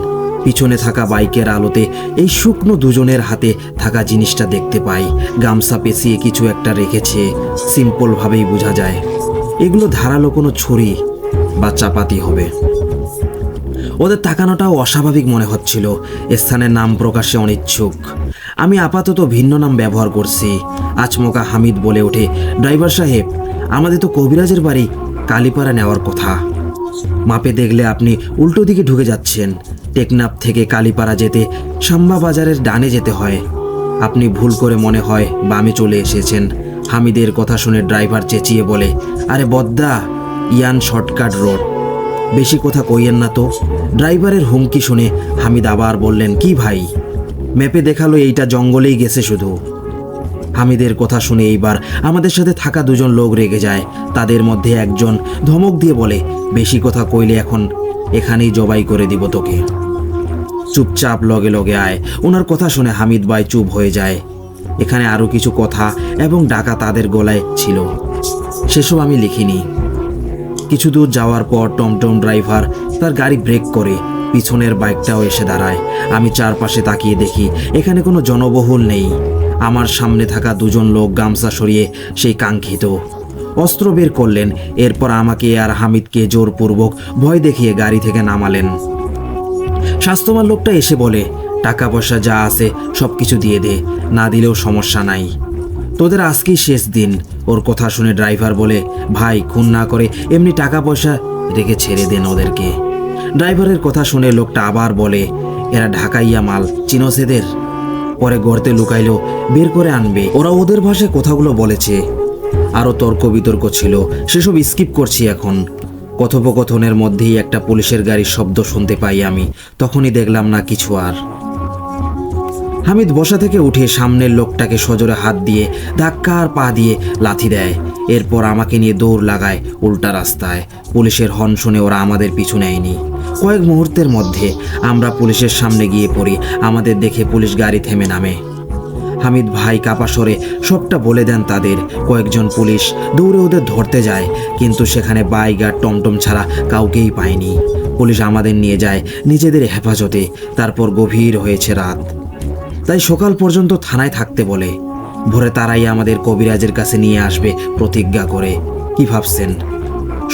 পিছনে থাকা বাইকের আলোতে এই শুকনো 2 জনের হাতে থাকা জিনিসটা দেখতে পাই। গামছা পেঁচিয়ে কিছু একটা রেখেছে, সিম্পলভাবেই বোঝা যায় এগুলো ধারালো কোনো ছুরি বা চাপাতি হবে। ওদের তাকানোটাও অস্বাভাবিক মনে হচ্ছিল। স্থানের নাম প্রকাশে অনিচ্ছুক। আমি আপাতত ভিন্ন নাম ব্যবহার করছি। আচমকা হামিদ বলে ওঠে, ড্রাইভার সাহেব, আমাদের তো কবিরাজের বাড়ি কালীপাড়া নেওয়ার কথা। মাপে দেখলে আপনি উল্টো দিকে ঢুকে যাচ্ছেন। টেকনাফ থেকে কালীপাড়া যেতে সাম্বা বাজারের ডানে যেতে হয়। আপনি ভুল করে মনে হয় বামে চলে এসেছেন। হামিদের কথা শুনে ড্রাইভার চেঁচিয়ে বলে, আরে বদ্দা, ইয়ান শর্টকাট রোড, বেশি কথা কইয়েন না তো। ড্রাইভারের হুমকি শুনে হামিদ আবার বললেন, কি ভাই, ম্যাপে দেখালো এইটা জঙ্গলেই গেছে শুধু। হামিদের কথা শুনে এইবার আমাদের সাথে থাকা 2 জন লোক রেগে যায়। তাদের মধ্যে একজন ধমক দিয়ে বলে, বেশি কথা কইলে এখন এখানেই জবাই করে দিব তোকে। চুপচাপ লগে লগে আয়। ওনার কথা শুনে হামিদ ভাই চুপ হয়ে যায়। এখানে আরও কিছু কথা এবং ডাকা তাদের গলায় ছিল, সেসব আমি লিখিনি। কিছু দূর যাওয়ার পর টমটম ড্রাইভার তার গাড়ি ব্রেক করে। পিছনের বাইকটাও এসে দাঁড়ায়। আমি চারপাশে তাকিয়ে দেখি এখানে কোনো জনবহুল নেই। আমার সামনে থাকা 2 জন লোক গামছা সরিয়ে সেই কাঙ্ক্ষিত অস্ত্র বের করলেন। এরপর আমাকে আর হামিদকে জোরপূর্বক ভয় দেখিয়ে গাড়ি থেকে নামালেন। স্বাস্থ্যবান লোকটা এসে বলে, টাকা পয়সা যা আছে সব কিছু দিয়ে দে, না দিলেও সমস্যা নাই, তোদের আজকেই শেষ দিন। ওর কথা শুনে ড্রাইভার বলে, ভাই, খুন না করে এমনি টাকা পয়সা রেখে ছেড়ে দেন ওদেরকে। ড্রাইভারের কথা শুনে লোকটা আবার বলে, এরা ঢাকাইয়া মাল, চিনোস এদের? পরে গর্তে লুকাইলেও বের করে আনবে। ওরা ওদের ভাষায় কথাগুলো বলেছে। আরও তর্ক বিতর্ক ছিল, সেসব স্কিপ করছি এখন। কথোপকথনের মধ্যেই একটা পুলিশের গাড়ির শব্দ শুনতে পাই আমি। তখনই দেখলাম না কিছু আর। হামিদ বসা থেকে উঠে সামনের লোকটাকে সজোরে হাত দিয়ে ধাক্কা আর পা দিয়ে লাথি দেয়। এরপর আমাকে নিয়ে দৌড় লাগায় উল্টা রাস্তায়। পুলিশের হর্ন শুনে ওরা আমাদের পিছু নেয়নি। কয়েক মুহূর্তের মধ্যে আমরা পুলিশের সামনে গিয়ে পড়ি। আমাদের দেখে পুলিশ গাড়ি থেমে নামে। হামিদ ভাই কাপা স্বরে সবটা বলে দেন তাদের। কয়েকজন পুলিশ দৌড়ে ওদের ধরতে যায়, কিন্তু সেখানে বাইক আর টমটম ছাড়া কাউকেই পায়নি। পুলিশ আমাদের নিয়ে যায় নিজেদের হেফাজতে। তারপর গভীর হয়েছে রাত, তাই সকাল পর্যন্ত থানায় থাকতে বলে। ভোরে তারাই আমাদের কবিরাজের কাছে নিয়ে আসবে প্রতিজ্ঞা করে। কি ভাবছেন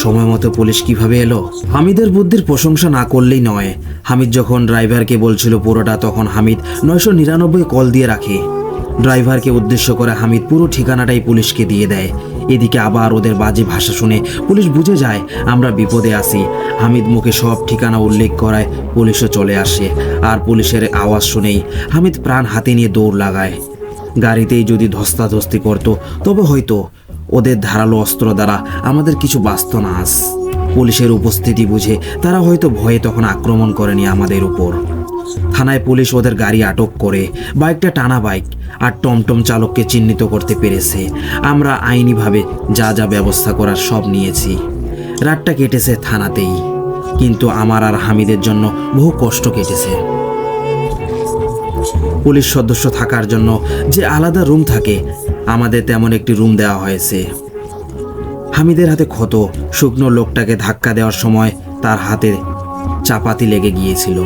সময় মতো পুলিশ কিভাবে এলো? হামিদের বুদ্ধির প্রশংসা না করলেই নয়। হামিদ যখন ড্রাইভারকে বলছিল পুরোটা, তখন হামিদ 999 কল দিয়ে রাখে। ড্রাইভারকে উদ্দেশ্য করে হামিদ পুরো ঠিকানাটাই পুলিশকে দিয়ে দেয়। এদিকে আবার ওদের বাজে ভাষা শুনে পুলিশ বুঝে যায় আমরা বিপদে আছি। হামিদ মুখে সব ঠিকানা উল্লেখ করায় পুলিশও চলে আসে। আর পুলিশের আওয়াজ শুনেই হামিদ প্রাণ হাতে নিয়ে দৌড় লাগায়। গাড়িতেই যদি ধস্তাধস্তি করতো তবে হয়তো ওদের ধারালো অস্ত্র দ্বারা আমাদের কিছু বাঁচত না আজ। পুলিশের উপস্থিতি বুঝে তারা হয়তো ভয়ে তখন আক্রমণ করেনি আমাদের উপর। থানায় পুলিশ ওদের গাড়ি আটক করে। বাইকটা টানা বাইক, আর টমটম চালককে চিহ্নিত করতে পেরেছে। আমরা আইনিভাবে যা যা ব্যবস্থা করার সব নিয়েছি। রাতটা কেটেছে থানাতেই, কিন্তু আমার আর হামিদের জন্য বহু কষ্ট কেটেছে। পুলিশ সদস্য থাকার জন্য যে আলাদা রুম থাকে, আমাদের তেমন একটি রুম দেওয়া হয়েছে। হামিদের হাতে ক্ষত। শুকনো লোকটাকে ধাক্কা দেওয়ার সময় তার হাতে চাপাতি লেগে গিয়েছিল।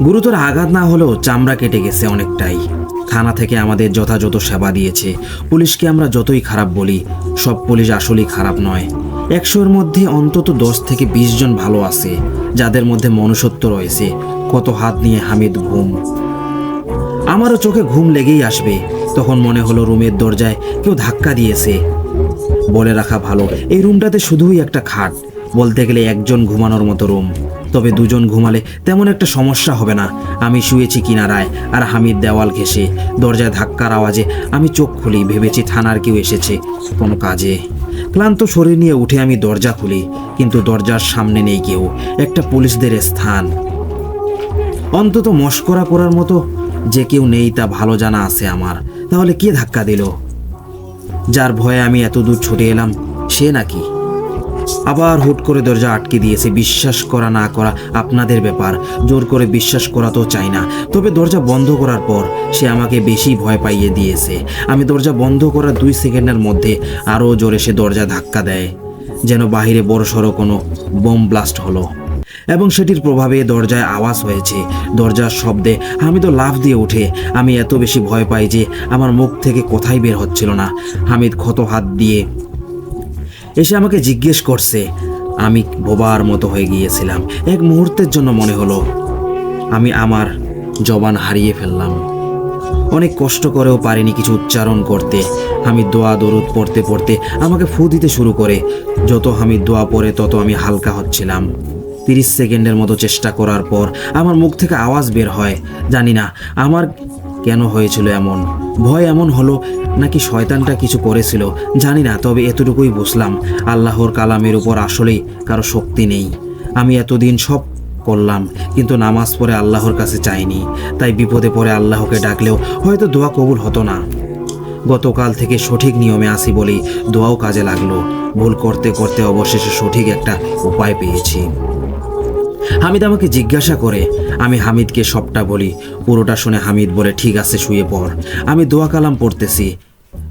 গুরুতর আঘাত না হলেও চামড়া কেটে গেছে অনেকটাই। থানা থেকে আমাদের যথাযথ সেবা দিয়েছে। পুলিশকে আমরা যতই খারাপ বলি, সব পুলিশ আসলেই খারাপ নয়। 100-এর মধ্যে অন্তত 10 থেকে 20 জন ভালো আছে, যাদের মধ্যে মনুষ্যত্ব রয়েছে। কত হাত নিয়ে হামিদ ঘুম। আমারও চোখে ঘুম লেগেই আসবে। তখন মনে হলো রুমের দরজায় কেউ ধাক্কা দিয়েছে। বলে রাখা ভালো, এই রুমটাতে শুধুই একটা খাট, বলতে গেলে একজন ঘুমানোর মতো রুম। তবে দুজন ঘুমালে তেমন একটা সমস্যা হবে না। আমি শুয়েছি কিনারায়, আর হামিদ দেওয়াল ঘেঁষে। দরজায় ধাক্কার আওয়াজে আমি চোখ খুলি, ভেবেছি থানার কেউ এসেছে কোনো কাজে। ক্লান্ত শরীর নিয়ে উঠে আমি দরজা খুলি, কিন্তু দরজার সামনে নেই কেউ, একটা পুলিশদের স্থান। অন্তত মশকরা করার মতো যে কেউ নেই তা ভালো জানা আছে আমার। তাহলে কে ধাক্কা দিল? যার ভয়ে আমি এত দূর ছুটে এলাম, সে নাকি? আবার হুট করে দরজা আটকে দিয়েছে। বিশ্বাস করা না করা আপনাদের ব্যাপার, জোর করে বিশ্বাস করা তো চাই না। তবে দরজা বন্ধ করার পর সে আমাকে বেশি ভয় পাইয়ে দিয়েছে। আমি দরজা বন্ধ করার 2 সেকেন্ডের মধ্যে আরও জোরে সে দরজা ধাক্কা দেয়, যেন বাহিরে বড়সড় কোনো বোম ব্লাস্ট হলো, এবং সেটির প্রভাবে দরজায় আওয়াজ হয়েছে। দরজার শব্দে হামিদ লাফ দিয়ে ওঠে। আমি এত বেশি ভয় পাই যে আমার মুখ থেকে কথাই বের হচ্ছিল না। হামিদ ক্ষত হাত দিয়ে এসে আমাকে জিজ্ঞেস করছে। আমি বোবার মতো হয়ে গিয়েছিলাম। এক মুহূর্তের জন্য মনে হলো আমি আমার জবান হারিয়ে ফেললাম। অনেক কষ্ট করেও পারিনি কিছু উচ্চারণ করতে। হামিদ দোয়া দরুদ পড়তে পড়তে আমাকে ফু দিতে শুরু করে। যত হামিদ দোয়া পড়ে তত আমি হালকা হচ্ছিলাম। 30 সেকেন্ডের মতো চেষ্টা করার পর আমার মুখ থেকে আওয়াজ বের হয়। জানি না আমার কেন হয়েছিল এমন। ভয় এমন হলো নাকি শয়তানটা কিছু করেছিল, জানি না। তবে এতটুকুই বুঝলাম, আল্লাহর কালামের উপর আসলেই কারো শক্তি নেই। আমি এতদিন সব করলাম, কিন্তু নামাজ পড়ে আল্লাহর কাছে চাইনি। তাই বিপদে পড়ে আল্লাহকে ডাকলেও হয়তো দোয়া কবুল হতো না। গতকাল থেকে সঠিক নিয়মে আসি বলেই দোয়াও কাজে লাগলো। ভুল করতে করতে অবশেষে সঠিক একটা উপায় পেয়েছি। হামিদ আমাকে জিজ্ঞাসা করে, আমি হামিদকে সবটা বলি। পুরোটা শুনে হামিদ বলে, ঠিক আছে শুয়ে পড়। আমি দোয়া কালাম পড়তেছি।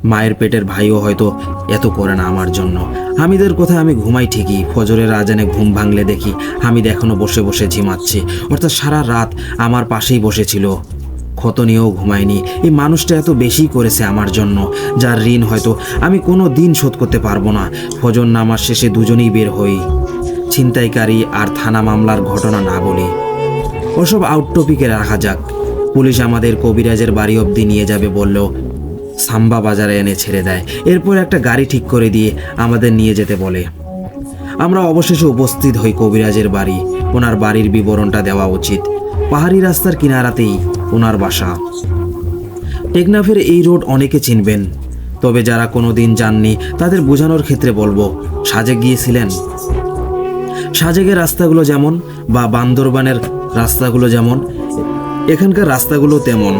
মায়ের পেটের ভাইও হয়তো এত করে না আমার জন্য। হামিদের কথা আমি ঘুমাই ঠিকই, ফজরের আজানে ঘুম ভাঙলে দেখি হামিদ এখনো বসে বসে ঝিমাচ্ছে, অর্থাৎ সারা রাত আমার পাশেই বসেছিল। ক্ষত নিয়েও ঘুমায়নি। এই মানুষটা এত বেশি করেছে আমার জন্য, যার ঋণ হয়তো আমি কোনো দিন শোধ করতে পারবো না। ফজর নামাজ শেষে দুজনেই বের হই। ছিনতাইকারী আর থানা মামলার ঘটনা না বলি, ওসব আউট টপিকে রাখা যাক। পুলিশ আমাদের কবিরাজের বাড়ি অবধি নিয়ে যাবে বললেও সাম্বা বাজারে এনে ছেড়ে দেয়। এরপর একটা গাড়ি ঠিক করে দিয়ে আমাদের নিয়ে যেতে বলে। আমরা অবশেষে উপস্থিত হই কবিরাজের বাড়ি। ওনার বাড়ির বিবরণটা দেওয়া উচিত। পাহাড়ি রাস্তার কিনারাতেই ওনার বাসা। টেকনাফের এই রোড অনেকে চিনবেন, তবে যারা কোনো দিন যাননি তাদের বোঝানোর ক্ষেত্রে বলবো, সাজেক গিয়েছিলেন? সাজেকের রাস্তাগুলো যেমন বা বান্দরবানের রাস্তাগুলো যেমন, এখানকার রাস্তাগুলো তেমন।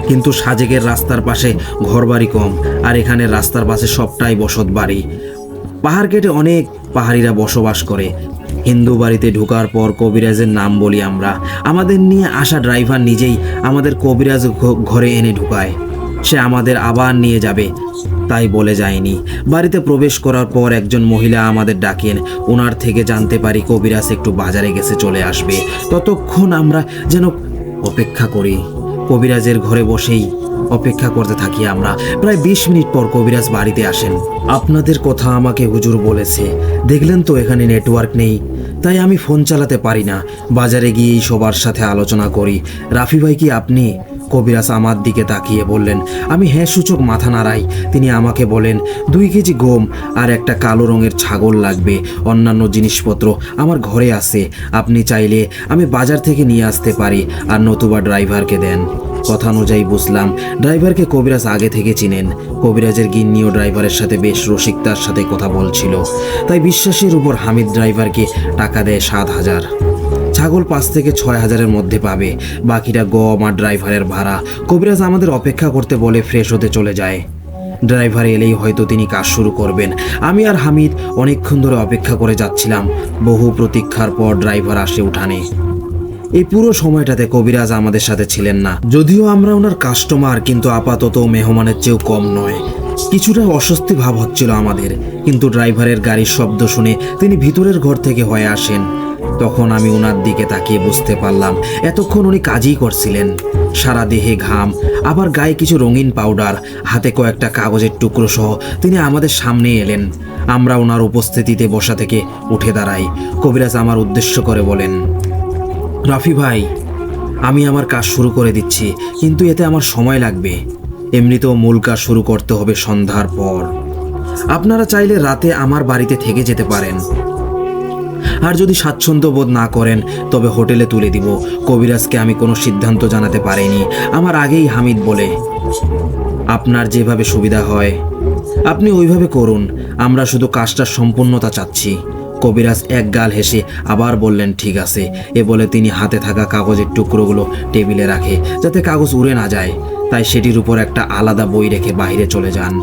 কিন্তু সাজেকের রাস্তার পাশে ঘরবাড়ি কম, আর এখানের রাস্তার পাশে সবটাই বসত বাড়ি। পাহাড় কেটে অনেক পাহাড়িরা বসবাস করে। হিন্দু বাড়িতে ঢোকার পর কবিরাজের নাম বলি আমরা। আমাদের নিয়ে আসা ড্রাইভার নিজেই আমাদের কবিরাজ ঘরে এনে ঢুকায়। সে আমাদের আবার নিয়ে যাবে তাই বলে যায়নি। বাড়িতে প্রবেশ করার পর একজন মহিলা আমাদের ডাকেন। ওনার থেকে জানতে পারি কবিরাজ একটু বাজারে গেছে, চলে আসবে। ততক্ষণ আমরা যেন অপেক্ষা করি। কবিরাজের ঘরে বসেই অপেক্ষা করতে থাকি আমরা। প্রায় 20 মিনিট পর কবিরাজ বাড়িতে আসেন। আপনাদের কথা আমাকে হুজুর বলেছে, দেখলেন তো এখানে নেটওয়ার্ক নেই, তাই আমি ফোন চালাতে পারি না। বাজারে গিয়েই সবার সাথে আলোচনা করি। রাফি ভাই কি আপনি? কবিরাজ আমার দিকে তাকিয়ে বললেন। আমি হ্যাঁ সূচক মাথা নাড়াই। তিনি আমাকে বলেন 2 কেজি গম আর একটা কালো রঙের ছাগল লাগবে। অন্যান্য জিনিসপত্র আমার ঘরে আছে, আপনি চাইলে আমি বাজার থেকে নিয়ে আসতে পারি, আর নতুবা ড্রাইভারকে দেন। কথা অনুযায়ী বুঝলাম ড্রাইভারকে কবিরাজ আগে থেকে চিনেন। কবিরাজের গিন্নিও ড্রাইভারের সাথে বেশ রসিকতার সাথে কথা বলছিল, তাই বিশ্বাসের উপর হামিদ ড্রাইভারকে টাকা দেয় 7,000। ছাগল 5 থেকে 6,000-এর মধ্যে পাবে, বাকিটা গম আর ড্রাইভারের ভাড়া। কবিরাজ আমাদের অপেক্ষা করতে বলে ফ্রেশ হতে চলে যায়। ড্রাইভার এলেই হয়তো তিনি কাজ শুরু করবেন। আমি আর হামিদ অনেকক্ষণ ধরে অপেক্ষা করে যাচ্ছিলাম। বহু প্রতীক্ষার পর ড্রাইভার আসে উঠানে। এই পুরো সময়টাতে কবিরাজ আমাদের সাথে ছিলেন না। যদিও আমরা ওনার কাস্টমার, কিন্তু আপাতত মেহমানের চেয়েও কম নয়। কিছুটা অস্বস্তি ভাব হচ্ছিল আমাদের, কিন্তু ড্রাইভারের গাড়ির শব্দ শুনে তিনি ভিতরের ঘর থেকে হয়ে আসেন। তখন আমি ওনার দিকে তাকিয়ে বুঝতে পারলাম এতক্ষণ উনি কাজই করছিলেন। সারা দেহে ঘাম, আবার গায়ে কিছু রঙিন পাউডার, হাতে কয়েকটা কাগজের টুকরো সহ তিনি আমাদের সামনে এলেন। আমরা ওনার উপস্থিতিতে বসা থেকে উঠে দাঁড়াই। কবিরাজ আমার উদ্দেশ্য করে বলেন, রাফি ভাই, আমি আমার কাজ শুরু করে দিচ্ছি, কিন্তু এতে আমার সময় লাগবে। এমনিতেও মূল কাজ শুরু করতে হবে সন্ধ্যার পর। আপনারা চাইলে রাতে আমার বাড়িতে থেকে যেতে পারেন, আর যদি স্বাচ্ছন্দ্য বোধ না করেন তবে হোটেলে তুলে দিব। কবিরাজকে আমি কোনো সিদ্ধান্ত জানাতে পারিনি। আমার আগেই হামিদ বলে, আপনার যেভাবে সুবিধা হয় আপনি ওইভাবে করুন, আমরা শুধু কাজটার সম্পূর্ণতা চাচ্ছি। কবিরাজ এক গাল হেসে আবার বললেন, ঠিক আছে। এ বলে তিনি হাতে থাকা কাগজের টুকরোগুলো টেবিলে রাখে যাতে কাগজ উড়ে না যায়, তাই সেটির উপর একটা আলাদা বই রেখে বাইরে চলে যান।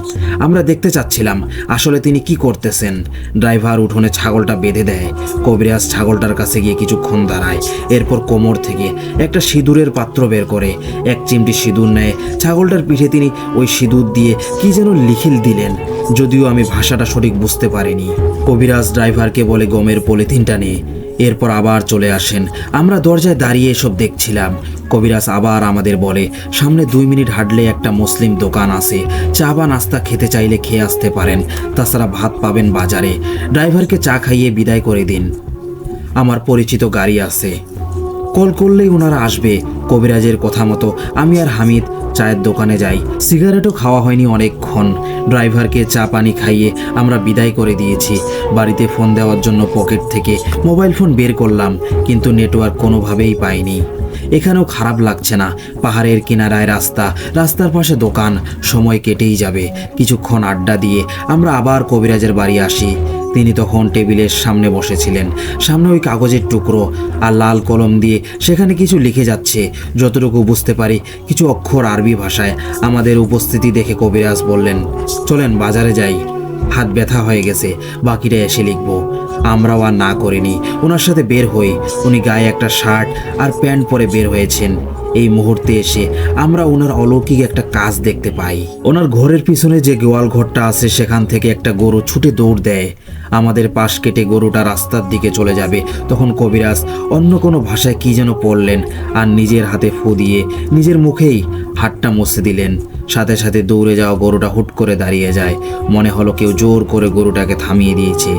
আমরা দেখতে চাচ্ছিলাম আসলে তিনি কি করতেছেন। ড্রাইভার উঠোনে ছাগলটা বেঁধে দেয়। কবিরাজ ছাগলটার কাছে গিয়ে কিছুক্ষণ দাঁড়ায়, এরপর কোমর থেকে একটা সিঁদুরের পাত্র বের করে এক চিমটি সিঁদুর নেয়। ছাগলটার পিঠে তিনি ওই সিঁদুর দিয়ে কি যেন লিখিল দিলেন, যদিও আমি ভাষাটা সঠিক বুঝতে পারিনি। কবিরাজ ড্রাইভারকে বলে গমের পলিথিনটা নিয়ে, এরপর আবার চলে আসেন। আমরা দরজায় দাঁড়িয়ে এসব দেখছিলাম। কবিরাজ আবার আমাদের বলে, সামনে 2 মিনিট হাঁটলে একটা মুসলিম দোকান আছে, চা বা নাস্তা খেতে চাইলে খেয়ে আসতে পারেন, তাছাড়া ভাত পাবেন বাজারে। ড্রাইভারকে চা খাইয়ে বিদায় করে দিন। আমার পরিচিত গাড়ি আছে, কল করলেই ওনারা আসবে। কবিরাজের কথা মতো আমি আর হামিদ চায়ের দোকানে যাই। সিগারেটও খাওয়া হয়নি অনেকক্ষণ। ড্রাইভারকে চা পানি খাইয়ে আমরা বিদায় করে দিয়েছি। বাড়িতে ফোন দেওয়ার জন্য পকেট থেকে মোবাইল ফোন বের করলাম, কিন্তু নেটওয়ার্ক কোনোভাবেই পাইনি। এখানেও খারাপ লাগছে না, পাহাড়ের কিনারায় রাস্তা, রাস্তার পাশে দোকান, সময় কেটেই যাবে। কিছুক্ষণ আড্ডা দিয়ে আমরা আবার কবিরাজের বাড়ি আসি। তিনি তখন টেবিলের সামনে বসেছিলেন, সামনে ওই কাগজের টুকরো আর লাল কলম দিয়ে সেখানে কিছু লিখে যাচ্ছে। যতটুকু বুঝতে পারি কিছু অক্ষর আরবি ভাষায়। আমাদের উপস্থিতি দেখে কবিরাজ বললেন, চলেন বাজারে যাই, হাত ব্যথা হয়ে গেছে, বাকিটা এসে লিখব। আমরাও আর না করিনি, ওনার সাথে বের হই। উনি গায়ে একটা শার্ট আর প্যান্ট পরে বের হয়েছেন। এই মুহূর্তে এসে আমরা ওনার অলৌকিক একটা কাজ দেখতে পাই। ওনার ঘরের পিছনে যে গোয়াল ঘরটা আছে সেখান থেকে একটা গরু ছুটে দৌড় দেয়। আমাদের পাশ কেটে গরুটা রাস্তার দিকে চলে যাবে। তখন কবিরাজ অন্য কোনো ভাষায় কি যেন পড়লেন আর নিজের হাতে ফু দিয়ে নিজের মুখেই হাতটা মুছে দিলেন। সাথে সাথে দৌড়ে যাওয়া গরুটা হুট করে দাঁড়িয়ে যায়। মনে হলো কেউ জোর করে গরুটাকে থামিয়ে দিয়েছে।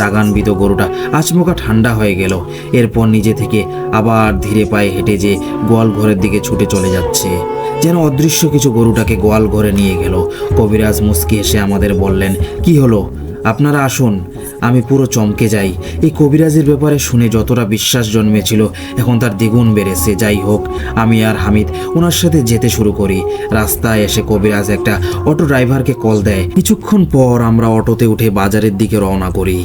রাগান্বিত গরুটা আচমকা ঠান্ডা হয়ে গেল। এরপর নিজে থেকে আবার ধীরে পায়ে হেঁটে যে গোয়াল ঘরের দিকে ছুটে চলে যাচ্ছে, যেন অদৃশ্য কিছু গরুটাকে গোয়াল ঘরে নিয়ে গেল। কবিরাজ মুচকি এসে আমাদের বললেন, কি হলো, আপনারা আসুন। আমি পুরো চমকে যাই। এই কবিরাজের ব্যাপারে শুনে যতটা বিশ্বাস জন্মেছিল এখন তার দ্বিগুণ বেড়েছে। যাই হোক, আমি আর হামিদ ওনার সাথে যেতে শুরু করি। রাস্তায় এসে কবিরাজ একটা অটো ড্রাইভারকে কল দেয়। কিছুক্ষণ পর আমরা অটোতে উঠে বাজারের দিকে রওনা করি।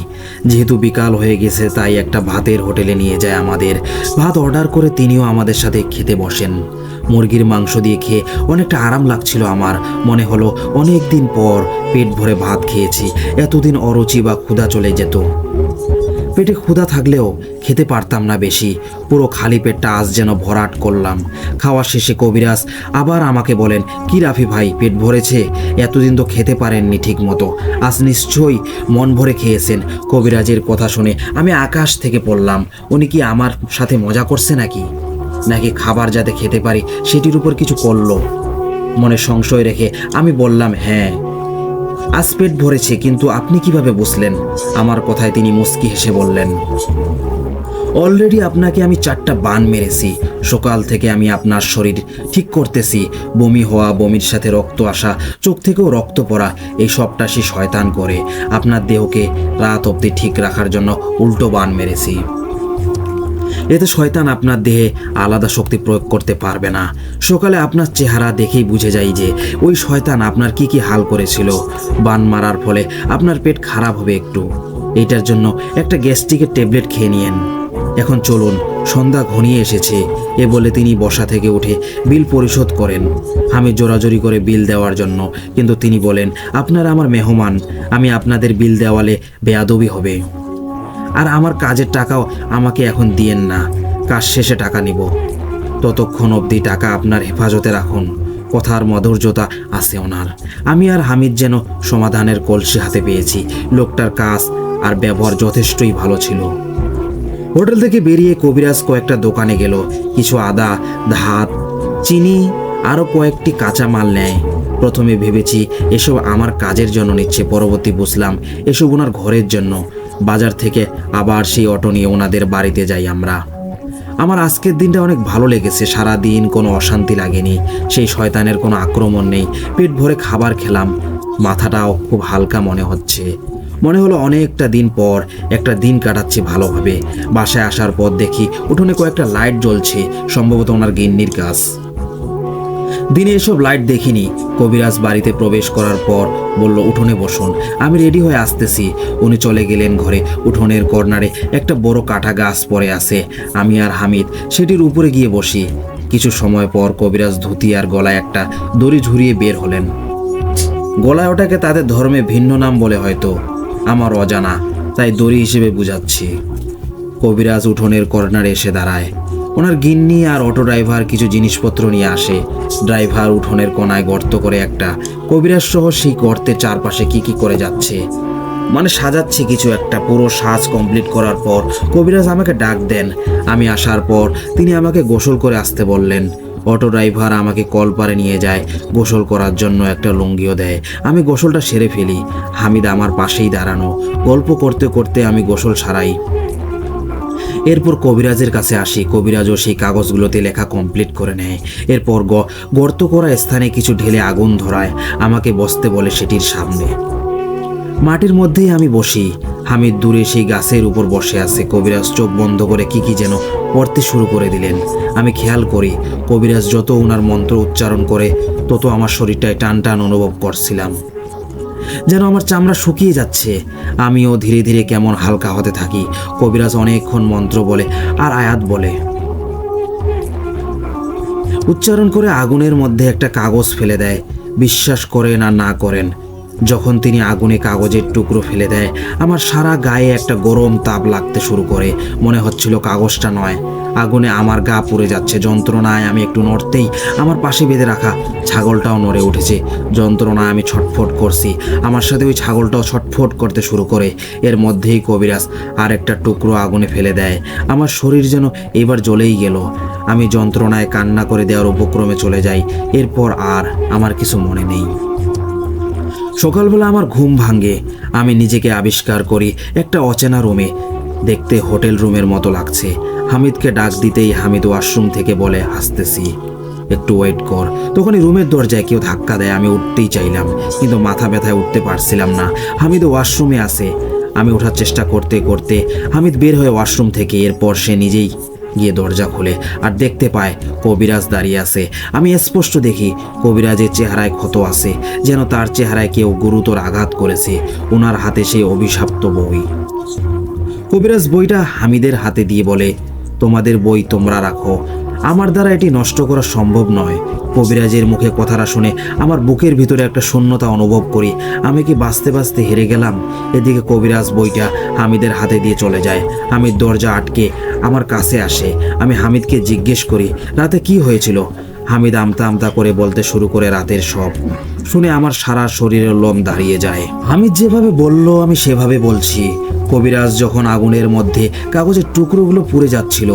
যেহেতু বিকাল হয়ে গেছে তাই একটা ভাতের হোটেলে নিয়ে যায় আমাদের। ভাত অর্ডার করে তিনিও আমাদের সাথে খেতে বসেন। মুরগির মাংস দিয়ে খেয়ে অনেকটা আরাম লাগছিল আমার। মনে হলো অনেক দিন পর পেট ভরে ভাত খেয়েছি। এতদিন অরুচি বা ক্ষুধা চলে যেত। পেটে ক্ষুধা থাকলেও খেতে পারতাম না বেশি। পুরো খালি পেটটা আজ যেন ভরাট করলাম। খাওয়া শেষে কবিরাজ আবার আমাকে বলেন, কি রাফি ভাই, পেট ভরেছে? এতদিন তো খেতে পারেননি ঠিক মতো, আজ নিশ্চয়ই মন ভরে খেয়েছেন। কবিরাজের কথা শুনে আমি আকাশ থেকে পড়লাম। উনি কি আমার সাথে মজা করছে নাকি খাবার যাতে খেতে পারি সেটির উপর কিছু করলো? মনে সংশয় রেখে আমি বললাম, হ্যাঁ আজ পেট ভরেছে, কিন্তু আপনি কিভাবে বুঝলেন? আমার কথায় তিনি মুচকি হেসে বললেন, অলরেডি আপনাকে আমি 4টা বান মেরেছি। সকাল থেকে আমি আপনার শরীর ঠিক করতেছি। বমি হওয়া, বমির সাথে রক্ত আসা, চোখ থেকেও রক্ত পড়া, এই সবটা সে শয়তান করে। আপনার দেহকে রাত অবধি ঠিক রাখার জন্য উল্টো বান মেরেছি। এতে শয়তান আপনার দেহে আলাদা শক্তি প্রয়োগ করতে পারবে না। সকালে আপনার চেহারা দেখেই বুঝে যাই যে ওই শয়তান আপনার কি কি হাল করেছিল। বান মারার ফলে আপনার পেট খারাপ হবে একটু, এইটার জন্য একটা গ্যাস্ট্রিকের ট্যাবলেট খেয়ে নিয়েন। এখন চলুন, সন্ধ্যা ঘনিয়ে এসেছে। এ বলে তিনি বসা থেকে উঠে বিল পরিশোধ করেন। আমি জোরাজোরি করে বিল দেওয়ার জন্য, কিন্তু তিনি বলেন, আপনারা আমার মেহমান, আমি আপনাদের বিল দেওয়ালে বেয়াদবি হবে। আর আমার কাজের টাকাও আমাকে এখন দিয়েন না, কাজ শেষে টাকা নিব। ততক্ষণ অবধি টাকা আপনার হেফাজতে রাখুন। কথার মাধুর্যতা আছে ওনার। আমি আর হামিদ যেন সমাধানের কলসি হাতে পেয়েছি। লোকটার কাজ আর ব্যবহার যথেষ্টই ভালো ছিল। হোটেল থেকে বেরিয়ে কবিরাজ কয়েকটা দোকানে গেল। কিছু আদা, ধাত, চিনি, আরও কয়েকটি কাঁচা মাল নেয়। প্রথমে ভেবেছি এসব আমার কাজের জন্য নিচ্ছে, পরবর্তী বুঝলাম এসব ওনার ঘরের জন্য। বাজার থেকে আবার সেই অটো নিয়ে ওনাদের বাড়িতে যাই আমরা। আমার আজকের দিনটা অনেক ভালো লেগেছে। সারা দিন কোনো অশান্তি লাগেনি, সেই শয়তানের কোনো আক্রমণ নেই। পেট ভরে খাবার খেলাম, মাথাটাও খুব হালকা মনে হচ্ছে। মনে হলো অনেকটা দিন পর একটা দিন কাটাচ্ছি ভালোভাবে। বাসায় আসার পর দেখি উঠোনে কয়েকটা লাইট জ্বলছে, সম্ভবত ওনার গিন্নির কাজ। দিনে এসব লাইট দেখিনি। কবিরাজ বাড়িতে প্রবেশ করার পর বলল, উঠোনে বসুন, আমি রেডি হয়ে আসতেছি। উনি চলে গেলেন ঘরে। উঠোনের কর্নারে একটা বড় কাঁটা গাছ পড়ে আছে। আমি আর হামিদ সেটির উপরে গিয়ে বসি। কিছু সময় পর কবিরাজ ধুতি আর গলায় একটা দড়ি ঝুরিয়ে বের হলেন। গলায় ওটাকে তাদের ধর্মে ভিন্ন নাম বলে, হয়তো আমার অজানা, তাই দড়ি হিসেবে বুঝাচ্ছি। কবিরাজ উঠোনের কর্নারে এসে দাঁড়ায়। ওনার গিন্নি আর অটো ড্রাইভার কিছু জিনিসপত্র নিয়ে আসে। ড্রাইভার উঠোনের কোনায় গর্ত করে একটা, কবিরাজ সহ সেই গর্তের চারপাশে কি করে যাচ্ছে, মানে সাজাচ্ছে কিছু একটা। পুরো সাজ কমপ্লিট করার পর কবিরাজ আমাকে ডাক দেন। আমি আসার পর তিনি আমাকে গোসল করে আসতে বললেন। অটো ড্রাইভার আমাকে কলপারে নিয়ে যায়, গোসল করার জন্য একটা লুঙ্গিও দেয়। আমি গোসলটা সেরে ফেলি। হামিদ আমার পাশেই দাঁড়ানো। গল্প করতে করতে আমি গোসল সারাই। এরপর কবিরাজের কাছে আসি। কবিরাজও সেই কাগজগুলোতে লেখা কমপ্লিট করে নেয়। এরপর গর্ত করা স্থানে কিছু ঢেলে আগুন ধরায়। আমাকে বসতে বলে সেটির সামনে। মাটির মধ্যেই আমি বসি। হামিদ দূরে সেই গাছের উপর বসে আছে। কবিরাজ চোখ বন্ধ করে কি যেন পড়তে শুরু করে দিলেন। আমি খেয়াল করি কবিরাজ যত ওনার মন্ত্র উচ্চারণ করে তত আমার শরীরটায় টান টান অনুভব করছিলাম, যেন আমার চামড়া শুকিয়ে যাচ্ছে। আমিও ধীরে ধীরে কেমন হালকা হতে থাকি। কবিরাজ অনেকক্ষণ মন্ত্র বলে আর আয়াত বলে উচ্চারণ করে আগুনের মধ্যে একটা কাগজ ফেলে দেয়। বিশ্বাস করেন আর না করেন, যখন তিনি আগুনে কাগজের টুকরো ফেলে দেয় আমার সারা গায়ে একটা গরম তাপ লাগতে শুরু করে। মনে হচ্ছিল কাগজটা নয়, আগুনে আমার গা পুড়ে যাচ্ছে। যন্ত্রণায় আমি একটু নড়তেই আমার পাশে বেঁধে রাখা ছাগলটাও নড়ে উঠেছে। যন্ত্রণায় আমি ছটফট করছি, আমার সাথে ওই ছাগলটাও ছটফট করতে শুরু করে। এর মধ্যেই কবিরাজ আর একটা টুকরো আগুনে ফেলে দেয়। আমার শরীর যেন এবার জ্বলেই গেল। আমি যন্ত্রণায় কান্না করে দেওয়ার উপক্রমে চলে যাই। এরপর আর আমার কিছু মনে নেই। সকালবেলা আমার ঘুম ভাঙে। আমি নিজেকে আবিষ্কার করি একটা অচেনা রুমে। দেখতে হোটেল রুমের মতো লাগছে। হামিদকে ডাক দিতেই হামিদ ওয়াশরুম থেকে বলে, আসতেছি, একটু ওয়েট কর। তখনই রুমের দরজায় কেউ ধাক্কা দেয়। আমি উঠতেই চাইলাম, কিন্তু মাথা ব্যথায় উঠতে পারছিলাম না। হামিদ ওয়াশরুমে আছে। আমি ওঠার চেষ্টা করতে করতে হামিদ বের হয়ে ওয়াশরুম থেকে। এরপর সে নিজেই গিয়ে দরজা খোলে আর দেখতে পায় কবিরাজ দাঁড়িয়ে আছে। আমি স্পষ্ট দেখি কবিরাজের চেহারায় ক্ষত আছে, যেন তার চেহারায় কেউ গুরুতর আঘাত করেছে। ওনার হাতে সেই অভিশপ্ত বই। কবিরাজ বইটা হামিদের হাতে দিয়ে বলে, তোমাদের বই তোমরা রাখো, আমার দ্বারা এটি নষ্ট করা সম্ভব নয়। কবিরাজের মুখে কথাটা শুনে আমার বুকের ভিতরে একটা শূন্যতা অনুভব করি। আমি কি বাঁচতে বাঁচতে হেরে গেলাম? এদিকে কবিরাজ বইটা হামিদের হাতে দিয়ে চলে যায়। হামিদ দরজা আটকে আমার কাছে আসে। আমি হামিদকে জিজ্ঞেস করি, রাতে কি হয়েছিল? হামিদ আমতা আমতা করে বলতে শুরু করে রাতের সব। শুনে আমার সারা শরীরের লোম দাঁড়িয়ে যায়। হামিদ যেভাবে বলল আমি সেভাবে বলছি। কবিরাজ যখন আগুনের মধ্যে কাগজের টুকরোগুলো পুড়ে যাচ্ছিল,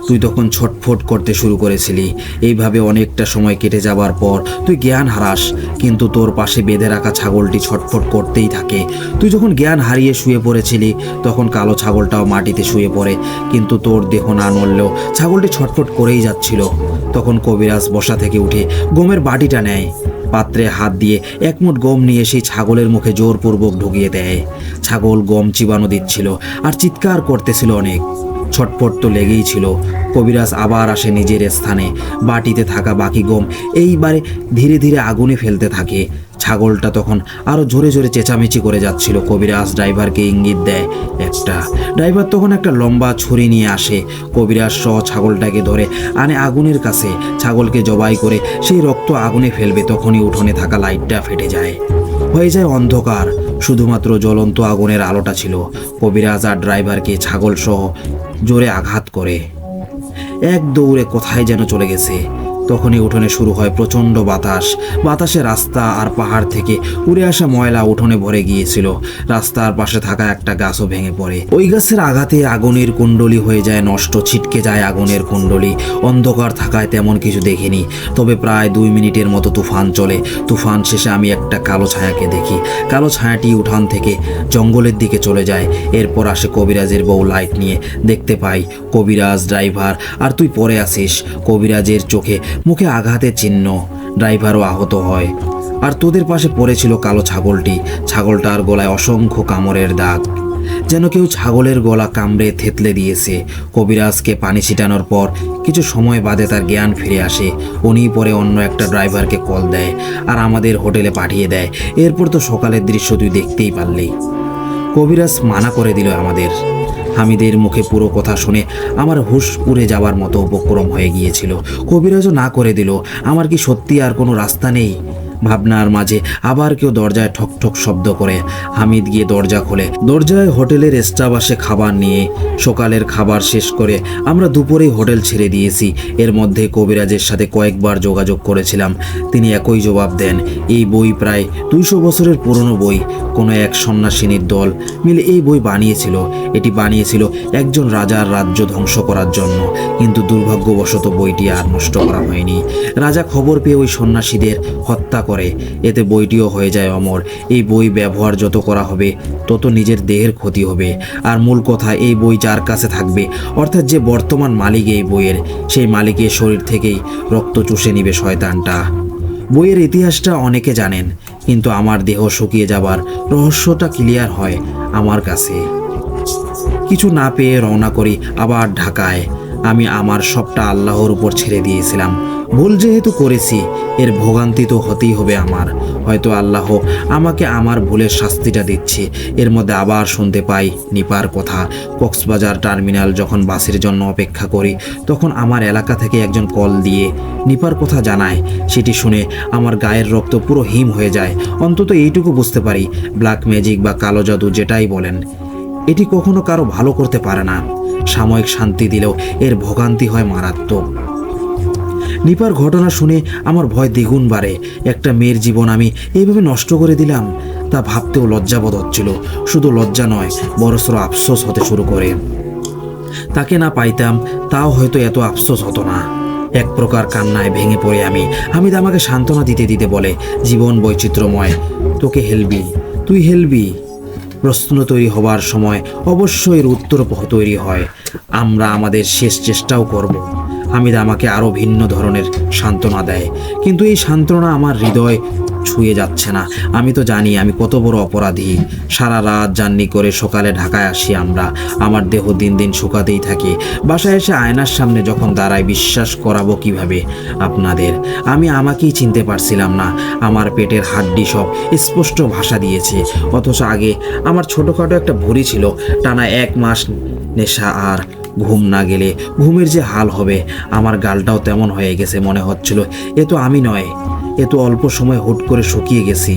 তুই তখন ছটফট করতে শুরু করেছিলি। এইভাবে অনেকটা সময় কেটে যাবার পর তুই জ্ঞান হারাস, কিন্তু তোর পাশে বেঁধে রাখা ছাগলটি ছটফট করতেই থাকে। তুই যখন জ্ঞান হারিয়ে শুয়ে পড়েছিলি তখন কালো ছাগলটাও মাটিতে শুয়ে পড়ে, কিন্তু তোর দেহ না নড়লেও ছাগলটি ছটফট করেই যাচ্ছিল। তখন কবিরাজ বসা থেকে উঠে গমের বাটিটা নেয়, পাত্রে হাত দিয়ে এক মুঠ গম নিয়ে সেই ছাগলের মুখে জোরপূর্বক ঢুকিয়ে দেয়। ছাগল গম চিবানো দিচ্ছিল আর চিৎকার করতেছিল অনেক। ছটফট তো লেগেই ছিল। কবিরাজ আবার আসে নিজের স্থানে। বাটিতে থাকা বাকি গম এইবারে ধীরে ধীরে আগুনে ফেলতে থাকে। ছাগলটা তখন আরো জোরে জোরে চেঁচামেচি করে যাচ্ছিল। কবিরাজ ড্রাইভারকে ইঙ্গিত দেয় একটা। ড্রাইভার তখন একটা লম্বা ছুরি নিয়ে আসে। কবিরাজ সহ ছাগলটাকে ধরে আনে আগুনের কাছে। ছাগলকে জবাই করে সেই রক্ত আগুনে ফেলবে, তখনই উঠোনে থাকা লাইটটা ফেটে যায়, হয়ে যায় অন্ধকার। শুধুমাত্র জ্বলন্ত আগুনের আলোটা ছিল। কবিরাজ আর ড্রাইভারকে ছাগল সহ জোরে আঘাত করে এক দৌড়ে কোথায় যেন চলে গেছে। তখনই উঠোনে শুরু হয় প্রচণ্ড বাতাস। বাতাসে রাস্তা আর পাহাড় থেকে উড়ে আসা ময়লা উঠোনে ভরে গিয়েছিল। রাস্তার পাশে থাকা একটা গাছও ভেঙে পড়ে। ওই গাছের আঘাতে আগুনের কুণ্ডলি হয়ে যায় নষ্ট, ছিটকে যায় আগুনের কুণ্ডলি। অন্ধকার থাকায় তেমন কিছু দেখিনি, তবে প্রায় 2 মিনিটের মতো তুফান চলে। তুফান শেষে আমি একটা কালো ছায়াকে দেখি। কালো ছায়াটি উঠান থেকে জঙ্গলের দিকে চলে যায়। এরপর আসে কবিরাজের বউ লাইট নিয়ে। দেখতে পাই কবিরাজ, ড্রাইভার আর তুই পরে আসিস। কবিরাজের চোখে মুখে আঘাতের চিহ্ন, ড্রাইভারও আহত হয়। আর তোদের পাশে পড়েছিল কালো ছাগলটি। ছাগলটার গলায় অসংখ্য কামড়ের দাগ, যেন কেউ ছাগলের গলা কামড়ে থেতলে দিয়েছে। কবিরাজকে পানি ছিটানোর পর কিছু সময় বাদে তার জ্ঞান ফিরে আসে। উনি পরে অন্য একটা ড্রাইভারকে কল দেয় আর আমাদের হোটেলে পাঠিয়ে দেয়। এরপর তো সকালের দৃশ্য তুই দেখতেই পারলি। কবিরাজ মানা করে দিল আমাদের। হামিদের মুখে পুরো কথা শুনে আমার হুঁশ উড়ে যাওয়ার মতো উপক্রম হয়ে গিয়েছিল। কবিরাজও না করে দিল। আমার কি সত্যি আর কোনো রাস্তা নেই? ভাবনার মাঝে আবার কেউ দরজায় ঠক ঠক শব্দ করে। হামিদ গিয়ে দরজা খোলে। দরজায় হোটেলের স্টাফ আসে খাবার নিয়ে। সকালের খাবার শেষ করে আমরা দুপুরেই হোটেল ছেড়ে দিয়েছি। এর মধ্যে কবিরাজের সাথে কয়েকবার যোগাযোগ করেছিলাম। তিনি একই জবাব দেন, এই বই প্রায় 200 বছরের পুরনো বই। কোনো এক সন্ন্যাসিনীর দল মিলে এই বই বানিয়েছিল। এটি বানিয়েছিল একজন রাজার রাজ্য ধ্বংস করার জন্য, কিন্তু দুর্ভাগ্যবশত বইটি আর নষ্ট করা হয়নি। রাজা খবর পেয়ে ওই সন্ন্যাসীদের হত্যা করে। এতে বইটিও হয়ে যায় অমর। এই বই ব্যবহার যত করা হবে তত নিজের দেহের ক্ষতি হবে। আর মূল কথা, এই বই যার কাছে থাকবে, অর্থাৎ যে বর্তমান মালিক এই বইয়ের, সেই মালিকের শরীর থেকেই রক্ত চুষে নিবে শয়তানটা। বইয়ের ইতিহাসটা অনেকে জানেন, কিন্তু আমার দেহ শুকিয়ে যাবার রহস্যটা ক্লিয়ার হয় আমার কাছে। কিছু না পেয়ে রওনা করি আবার ঢাকায়। আমি আমার সবটা আল্লাহর উপর ছেড়ে দিয়েছিলাম। ভুল যেহেতু করেছি, এর ভোগান্তি তো হতেই হবে আমার। হয়তো আল্লাহ আমাকে আমার ভুলের শাস্তিটা দিচ্ছে। এর মধ্যে আবার শুনতে পাই নিপার কথা। কক্সবাজার টার্মিনাল যখন বাসের জন্য অপেক্ষা করি, তখন আমার এলাকা থেকে একজন কল দিয়ে নিপার কথা জানায়। সেটি শুনে আমার গায়ের রক্ত পুরো হিম হয়ে যায়। অন্তত এইটুকু বুঝতে পারি, ব্ল্যাক ম্যাজিক বা কালো জাদু যেটাই বলেন, এটি কখনো কারো ভালো করতে পারে না। সাময়িক শান্তি দিলেও এর ভোগান্তি হয় মারাত্মক। নিপার ঘটনা শুনে আমার ভয় দ্বিগুণ বাড়ে। একটা মেয়ের জীবন আমি এইভাবে নষ্ট করে দিলাম, তা ভাবতেও লজ্জাবোধ হচ্ছিল। শুধু লজ্জা নয়, বড়সড় আফসোস হতে শুরু করে। তাকে না পাইতাম তাও হয়তো এত আফসোস হতো না। এক প্রকার কান্নায় ভেঙে পড়ে আমি। হামিদ আমাকে সান্ত্বনা দিতে দিতে বলে, জীবন বৈচিত্র্যময়, তোকে হেলবি, তুই হেলবি। প্রশ্ন তৈরি হবার সময় অবশ্যই এর উত্তর তৈরি হয়। আমরা আমাদের শেষ চেষ্টাও করব। হামিদ আমাকে আরও ভিন্ন ধরনের সান্ত্বনা দেয়, কিন্তু এই সান্ত্বনা আমার হৃদয় ছুঁয়ে যাচ্ছে না। আমি তো জানি আমি কত বড় অপরাধী। সারা রাত জার্নি করে সকালে ঢাকায় আসি আমরা। আমার দেহ দিন দিন শুকাতেই থাকে। বাসায় এসে আয়নার সামনে যখন দাঁড়াই, বিশ্বাস করাবো কিভাবে আপনাদের? আমি আমাকেই চিনতে পারছিলাম না। আমার পেটের হাড্ডি সব স্পষ্ট ভাষা দিয়েছে। অথচ আগে আমার ছোটোখাটো একটা ভুঁড়ি ছিল। টানা 1 মাস নেশা আর ঘুম না গেলে ঘুমের যে হাল হবে, আমার গালটাও তেমন হয়ে গেছে। মনে হচ্ছিল এ তো আমি নয়, এ তো অল্প সময় হুট করে শুকিয়ে গেছি।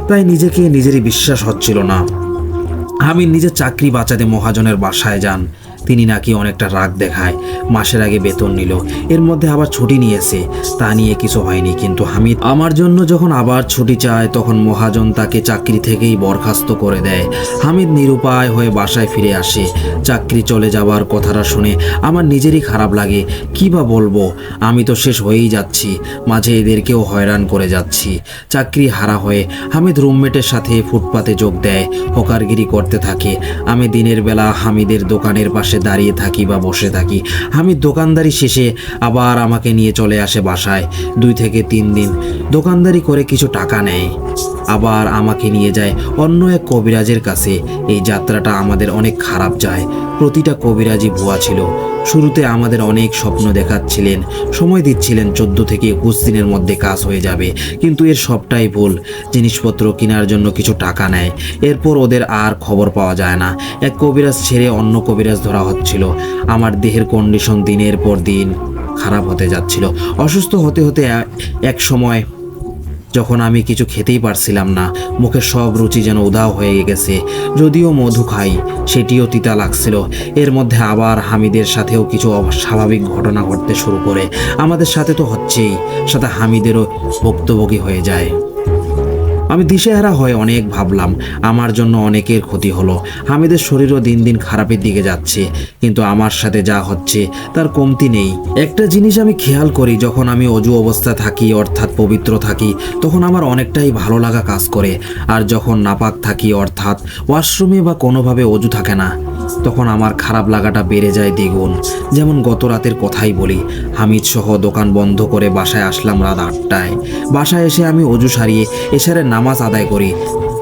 তাই নিজেকে নিজেরই বিশ্বাস হচ্ছিল না। আমি নিজের চাকরি বাঁচাতে মহাজনের বাসায় যান। তিনি নাকি অনেকটা রাগ দেখায়। মাসের আগে বেতন নিল, এর মধ্যে আবার ছুটি নিয়েছে। তা নিয়ে কিছু হয়নি, কিন্তু হামিদ আমার জন্য যখন আবার ছুটি চায়, তখন মহাজন তাকে চাকরি থেকেই বরখাস্ত করে দেয়। হামিদ নিরুপায় হয়ে বাসায় ফিরে আসে। চাকরি চলে যাবার কথাটা শুনে আমার নিজেরই খারাপ লাগে। কী বা বলবো, আমি তো শেষ হয়েই যাচ্ছি, মাঝে এদেরকেও হয়রান করে যাচ্ছি। চাকরি হারা হয়ে হামিদ রুমমেটের সাথে ফুটপাতে যোগ দেয়, হকারগিরি করতে থাকে। আমি দিনের বেলা হামিদের দোকানের পাশে দাঁড়িয়ে থাকি বা বসে থাকি। হামিদ দোকানদারি শেষে আবার আমাকে নিয়ে চলে আসে বাসায়। 2 থেকে 3 দিন দোকানদারি করে কিছু টাকা নেয়, আবার আমাকে নিয়ে যায় অন্য এক কবিরাজের কাছে। এই যাত্রাটা আমাদের অনেক খারাপ যায়। প্রতিটা কবিরাজি ভুয়া ছিল। শুরুতে আমাদের অনেক স্বপ্ন দেখাচ্ছিলেন, সময় দিচ্ছিলেন 14 থেকে 21 দিনের মধ্যে কাজ হয়ে যাবে, কিন্তু এর সবটাই ভুল। জিনিসপত্র কেনার জন্য কিছু টাকা নেয়, এরপর ওদের আর খবর পাওয়া যায় না। এক কবিরাজ ছেড়ে অন্য কবিরাজ ধরা হচ্ছিল। আমার দেহের কন্ডিশন দিনের পর দিন খারাপ হতে যাচ্ছিল। অসুস্থ হতে হতে এক সময় যখন আমি কিছু খেতেই পারছিলাম না, মুখের সব রুচি যেন উধাও হয়ে গেছে। যদিও মধু খাই, সেটিও তিতা লাগছিল। এর মধ্যে আবার হামিদের সাথেও কিছু অস্বাভাবিক ঘটনা ঘটতে শুরু করে। আমাদের সাথে তো হচ্ছেই, সাথে হামিদেরও ভুক্তভোগী হয়ে যায়। আমি দিশেহারা হয়ে অনেক ভাবলাম, আমার জন্য অনেকের ক্ষতি হলো। হামিদের শরীরও দিন দিন খারাপের দিকে যাচ্ছে, কিন্তু আমার সাথে যা হচ্ছে তার কমতি নেই। একটা জিনিস আমি খেয়াল করি, যখন আমি অজু অবস্থা থাকি, অর্থাৎ পবিত্র থাকি, তখন আমার অনেকটাই ভালো লাগা কাজ করে। আর যখন নাপাক থাকি, অর্থাৎ ওয়াশরুমে বা কোনোভাবে অজু থাকে না, তখন আমার খারাপ লাগাটা বেড়ে যায় দ্বিগুণ। যেমন গত রাতের কথাই বলি, হামিদ সহ দোকান বন্ধ করে বাসায় আসলাম রাত 8টায়। বাসায় এসে আমি অজু সারিয়ে এশারের নামাজ আদায় করি।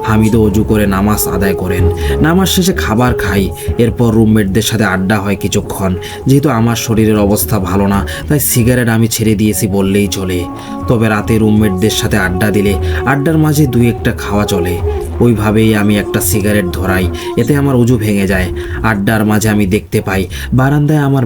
হামিদও অজু করে নামাজ আদায় করেন। নামাজ শেষে খাবার খাই। এরপর রুমমেটদের সাথে আড্ডা হয় কিছুক্ষণ। যেহেতু আমার শরীরের অবস্থা ভালো না, তাই সিগারেট আমি ছেড়ে দিয়েছি বললেই চলে। তবে রাতে রুমমেটদের সাথে আড্ডা দিলে আড্ডার মাঝে 2-1টা খাওয়া চলে। ওইভাবেই আমি একটা সিগারেট ধরাই, এতে আমার অজু ভেঙে যায়। আড্ডার মাঝে আমি দেখতে পাই বারান্দায় আমার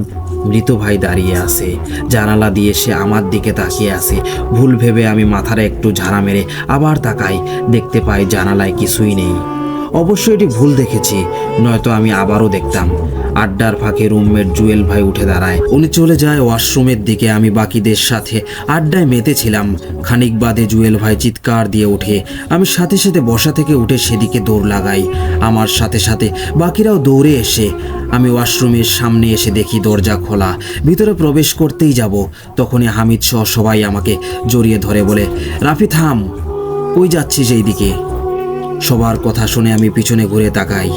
মৃত ভাই দাঁড়িয়ে আছে। জানালা দিয়ে সে আমার দিকে তাকিয়ে আছে। ভুল ভেবে আমি মাথাটা একটু ঝাড়া মেরে আবার তাকাই, দেখতে পাই জানালায় কিছুই নেই। অবশ্যই এটি ভুল দেখেছি, নয়তো আমি আবারও দেখতাম। আড্ডার ফাঁকে রুমমেট জুয়েল ভাই উঠে দাঁড়ায়। উনি চলে যায় ওয়াশরুমের দিকে। আমি বাকিদের সাথে আড্ডায় মেতেছিলাম। খানিক বাদে জুয়েল ভাই চিৎকার দিয়ে ওঠে। আমি সাথে সাথে বসা থেকে উঠে সেদিকে দৌড় লাগাই। আমার সাথে সাথে বাকিরাও দৌড়ে এসে আমি ওয়াশরুমের সামনে এসে দেখি দরজা খোলা। ভিতরে প্রবেশ করতেই যাব, তখনই হামিদ সহ সবাই আমাকে জড়িয়ে ধরে বলে, রাফি থাম, কই যাচ্ছিস এইদিকে? সবার কথা শুনে আমি পিছনে ঘুরে তাকাই।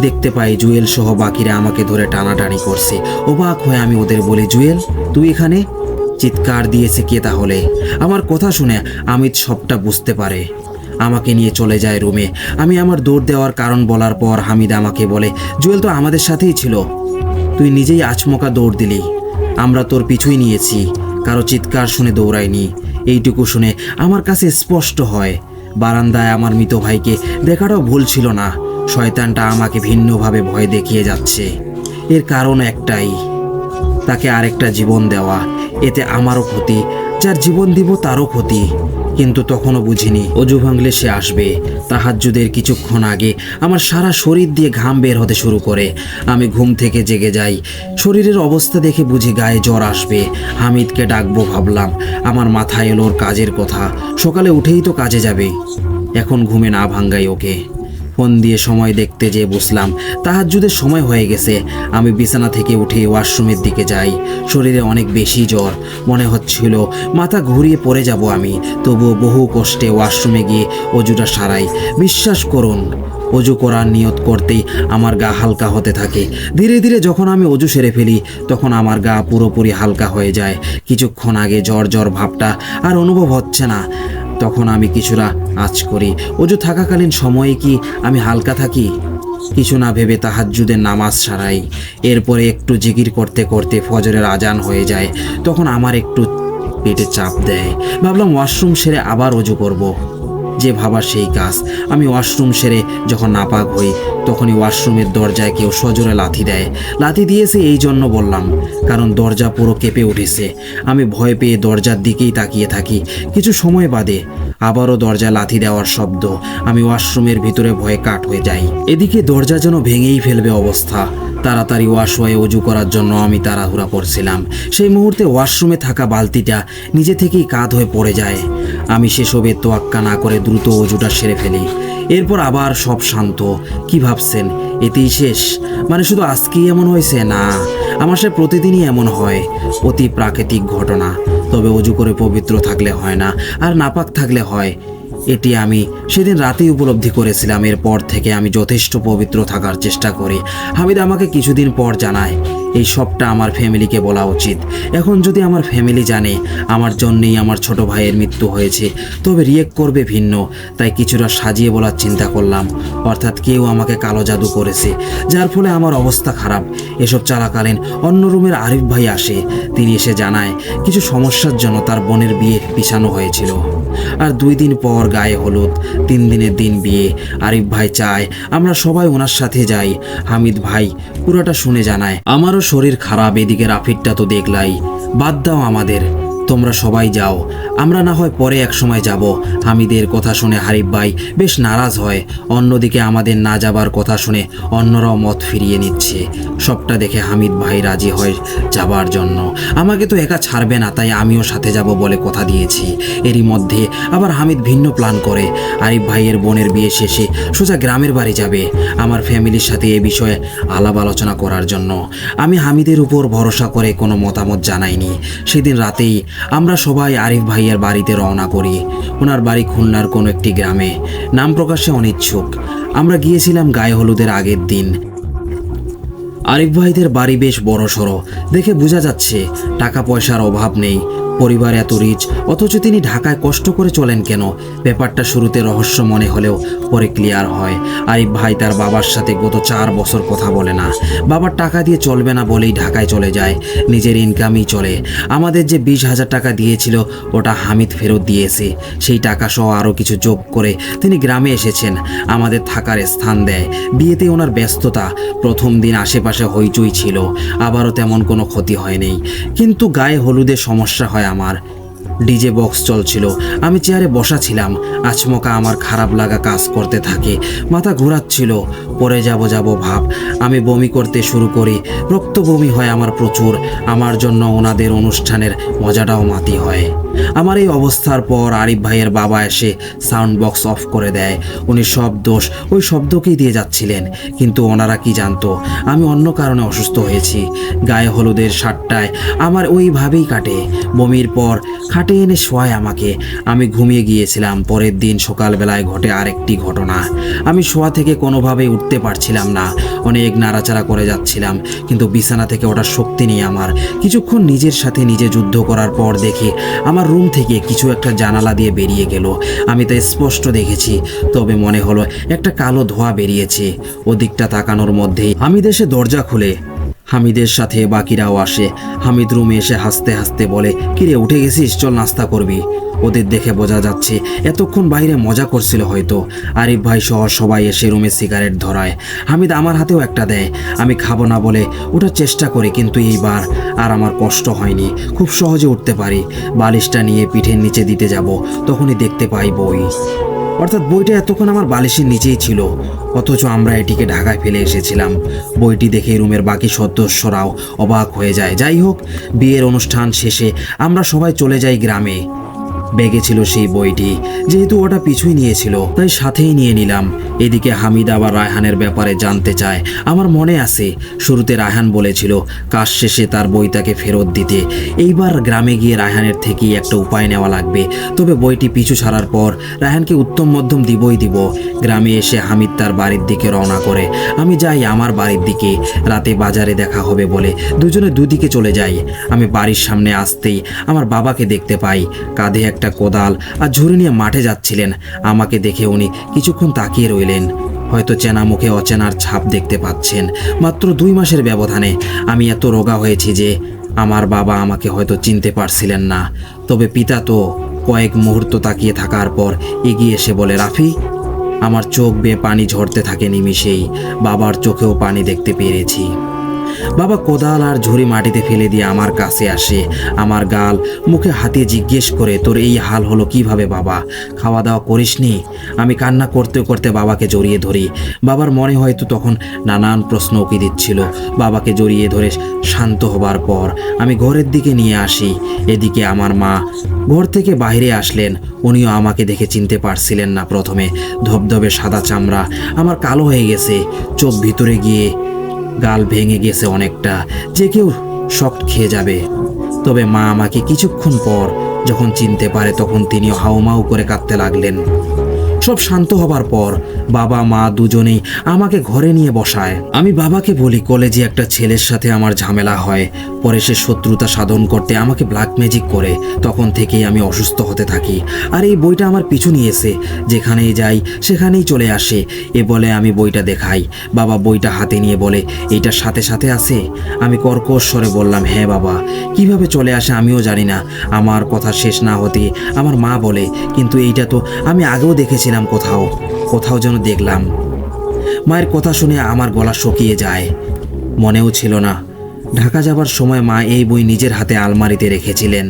দেখতে পাই জুয়েল সহ বাকিরা আমাকে ধরে টানাটানি করছে। অবাক হয়ে আমি ওদের বলি, জুয়েল তুই এখানে? চিৎকার দিয়েছে কে তাহলে? আমার কথা শুনে হামিদ সবটা বুঝতে পারে। আমাকে নিয়ে চলে যায় রুমে। আমি আমার দৌড় দেওয়ার কারণ বলার পর হামিদ আমাকে বলে, জুয়েল তো আমাদের সাথেই ছিল, তুই নিজেই আচমকা দৌড় দিলি। আমরা তোর পিছুই নিয়েছি, কারো চিৎকার শুনে দৌড়াইনি। এইটুকু শুনে আমার কাছে স্পষ্ট হয় বারান্দায় আমার মৃত ভাইকে দেখাটাও ভুল ছিল না। শয়তানটা আমাকে ভিন্নভাবে ভয় দেখিয়ে যাচ্ছে। এর কারণ একটাই, তাকে আরেকটা জীবন দেওয়া। এতে আমারও ক্ষতি, যার জীবন দিব তারও ক্ষতি। কিন্তু তখনও বুঝিনি অজু ভাঙলে সে আসবে। তাহাজ্জুদের কিছুক্ষণ আগে আমার সারা শরীর দিয়ে ঘাম বের হতে শুরু করে। আমি ঘুম থেকে জেগে যাই। শরীরের অবস্থা দেখে বুঝি গায়ে জ্বর আসবে। হামিদকে ডাকবো ভাবলাম। আমার মাথায় এলো ওর কাজের কথা। সকালে উঠেই তো কাজে যাবে, এখন ঘুমে না ভাঙ্গাই ওকে। ফোন দিয়ে সময় দেখতে যেয়ে বুঝলাম তাহাজ্জুদের সময় হয়ে গেছে। আমি বিছানা থেকে উঠে ওয়াশরুমের দিকে যাই। শরীরে অনেক বেশি জ্বর, মনে হচ্ছিল মাথা ঘুরিয়ে পড়ে যাব আমি। তবুও বহু কষ্টে ওয়াশরুমে গিয়ে অজুটা সারাই। বিশ্বাস করুন, অজু করার নিয়ত করতেই আমার গা হালকা হতে থাকে। ধীরে ধীরে যখন আমি অজু সেরে ফেলি, তখন আমার গা পুরোপুরি হালকা হয়ে যায়। কিছুক্ষণ আগে জ্বর জ্বর ভাবটা আর অনুভব হচ্ছে না। তখন আমি কিছুটা আঁচ করি। অজু থাকাকালীন সময়ে কি আমি হালকা থাকি? কিছু না ভেবে তাহাজ্জুদের নামাজ সারাই। এরপরে একটু জিকির করতে করতে ফজরের আজান হয়ে যায়। তখন আমার একটু পেটে চাপ দেয়। ভাবলাম ওয়াশরুম সেরে আবার অজু করব। যে ভাবা সেই কাজ। আমি ওয়াশরুম সেরে যখন নাপাক হই, তখনই ওয়াশরুমের দরজায় কেউ সজোরে লাথি দেয়। লাথি দিয়েছে এই জন্য বললাম, কারণ দরজা পুরো কেঁপে উঠেছে। আমি ভয় পেয়ে দরজার দিকেই তাকিয়ে থাকি। কিছু সময় বাদে আবারও দরজায় লাথি দেওয়ার শব্দ। আমি ওয়াশরুমের ভিতরে ভয়ে কাঠ হয়ে যাই। এদিকে দরজা যেন ভেঙেই ফেলবে অবস্থা। তাড়াতাড়ি ওয়াশ হয়ে অজু করার জন্য আমি তাড়াহুড়া করছিলাম। সেই মুহূর্তে ওয়াশরুমে থাকা বালতিটা নিজে থেকেই কাত হয়ে পড়ে যায়। আমি সেসবের তোয়াক্কা না করে দ্রুত অজুটা সেরে ফেলি। এরপর আবার সব শান্ত। কি ভাবছেন এতেই শেষ? মানে শুধু আজকেই এমন হয়েছে? না, আমার সে প্রতিদিনই এমন হয়। অতি প্রাকৃতিক ঘটনা। তবে অজু করে পবিত্র থাকলে হয় না, আর নাপাক থাকলে হয়। এটি আমি সেদিন রাতেই উপলব্ধি করেছিলাম। এরপর থেকে আমি যথেষ্ট পবিত্র থাকার চেষ্টা করি। হামিদ আমাকে কিছুদিন পর জানায় এই সবটা আমার ফ্যামিলিকে বলা উচিত। এখন যদি আমার ফ্যামিলি জানে আমার জন্যেই আমার ছোট ভাইয়ের মৃত্যু হয়েছে, তবে রিয়েক্ট করবে ভিন্ন। তাই কিছুটা সাজিয়ে বলার চিন্তা করলাম। অর্থাৎ কেউ আমাকে কালো জাদু করেছে, যার ফলে আমার অবস্থা খারাপ। এসব চলাকালীন অন্য রুমের আরিফ ভাই আসে। তিনি এসে জানায় কিছু সমস্যার জন্য তার বোনের বিয়ে পিছানো হয়েছিল। আর 2 দিন পর গায়ে হলুদ, 3 দিনের দিন বিয়ে। আরিফ ভাই চায় আমরা সবাই ওনার সাথে যাই। হামিদ ভাই পুরোটা শুনে জানায় আমারও শরীর খারাপ। এদিকে রাফিদটা তো দেখলাই। বাদ দাও আমাদের, তোমরা সবাই যাও, আমরা না হয় পরে এক সময় যাব। হামিদের কথা শুনে আরিফ ভাই বেশ নারাজ হয়। অন্যদিকে আমাদের না যাবার কথা শুনে অন্যরাও মত ফিরিয়ে নিচ্ছে। সবটা দেখে হামিদ ভাই রাজি হয় যাবার জন্য। আমাকে তো একা ছাড়বে না, তাই আমিও সাথে যাব বলে কথা দিয়েছি। এরই মধ্যে আবার হামিদ ভিন্ন প্ল্যান করে। আরিফ ভাইয়ের বোনের বিয়ে শেষে সোজা গ্রামের বাড়ি যাবে আমার ফ্যামিলির সাথে এ বিষয়ে আলাপ আলোচনা করার জন্য। আমি হামিদের উপর ভরসা করে কোনো মতামত জানাইনি। সেদিন রাতেই আমরা সবাই আরিফ ভাইয়ের বাড়িতে রওনা করি। ওনার বাড়ি খুলনার কোনো একটি গ্রামে, নাম প্রকাশে অনিচ্ছুক। আমরা গিয়েছিলাম গায়ে হলুদের আগের দিন। আরিফ ভাইদের বাড়ি বেশ বড়সড়, দেখে বোঝা যাচ্ছে টাকা পয়সার অভাব নেই। পরিবার এত রিচ, অথচ তিনি ঢাকায় কষ্ট করে চলেন কেন? ব্যাপারটা শুরুতে রহস্য মনে হলেও পরে ক্লিয়ার হয়। আরিফ ভাই তার বাবার সাথে গত 4 বছর কথা বলে না। বাবার টাকা দিয়ে চলবে না বলেই ঢাকায় চলে যায়, নিজের ইনকামই চলে। আমাদের যে 20,000 টাকা দিয়েছিল ওটা হামিদ ফেরত দিয়েছে। সেই টাকা সহ আরও কিছু যোগ করে তিনি গ্রামে এসেছেন, আমাদের থাকার স্থান দেয়। বিয়েতে ওনার ব্যস্ততা, প্রথম দিন আশেপাশে হইচই ছিল, আবারও তেমন কোনো ক্ষতি হয়নি। কিন্তু গায়ে হলুদে সমস্যা হয় আমার। ডিজে বক্স চলছিল, আমি চেয়ারে বসা ছিলাম। আচমকা আমার খারাপ লাগা কাজ করতে থাকে, মাথা ঘোরাচ্ছিল, পরে যাব ভাব। আমি বমি করতে শুরু করি, রক্ত বমি হয় আমার প্রচুর। আমার জন্য ওনাদের অনুষ্ঠানের মজাটাও মাতি হয়। আমার এই অবস্থার পর আরিফ ভাইয়ের বাবা এসে সাউন্ড বক্স অফ করে দেয়। উনি সব দোষ ওই শব্দকেই দিয়ে যাচ্ছিলেন, কিন্তু ওনারা কি জানতো আমি অন্য কারণে অসুস্থ হয়েছি। গায়ে হলুদের 7টায় আমার ওইভাবেই কাটে। বমির পর খাটে এনে শোয়ায় আমাকে। আমি ঘুমিয়ে গিয়েছিলাম। পরের দিন সকালবেলায় ঘটে আরেকটি ঘটনা। আমি শোয়া থেকে কোনোভাবেই উঠতে পারছিলাম না, অনেক নাড়াচাড়া করে যাচ্ছিলাম, কিন্তু বিছানা থেকে ওঠার শক্তি নেই আমার। কিছুক্ষণ নিজের সাথে নিজে যুদ্ধ করার পর দেখি আমার রুম থেকে কিছু একটা জানালা দিয়ে বেরিয়ে গেল। আমি তা স্পষ্ট দেখেছি, তবে মনে হলো একটা কালো ধোঁয়া বেরিয়েছে। ওদিকটা তাকানোর মধ্যেই হামিদ এসে দরজা খুলে। হামিদের সাথে বাকিরাও আসে। হামিদ রুমে এসে হাসতে হাসতে বলে, কিরে উঠে গেছিস, চল নাস্তা করবি। ওদের দেখে বোঝা যাচ্ছে এতক্ষণ বাইরে মজা করছিল হয়তো। আরিফ ভাই সহ সবাই এসে রুমে সিগারেট ধরায়। হামিদ আমার হাতেও একটা দেয়। আমি খাবো না বলে ওঠার চেষ্টা করি, কিন্তু এইবার আর আমার কষ্ট হয়নি, খুব সহজে উঠতে পারি। বালিশটা নিয়ে পিঠের নিচে দিতে যাব, তখনই দেখতে পাই বই। অর্থাৎ বইটা এতক্ষণ আমার বালিশের নিচেই ছিল, অথচ আমরা এটিকে ঢাকায় ফেলে এসেছিলাম। বইটি দেখে রুমের বাকি সদস্যরাও অবাক হয়ে যায়। যাই হোক, বিয়ের অনুষ্ঠান শেষে আমরা সবাই চলে যাই গ্রামে। ব্যাগে ছিল সেই বইটি, যেহেতু ওটা পিছুই নিয়েছিল তাই সাথেই নিয়ে নিলাম। এদিকে হামিদ আবার রায়হানের ব্যাপারে জানতে চায়। আমার মনে আছে শুরুতে রায়হান বলেছিল কাজ শেষে তার বই তাকে ফেরত দিতে। এইবার গ্রামে গিয়ে রায়হানের থেকেই একটা উপায় নেওয়া লাগবে। তবে বইটি পিছু ছাড়ার পর রায়হানকে উত্তম মধ্যম দিবই দিব। গ্রামে এসে হামিদ তার বাড়ির দিকে রওনা করে, আমি যাই আমার বাড়ির দিকে। রাতে বাজারে দেখা হবে বলে দুজনে দুদিকে চলে যাই। আমি বাড়ির সামনে আসতেই আমার বাবাকে দেখতে পাই, কাঁধে একটা কোদাল আর ঝুড়ি নিয়ে মাঠে যাচ্ছিলেন। আমাকে দেখে উনি কিছুক্ষণ তাকিয়ে রইলেন, হয়তো চেনা মুখে অচেনার ছাপ দেখতে পাচ্ছেন। মাত্র 2 মাসের ব্যবধানে আমি এত রোগা হয়েছি যে আমার বাবা আমাকে হয়তো চিনতে পারছিলেন না। তবে পিতা তো কয়েক মুহূর্ত তাকিয়ে থাকার পর এগিয়ে এসে বলে, রাফি। আমার চোখ বেয়ে পানি ঝরতে থাকে নিমিষেই। বাবার চোখেও পানি দেখতে পেরেছি। বাবা কোদাল আর ঝুড়ি মাটিতে ফেলে দিয়ে আমার কাছে আসে, আমার গাল মুখে হাতে জিজ্ঞেস করে, তোর এই হাল হলো কিভাবে বাবা? খাওয়া দাওয়া করিসনি? আমি কান্না করতে করতে বাবাকে জড়িয়ে ধরি। বাবার মনে হয়তো তখন নানান প্রশ্ন উকি দিচ্ছিল। বাবাকে জড়িয়ে ধরে শান্ত হবার পর আমি ঘরের দিকে নিয়ে আসি। এদিকে আমার মা ঘর থেকে বাইরে আসলেন। উনিও আমাকে দেখে চিনতে পারছিলেন না প্রথমে। ধবধবে সাদা চামড়া আমার কালো হয়ে গেছে, চোখ ভিতরে গিয়ে গাল ভেঙে গেছে অনেকটা, যে কেউ শক খেয়ে যাবে। তবে মা আমাকে কিছুক্ষণ পর যখন চিনতে পারে তখন তিনিও হাউমাউ করে কাঁদতে লাগলেন। সব শান্ত হবার পর বাবা মা দুজনেই আমাকে ঘরে নিয়ে বসায়। আমি বাবাকে বলি কলেজে একটা ছেলের সাথে আমার ঝামেলা হয়, পরে সে শত্রুতা সাধন করতে আমাকে ব্ল্যাক ম্যাজিক করে। তখন থেকেই আমি অসুস্থ হতে থাকি। আর এই বইটা আমার পিছু নিয়েছে, যেখানেই যাই সেখানেই চলে আসে। এ বলে আমি বইটা দেখাই। বাবা বইটা হাতে নিয়ে বলে, এইটা সাথে সাথে আছে? আমি কর্কশ স্বরে বললাম, হ্যাঁ বাবা। কিভাবে চলে আসে আমিও জানি না। আমার কথা শেষ না হতে আমার মা বলে, কিন্তু এইটা তো আমি আগেও দেখেছিলাম, কোথাও যেন দেখলাম। মায়ের কথা শুনে আমার গলা শুকিয়ে যায়। মনেও ছিল না ঢাকা যাবার সময় মা এই বই নিজের হাতে আলমারিতে রেখেছিলেন।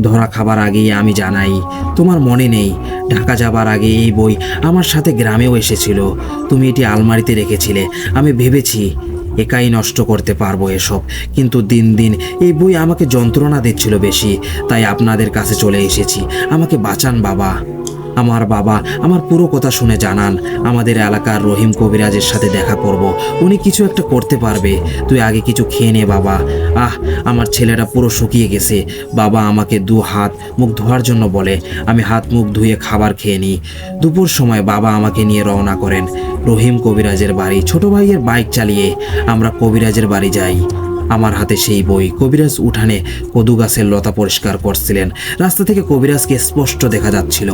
ধরা খাবার আগেই আমি জানাই, তোমার মনে নেই ঢাকা যাবার আগে এই বই আমার সাথে গ্রামেও এসেছিল, তুমি এটি আলমারিতে রেখেছিলে। আমি ভেবেছি একাই নষ্ট করতে পারবো এসব, কিন্তু দিন দিন এই বই আমাকে যন্ত্রণা দিচ্ছিল বেশি, তাই আপনাদের কাছে চলে এসেছি। আমাকে বাঁচান বাবা। আমার বাবা আমার পুরো কথা শুনে জানান আমাদের এলাকার রহিম কবিরাজের সাথে দেখা করব, উনি কিছু একটা করতে পারবে, তুই আগে কিছু খেয়ে নে বাবা। আমার ছেলেটা পুরো শুকিয়ে গেছে। বাবা আমাকে 2 হাত মুখ ধোয়ার জন্য বলে, আমি হাত মুখ ধুয়ে খাবার খেয়ে নিই। দুপুর সময় বাবা আমাকে নিয়ে রওনা করেন রহিম কবিরাজের বাড়ি। ছোট ভাইয়ের বাইক চালিয়ে আমরা কবিরাজের বাড়ি যাই। আমার হাতে সেই বই। কবিরাজ উঠানে কদু গাছের লতা পরিষ্কার করছিলেন। রাস্তা থেকে কবিরাজকে স্পষ্ট দেখা যাচ্ছিল।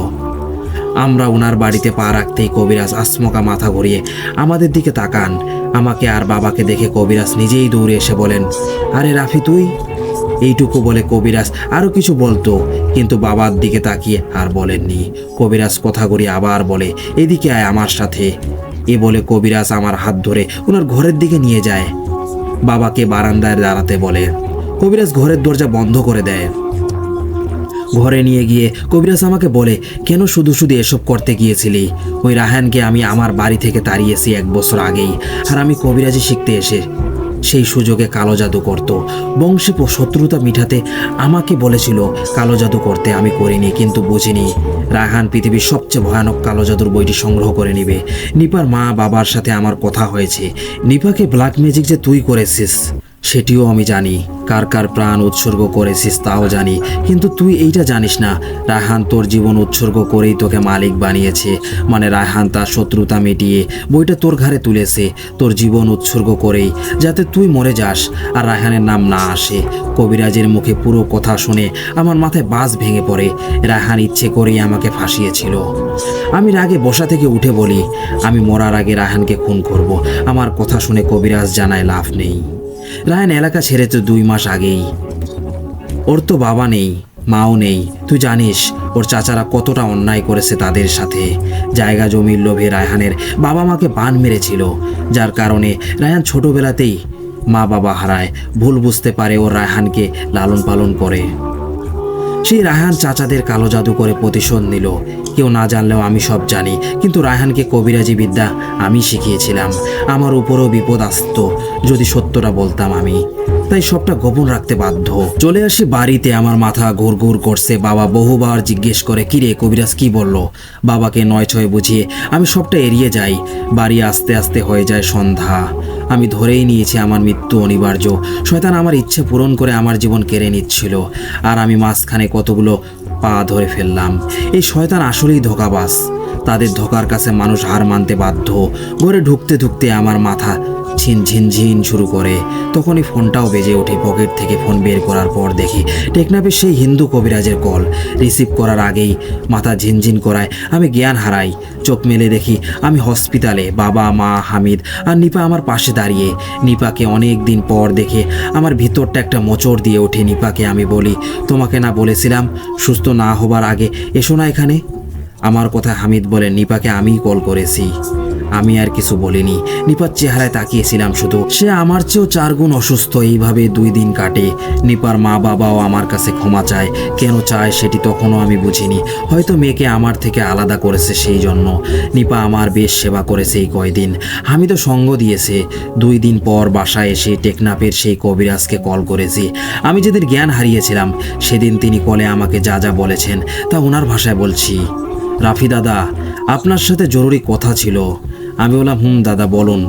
আমরা ওনার বাড়িতে পা রাখতেই কবিরাজ আচমকা মাথা ঘুরিয়ে আমাদের দিকে তাকান। আমাকে আর বাবাকে দেখে কবিরাজ নিজেই দৌড়ে এসে বলেন, আরে রাফি তুই? এইটুকু বলে কবিরাজ আরও কিছু বলতো, কিন্তু বাবার দিকে তাকিয়ে আর বলেননি। কবিরাজ কথা ঘুরিয়ে আবার বলে, এদিকে আয় আমার সাথে। এ বলে কবিরাজ আমার হাত ধরে ওনার ঘরের দিকে নিয়ে যায়। বাবাকে বারান্দায় দাঁড়াতে বলে। কবিরাজ ঘরের দরজা বন্ধ করে দেয়। ঘরে নিয়ে গিয়ে কবিরাজ আমাকে বলে, কেন শুধু শুধু এসব করতে গিয়েছিলি? ওই রাহানকে আমি আমার বাড়ি থেকে তাড়িয়েছি 1 বছর আগেই, আর আমি কবিরাজি শিখতে এসে সেই সুযোগে কালো জাদু করত। বংশে শত্রুতা মিটাতে আমাকে বলেছিল কালো জাদু করতে, আমি করিনি, কিন্তু বুঝিনি রায়হান পৃথিবীর সবচেয়ে ভয়ানক কালো জাদুর বইটি সংগ্রহ করে নেবে। নিপার মা বাবার সাথে আমার কথা হয়েছে। নিপাকে ব্ল্যাক ম্যাজিক যে তুই করেছিস সেটিও আমি জানি, কার কার প্রাণ উৎসর্গ করেছিস তাও জানি, কিন্তু তুই এইটা জানিস না রায়হান তোর জীবন উৎসর্গ করেই তোকে মালিক বানিয়েছে। মানে রায়হান তার শত্রুতা মিটিয়ে বইটা তোর ঘাড়ে তুলেছে তোর জীবন উৎসর্গ করেই, যাতে তুই মরে যাস আর রায়হানের নাম না আসে। কবিরাজের মুখে পুরো কথা শুনে আমার মাথায় বাজ ভেঙে পড়ে। রায়হান ইচ্ছে করেই আমাকে ফাঁসিয়েছিল। আমি রাগে বসা থেকে উঠে বলি, আমি মরার আগে রায়হানকে খুন করব। আমার কথা শুনে কবিরাজ জানায় লাভ নেই। রায়হান এলাকা ছেড়েছে 2 মাস আগেই। ওর তো বাবা নেই, মাও নেই। তুই জানিস ওর চাচারা কতটা অন্যায় করেছে তাদের সাথে। জায়গা জমির লোভে রায়হানের বাবা মাকে বান মেরেছিল, যার কারণে রায়হান ছোটবেলাতেই মা বাবা হারায়। ভুল বুঝতে পারে ও রায়হানকে লালন পালন করে। সেই রায়হান চাচাদের কালো জাদু করে প্রতিশোধ নিল। কেউ না জানলেও আমি সব জানি, কিন্তু রায়হানকে কবিরাজি বিদ্যা আমি শিখিয়েছিলাম। আমার উপরেও বিপদ আসতো যদি সত্যটা বলতাম আমি, তাই সবটা গোপন রাখতে বাধ্য। চলে আসি বাড়িতে, আমার মাথা ঘুরঘুর করছে। বাবা বহুবার জিজ্ঞেস করে, কিরে কবিরাজ কি বলল? বাবাকে 9-6 বুঝিয়ে আমি সবটা এড়িয়ে যাই। বাড়ি আস্তে আস্তে হয়ে যায় সন্ধ্যা। আমি ধরেই নিয়েছি আমার মৃত্যু অনিবার্য। শয়তান আমার ইচ্ছে পূরণ করে আমার জীবন কেড়ে নিচ্ছিল, আর আমি মাঝখানে কতগুলো পা ধরে ফেললাম। এই শয়তান আসলেই ধোঁকাবাজ। তাদের ধোঁকার কাছে মানুষ হার মানতে বাধ্য। ঘরে ঢুকতে ঢুকতে আমার মাথা ঝিনঝিন শুরু করে। তখনই ফোনটাও বেজে ওঠে। পকেট থেকে ফোন বের করার পর দেখি টেকনাফের সেই হিন্দু কবিরাজের কল। রিসিভ করার আগেই মাথা ঝিনঝিন করায় আমি জ্ঞান হারাই। চোখ মেলে দেখি আমি হসপিটালে। বাবা, মা, হামিদ আর নিপা আমার পাশে দাঁড়িয়ে। নিপাকে অনেক দিন পর দেখে আমার ভিতরটা একটা মোচড় দিয়ে ওঠে। নিপাকে আমি বলি, তোমাকে না বলেছিলাম সুস্থ না হবার আগে এসো না এখানে? আমার কথা হামিদ বলে, নিপাকে আমিই কল করেছি। আমি আর কিছু বলিনি। নিপার চেহারায় তাকিয়েছিলাম শুধু। সে আমার চেয়েও 4 গুণ অসুস্থ। এইভাবে 2 দিন কাটে। নিপার মা বাবাও আমার কাছে ক্ষমা চায়। কেন চায় সেটি তখনও আমি বুঝিনি। হয়তো মেয়েকে আমার থেকে আলাদা করেছে সেই জন্য। নিপা আমার বেশ সেবা করেছে এই কয়দিন। হামিদও সঙ্গ দিয়েছে। 2 দিন পর বাসায় এসে টেকনাফের সেই কবিরাজকে কল করেছি। আমি যেদিন জ্ঞান হারিয়েছিলাম সেদিন তিনি কলে আমাকে যা যা বলেছেন তা ওনার ভাষায় বলছি। রাফি দাদা, আপনার সাথে জরুরি কথা ছিল। আমি বললাম, দাদা বলুন।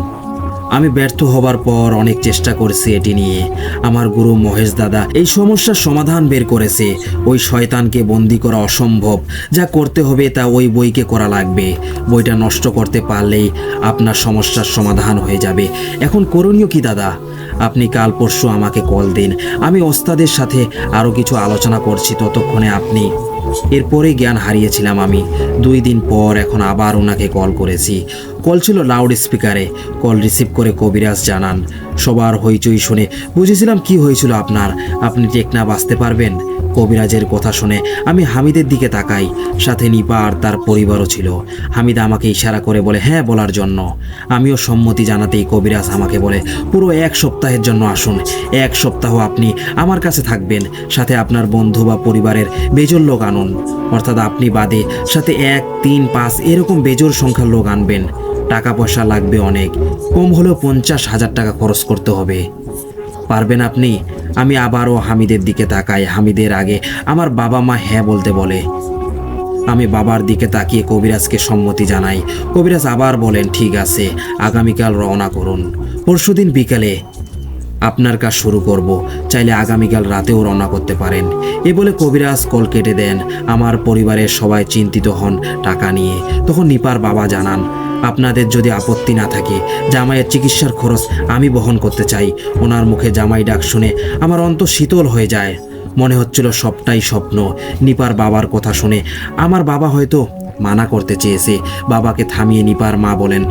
আমি ব্যর্থ হবার পর অনেক চেষ্টা করেছি এটি নিয়ে। আমার গুরু মহেশ দাদা এই সমস্যার সমাধান বের করেছে। ওই শয়তানকে বন্দি করা অসম্ভব। যা করতে হবে তা ওই বইকে করা লাগবে। বইটা নষ্ট করতে পারলেই আপনার সমস্যার সমাধান হয়ে যাবে। এখন করণীয় কি দাদা? আপনি কাল পরশু আমাকে কল দিন। আমি ওস্তাদের সাথে আরও কিছু আলোচনা করছি, ততক্ষণে আপনি। এরপরেই জ্ঞান হারিয়েছিলাম আমি। 2 দিন পর এখন আবার ওনাকে কল করেছি। কল ছিল লাউড স্পিকারে। কল রিসিভ করে কবিরাজ জানান, সবার হইচই শুনে বুঝেছিলাম কি হয়েছিল আপনার। আপনি টেকনাফ আসতে পারবেন? কবিরাজের কথা শুনে আমি হামিদের দিকে তাকাই। সাথে নিপা আর তার পরিবারও ছিল। হামিদ আমাকে ইশারা করে বলে হ্যাঁ বলার জন্য। আমিও সম্মতি জানাতেই কবিরাজ আমাকে বলে, পুরো 1 সপ্তাহের জন্য আসুন। 1 সপ্তাহ আপনি আমার কাছে থাকবেন। সাথে আপনার বন্ধু বা পরিবারের বেজোড় লোক আনুন। অর্থাৎ আপনি বাদে সাথে 1, 3, 5 এরকম বেজোড় সংখ্যার লোক আনবেন। টাকা পয়সা লাগবে অনেক, কম হলেও 50,000 টাকা খরচ করতে হবে। পারবেন আপনি? আমি আবারও হামিদের দিকে তাকাই। হামিদের আগে আমার বাবা মা হ্যাঁ বলতে বলে। আমি বাবার দিকে তাকিয়ে কবিরাজকে সম্মতি জানাই। কবিরাজ আবার বলেন, ঠিক আছে, আগামীকাল রওনা করুন। পরশুদিন বিকালে আপনার কাজ শুরু করব, চাইলে আগামীকাল রাতেও রওনা করতে পারেন। এ বলে কবিরাজ কল কেটে দেন। আমার পরিবারের সবাই চিন্তিত হন টাকা নিয়ে। তখন নিপার বাবা জানান, আপনাদের যদি আপত্তি না থাকে, জামাইয়ের চিকিৎসার খরচ আমি বহন করতে চাই। ওনার মুখে জামাই ডাক শুনে আমার অন্তর শীতল হয়ে যায়। মনে হচ্ছিল সবটাই স্বপ্ন। নিপার বাবার কথা শুনে আমার বাবা হয়তো মানা করতে চেয়েছে। বাবাকে থামিয়ে নিপার মা বলেন,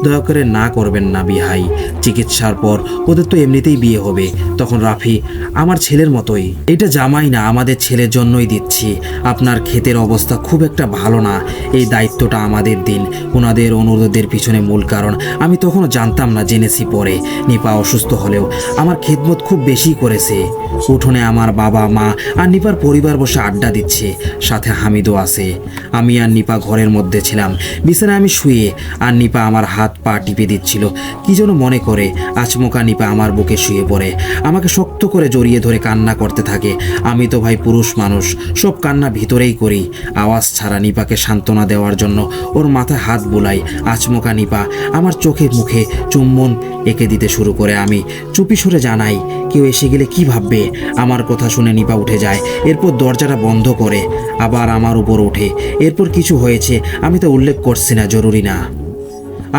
দয়া করে না করবেন না বিহাই, চিকিৎসার পর ওদের তো এমনিতেই বিয়ে হবে। তখন রাফি আমার ছেলের মতোই। এটা জামাই না, আমাদের ছেলের জন্যই দিচ্ছি। আপনার ক্ষেতের অবস্থা খুব একটা ভালো না, এই দায়িত্বটা আমাদের দিন। ওনাদের অনুরোধের পিছনে মূল কারণ আমি তখনও জানতাম না, জেনেছি পরে। নিপা অসুস্থ হলেও আমার খেদমত খুব বেশি করেছে। উঠোনে আমার বাবা মা আর নিপার পরিবার বসে আড্ডা দিচ্ছে, সাথে হামিদও আছে। আমি আর নিপা ঘরের মধ্যে ছিলাম। বিছানায় আমি শুয়ে, আর নিপা আমার হাত পা টিপে দিচ্ছিল। কি যেন মনে করে আচমকা নিপা আমার বুকে শুয়ে পড়ে, আমাকে শক্ত করে জড়িয়ে ধরে কান্না করতে থাকে। আমি তো ভাই পুরুষ মানুষ, সব কান্না ভিতরেই করি। আওয়াজ ছাড়া নিপাকে সান্ত্বনা দেওয়ার জন্য ওর মাথায় হাত বুলাই। আচমকা নিপা আমার চোখে মুখে চুম্বন এঁকে দিতে শুরু করে। আমি চুপি সরে জানাই, কেউ এসে গেলে কি ভাববে। আমার কথা শুনে নিপা উঠে যায়, এরপর দরজাটা বন্ধ করে আবার আমার উপর ওঠে। এরপর কিছু হয়েছে আমি তো উল্লেখ করছি না, জরুরি না।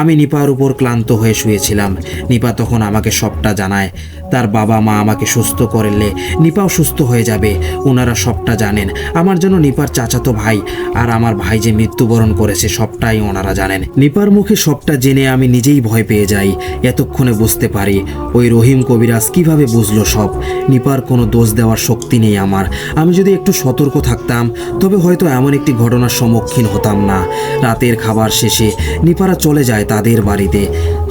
আমি নিপার উপর ক্লান্ত হয়ে শুয়েছিলাম। নিপা তখন আমাকে সবটা জানায়। তার বাবা মা আমাকে সুস্থ করলে নিপাও সুস্থ হয়ে যাবে, ওনারা সবটা জানেন। আমার জন্য নিপার চাচাতো ভাই আর আমার ভাই যে মৃত্যুবরণ করেছে সবটাই ওনারা জানেন। নিপার মুখে সবটা জেনে আমি নিজেই ভয় পেয়ে যাই। এতক্ষণে বুঝতে পারি ওই রহিম কবিরাজ কিভাবে বুঝলো সব। নিপার কোনো দোষ দেওয়ার শক্তি নেই আমার। আমি যদি একটু সতর্ক থাকতাম তবে হয়তো এমন একটি ঘটনার সম্মুখীন হতাম না। রাতের খাবার শেষে নিপারা চলে যায় তাদের বাড়িতে।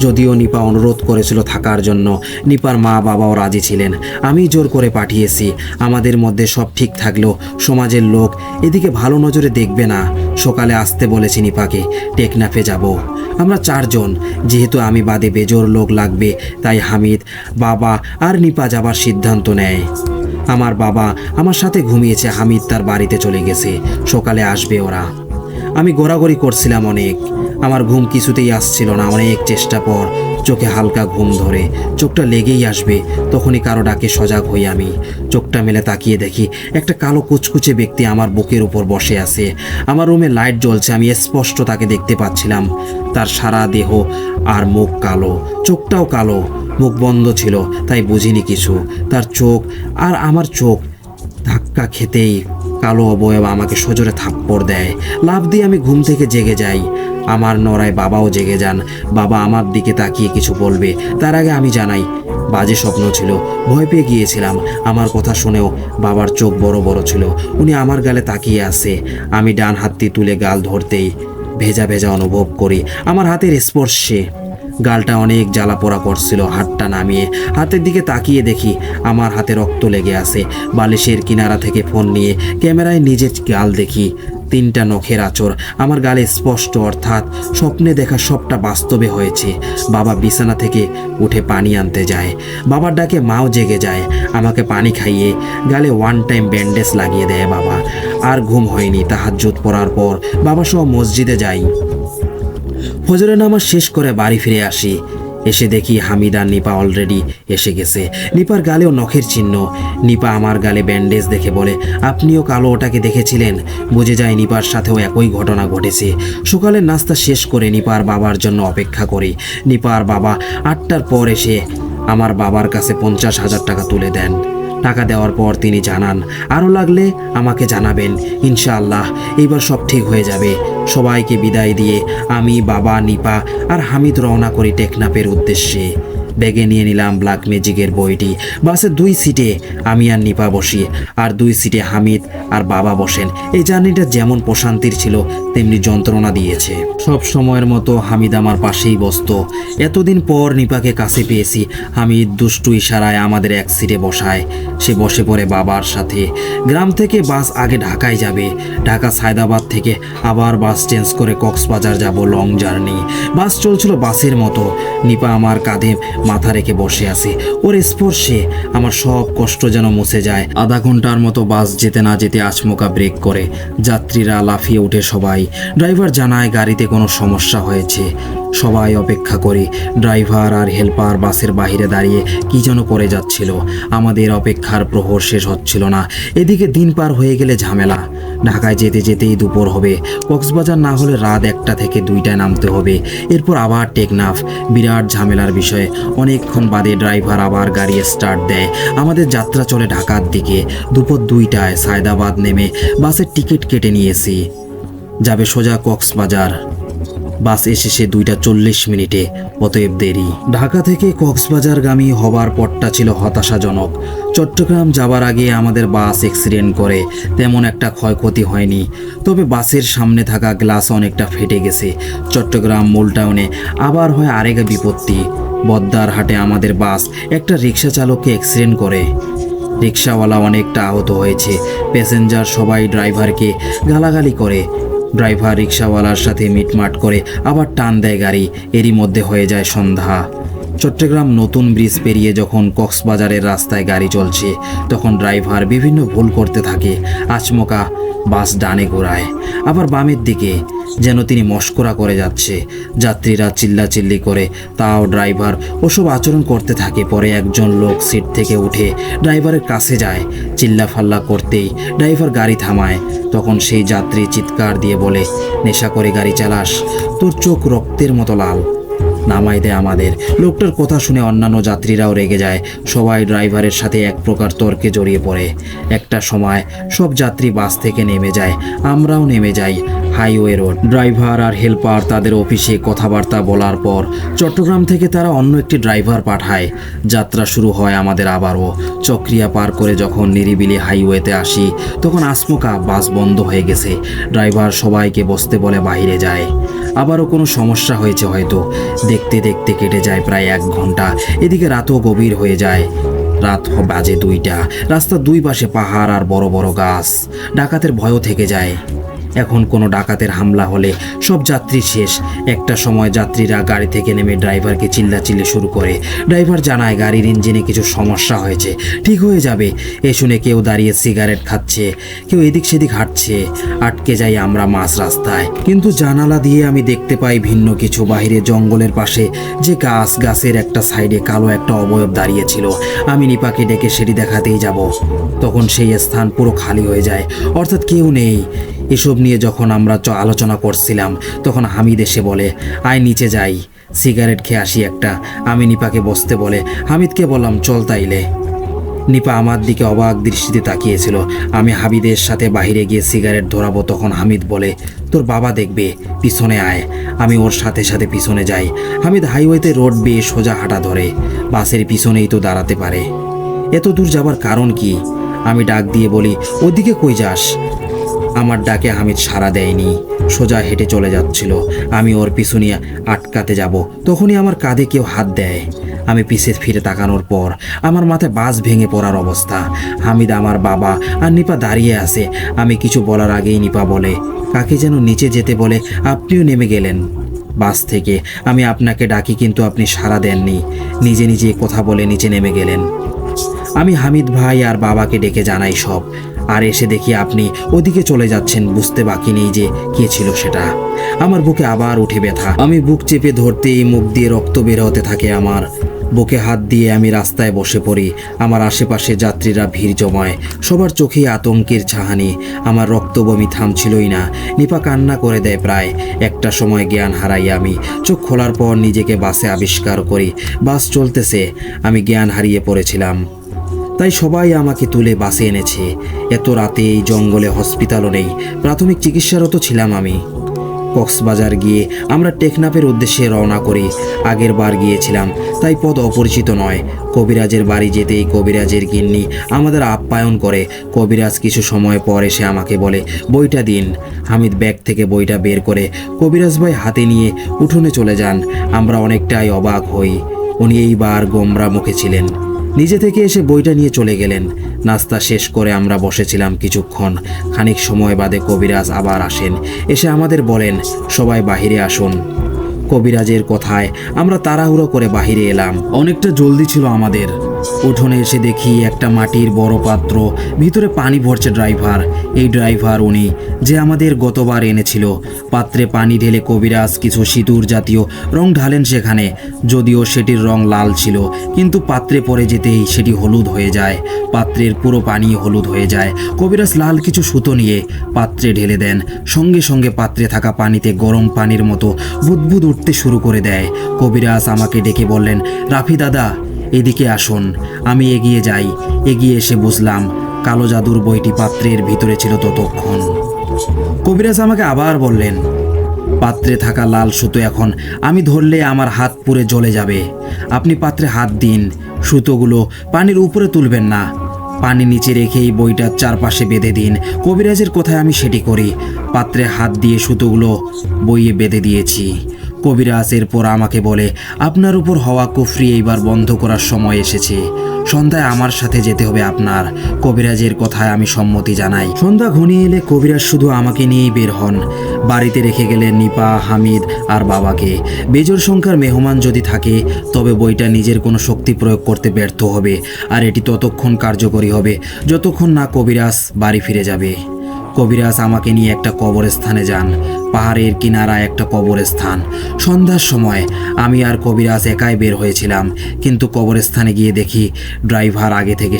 যদিও নিপা অনুরোধ করেছিল থাকার জন্য, নিপার মা বাবাও রাজি ছিলেন। আমি জোর করে পাঠিয়েছি। আমাদের মধ্যে সব ঠিক থাকলেও সমাজের লোক এদিকে ভালো নজরে দেখবে না। সকালে আসতে বলেছি নিপাকে, টেকনাফে যাব। আমরা চারজন, যেহেতু আমি বাদে বেজোর লোক লাগবে, তাই হামিদ, বাবা আর নিপা যাবার সিদ্ধান্ত নেয়। আমার বাবা আমার সাথে ঘুমিয়েছে, হামিদ তার বাড়িতে চলে গেছে, সকালে আসবে ওরা। আমি গোড়াগড়ি করছিলাম অনেক, আমার ঘুম কিছুতেই আসছিল না। অনেক চেষ্টা পর চোখে হালকা ঘুম ধরে, চোখটা লেগেই আসবে। তখনই কারো ডাকে সজাগ হই আমি। চোখটা মেলে তাকিয়ে দেখি একটা কালো কুচকুচে ব্যক্তি আমার বুকের উপর বসে আছে। আমার রুমে লাইট জ্বলছে, আমি স্পষ্ট তাকে দেখতে পাচ্ছিলাম। তার সারা দেহ আর মুখ কালো, চোখটাও কালো। মুখ বন্ধ ছিল তাই বুঝিনি কিছু। তার চোখ আর আমার চোখ ধাক্কা খেতেই কালো অবয়ব আমাকে সজোরে থাপ্পড় দেয়। লাফ দিয়ে আমি ঘুম থেকে জেগে যাই। আমার নড়ায় বাবাও জেগে যান। বাবা আমার দিকে তাকিয়ে কিছু বলবে, তার আগে আমি জানাই বাজে স্বপ্ন ছিল, ভয় পেয়ে গিয়েছিলাম। আমার কথা শুনেও বাবার চোখ বড় বড় ছিল। উনি আমার গালে তাকিয়ে আছে। আমি ডান হাতটি তুলে গাল ধরতেই ভেজা ভেজা অনুভব করি আমার হাতের স্পর্শে। গালটা অনেক জ্বালা পোড়া করছিল। হাতটা নামিয়ে হাতের দিকে তাকিয়ে দেখি আমার হাতে রক্ত লেগে আছে। বালিশের কিনারা থেকে ফোন নিয়ে ক্যামেরায় নিজের গাল দেখি। 3টা নখের আঁচড় আমার গালে স্পষ্ট, অর্থাৎ স্বপ্নে দেখা সবটা বাস্তবে হয়েছে। বাবা বিছানা থেকে উঠে পানি আনতে যায়। বাবার ডাকে মাও জেগে যায়। আমাকে পানি খাইয়ে গালে 1 টাইম ব্যান্ডেজ লাগিয়ে দেয় বাবা। আর ঘুম হয়নি। তাহাজ্জুদ পড়ার পর বাবা সহ মসজিদে যাই। ফজরের নামাজ শেষ করে বাড়ি ফিরে আসি। এসে দেখি হামিদ আর নিপা অলরেডি এসে গেছে। নিপার গালেও নখের চিহ্ন। নিপা আমার গালে ব্যান্ডেজ দেখে বলে, আপনিও কালো ওটাকে দেখেছিলেন? বুঝে যায় নিপার সাথেও একই ঘটনা ঘটেছে। সকালের নাস্তা শেষ করে নিপার বাবার জন্য অপেক্ষা করি। নিপার বাবা 8টার পর এসে আমার বাবার কাছে 50,000 টাকা তুলে দেন। টাকা দেওয়ার পর তিনি জানান, আরও লাগলে আমাকে জানাবেন, ইনশাআল্লাহ এইবার সব ঠিক হয়ে যাবে। সবাইকে বিদায় দিয়ে আমি, বাবা, নিপা আর হামিদ রওনা করি টেকনাফের উদ্দেশ্যে। ব্যাগে নিয়ে নিলাম ব্ল্যাক ম্যাজিকের বইটি। বাসের 2 সিটে আমি আর নিপা বসি, আর 2 সিটে হামিদ আর বাবা বসেন। এই জার্নিটা যেমন প্রশান্তির ছিল তেমনি যন্ত্রণা দিয়েছে। সব সময়ের মতো হামিদ আমার পাশেই বসতো। এতদিন পর নিপাকে কাছে পেয়েছি। হামিদ দুষ্টু ইশারায় আমাদের এক সিটে বসায়। সে বসে পড়ে বাবার সাথে। গ্রাম থেকে বাস আগে ঢাকায় যাবে। ঢাকা সায়দাবাদ থেকে আবার বাস চেঞ্জ করে কক্সবাজার যাব, লং জার্নি। বাস চলছিল বাসের মতো। নিপা আমার কাঁধে মাথা রেখে বসে আছে। ওর স্পর্শে আমার সব কষ্ট যেন মুছে যায়। আধা ঘন্টার মতো বাস যেতে না যেতে আচমকা ব্রেক করে। যাত্রীরা লাফিয়ে উঠে সবাই। ড্রাইভার জানায় গাড়িতে কোনো সমস্যা হয়েছে। সবাই অপেক্ষা করে। ড্রাইভার আর হেল্পার বাসের বাইরে দাঁড়িয়ে কি যেন করে যাচ্ছিল। আমাদের অপেক্ষার প্রহর শেষ হচ্ছিল না। এদিকে দিন পার হয়ে গেলে ঝামেলা। ঢাকায় যেতে যেতেই দুপুর হবে। কক্সবাজার না হলে রাত 1টা থেকে 2টায় নামতে হবে। এরপর আবার টেকনাফ। বিরাট ঝামেলার বিষয়। অনেকক্ষণ বাদে ড্রাইভার আবার গাড়ি স্টার্ট দেয়। আমাদের যাত্রা চলে ঢাকার দিকে। দুপুর 2টায় সায়দাবাদ নেমে বাসের টিকিট কেটে নিয়েছি। যাবে সোজা কক্সবাজার। বাস এসেছে 2:40 অতএব দেরি। ঢাকা থেকে কক্সবাজারগামী হবার পথটা ছিল হতাশাজনক। চট্টগ্রাম যাবার আগে আমাদের বাস অ্যাক্সিডেন্ট করে। তেমন একটা ক্ষয়ক্ষতি হয়নি, তবে বাসের সামনে থাকা গ্লাস অনেকটা ফেটে গেছে। চট্টগ্রাম মূল টাউনে আবার হয় আরেক বিপত্তি। বদ্দারহাটে আমাদের বাস একটা রিক্সা চালককে অ্যাক্সিডেন্ট করে। রিক্সাওয়ালা অনেকটা আহত হয়েছে। প্যাসেঞ্জার সবাই ড্রাইভারকে গালাগালি করে। ড্রাইভার রিক্সাওয়ালার সাথে মিটমাট করে আবার টান দেয় গাড়ি। এরই মধ্যে হয়ে যায় সন্ধ্যা। চট্টগ্রাম নতুন ব্রিজ পেরিয়ে যখন কক্সবাজারের রাস্তায় গাড়ি চলছে, তখন ড্রাইভার বিভিন্ন ভুল করতে থাকে। আচমকা বাস ডানে ঘোরায়, আবার বামের দিকে, যেন তিনি মশকরা করে যাচ্ছে। যাত্রীরা চিল্লাচিল্লি করে, তাও ড্রাইভার ওসব আচরণ করতে থাকে। পরে একজন লোক সিট থেকে উঠে ড্রাইভারের কাছে যায়। চিল্লাফাল্লা করতেই ড্রাইভার গাড়ি থামায়। তখন সেই যাত্রী চিৎকার দিয়ে বলে, নেশা করে গাড়ি চালাস, তোর চোখ রক্তের মতো লাল। নামাই দেয় আমাদের। লোকটার কথা শুনে অন্যান্য যাত্রীরাও রেগে যায়। সবাই ড্রাইভারের সাথে এক প্রকার তর্কে জড়িয়ে পড়ে। একটা সময় সব যাত্রী বাস থেকে নেমে যায়, আমরাও নেমে যাই। Highway road. ড্রাইভার আর হেল্পার তাদের অফিসে কথাবার্তা বলার পর চট্টগ্রাম থেকে তারা অন্য একটি ড্রাইভার পাঠায়। যাত্রা শুরু হয় আমাদের আবারও। চক্রিয়া পার করে যখন নিরিবিলি হাইওয়েতে আসি, তখন আচমকা বাস বন্ধ হয়ে গেছে। ড্রাইভার সবাইকে বসতে বলে বাইরে যায়। আবারও কোনো সমস্যা হয়েছে হয়তো। দেখতে দেখতে কেটে যায় প্রায় 1 ঘন্টা। এদিকে রাতও গভীর হয়ে যায়। রাত বাজে 2টা। রাস্তার দুই পাশে পাহাড় আর বড় বড় গাছ। ডাকাতের ভয়ও থেকে যায়। এখন কোনো ডাকাতের হামলা হলে সব যাত্রী শেষ। একটা সময় যাত্রীরা গাড়ি থেকে নেমে ড্রাইভারকে চিল্লাচিল্লি শুরু করে। ড্রাইভার জানায় গাড়ির ইঞ্জিনে কিছু সমস্যা হয়েছে, ঠিক হয়ে যাবে। এ শুনে কেউ দাঁড়িয়ে সিগারেট খাচ্ছে, কেউ এদিক সেদিক হাঁটছে। আটকে যাই আমরা মাঝ রাস্তায়। কিন্তু জানালা দিয়ে আমি দেখতে পাই ভিন্ন কিছু। বাইরে জঙ্গলের পাশে যে গাছের একটা সাইডে কালো একটা অবয়ব দাঁড়িয়েছিল। আমি নিপাকে ডেকে সেটি দেখাতেই যাব, তখন সেই স্থান পুরো খালি হয়ে যায়, অর্থাৎ কেউ নেই। এসব নিয়ে যখন আমরা আলোচনা করছিলাম, তখন হামিদ এসে বলে, আয় নিচে যাই, সিগারেট খেয়ে আসি একটা। আমি নিপাকে বসতে বলে হামিদকে বললাম, চল তাইলে। নিপা আমার দিকে অবাক দৃষ্টিতে তাকিয়েছিল। আমি হামিদের সাথে বাইরে গিয়ে সিগারেট ধরাবো, তখন হামিদ বলে, তোর বাবা দেখবে, পিছনে আয়। আমি ওর সাথে সাথে পিছনে যাই। হামিদ হাইওয়েতে রোড বেয়ে সোজা হাঁটা ধরে। বাসের পিছনেই তো দাঁড়াতে পারে। এত দূর যাবার কারণ কি? আমি ডাক দিয়ে বলি, ওদিকে কই যাস? আমার ডাকে হামিদ সাড়া দেয়নি, সোজা হেঁটে চলে যাচ্ছিল। আমি ওর পিছু নিয়ে আটকাতে যাব, তখনই আমার কাঁধে কেউ হাত দেয়। আমি পিছে ফিরে তাকানোর পর আমার মাথায় বাস ভেঙে পড়ার অবস্থা। হামিদ, আমার বাবা আর নিপা দাঁড়িয়ে আছে। আমি কিছু বলার আগেই নিপা বলে, কাকে যেন নিচে যেতে বলে আপনিও নেমে গেলেন বাস থেকে। আমি আপনাকে ডাকি কিন্তু আপনি সাড়া দেননি। নিজে নিজে কথা বলে নিচে নেমে গেলেন। আমি হামিদ ভাই আর বাবাকে ডেকে জানাই সব। আর এসে দেখি আপনি ওদিকে চলে যাচ্ছেন। বুঝতে বাকি নেই যে কে ছিল সেটা। আমার বুকে আবার উঠে ব্যথা। আমি বুক চেপে ধরতেই মুখ দিয়ে রক্ত বের হতে থাকে। আমার বুকে হাত দিয়ে আমি রাস্তায় বসে পড়ি। আমার আশেপাশে যাত্রীরা ভিড় জমায়। সবার চোখেই আতঙ্কের ছাহানি। আমার রক্তবমি থামছিলই না। নিপা কান্না করে দেয় প্রায়। একটা সময় জ্ঞান হারাই আমি। চোখ খোলার পর নিজেকে বাসে আবিষ্কার করি। বাস চলতেছে, আমি জ্ঞান হারিয়ে পড়েছিলাম। তাই সবাই আমাকে তুলে বাসে এনেছে। এত রাতে এই জঙ্গলে হসপিটালও নেই। প্রাথমিক চিকিৎসারত ছিলাম আমি। কক্সবাজার গিয়ে আমরা টেকনাফের উদ্দেশ্যে রওনা করি। আগের বার গিয়েছিলাম, তাই পথ অপরিচিত নয়। কবিরাজের বাড়ি যেতেই কবিরাজের গিন্নি আমাদের আপ্যায়ন করে। কবিরাজ কিছু সময় পর এসে আমাকে বলে, বইটা দিন। হামিদ ব্যাগ থেকে বইটা বের করে কবিরাজ ভাই হাতে নিয়ে উঠোনে চলে যান। আমরা অনেকটাই অবাক হই। উনি এইবার গোমরা মুখে ছিলেন। নিজে থেকে এসে বইটা নিয়ে চলে গেলেন। নাস্তা শেষ করে আমরা বসেছিলাম কিছুক্ষণ। খানিক সময় বাদে কবিরাজ আবার আসেন। এসে আমাদের বলেন, সবাই বাহিরে আসুন। কবিরাজের কথায় আমরা তাড়াহুড়ো করে বাহিরে এলাম। অনেকটা জলদি ছিল আমাদের। উঠোনে এসে দেখি একটা মাটির বড় পাত্র, ভিতরে পানি ভরছে ড্রাইভার। এই ড্রাইভার উনি যে আমাদের গতবার এনেছিল। পাত্রে পানি ঢেলে কবিরাজ কিছু সিঁদুর জাতীয় রং ঢালেন সেখানে। যদিও সেটির রং লাল ছিল, কিন্তু পাত্রে পড়ে যেতেই সেটি হলুদ হয়ে যায়। পাত্রের পুরো পানি হলুদ হয়ে যায়। কবিরাজ লাল কিছু সুতো নিয়ে পাত্রে ঢেলে দেন। সঙ্গে সঙ্গে পাত্রে থাকা পানিতে গরম পানির মতো বুদবুদ উঠতে শুরু করে দেয়। কবিরাজ আমাকে ডেকে বললেন, রাফি দাদা, এদিকে আসুন। আমি এগিয়ে যাই। এগিয়ে এসে বুঝলাম কালো জাদুর বইটি পাত্রের ভিতরে ছিল ততক্ষণ। কবিরাজ আমাকে আবার বললেন, পাত্রে থাকা লাল সুতো এখন আমি ধরলে আমার হাত পুড়ে জ্বলে যাবে। আপনি পাত্রে হাত দিন, সুতোগুলো পানির উপরে তুলবেন না। পানি নিচে রেখেই বইটার চারপাশে বেঁধে দিন। কবিরাজের কথায় আমি সেটি করি। পাত্রে হাত দিয়ে সুতোগুলো বইয়ে বেঁধে দিয়েছি। কবিরাজ এরপর আমাকে বলে, আপনার উপর হওয়া কুফরি এইবার বন্ধ করার সময় এসেছে। সন্ধ্যায় আমার সাথে যেতে হবে আপনার। কবিরাজের কথায় আমি সম্মতি জানাই। সন্ধ্যা ঘনিয়ে এলে কবিরাজ শুধু আমাকে নিয়েই বের হন। বাড়িতে রেখে গেলেন নিপা, হামিদ আর বাবাকে। বেজোড় সংখ্যার মেহমান যদি থাকে তবে বইটা নিজের কোনো শক্তি প্রয়োগ করতে ব্যর্থ হবে, আর এটি ততক্ষণ কার্যকরী হবে যতক্ষণ না কবিরাজ বাড়ি ফিরে যাবে। কবিরাজ আমাকে নিয়ে একটা কবরস্থানে যান। পাহাড়ের কিনারায় একটা কবরস্থান। সন্ধ্যার সময় আমি আর কবিরাজ একাই বের হয়েছিলাম, কিন্তু কবরস্থানে গিয়ে দেখি ড্রাইভার আগে থেকে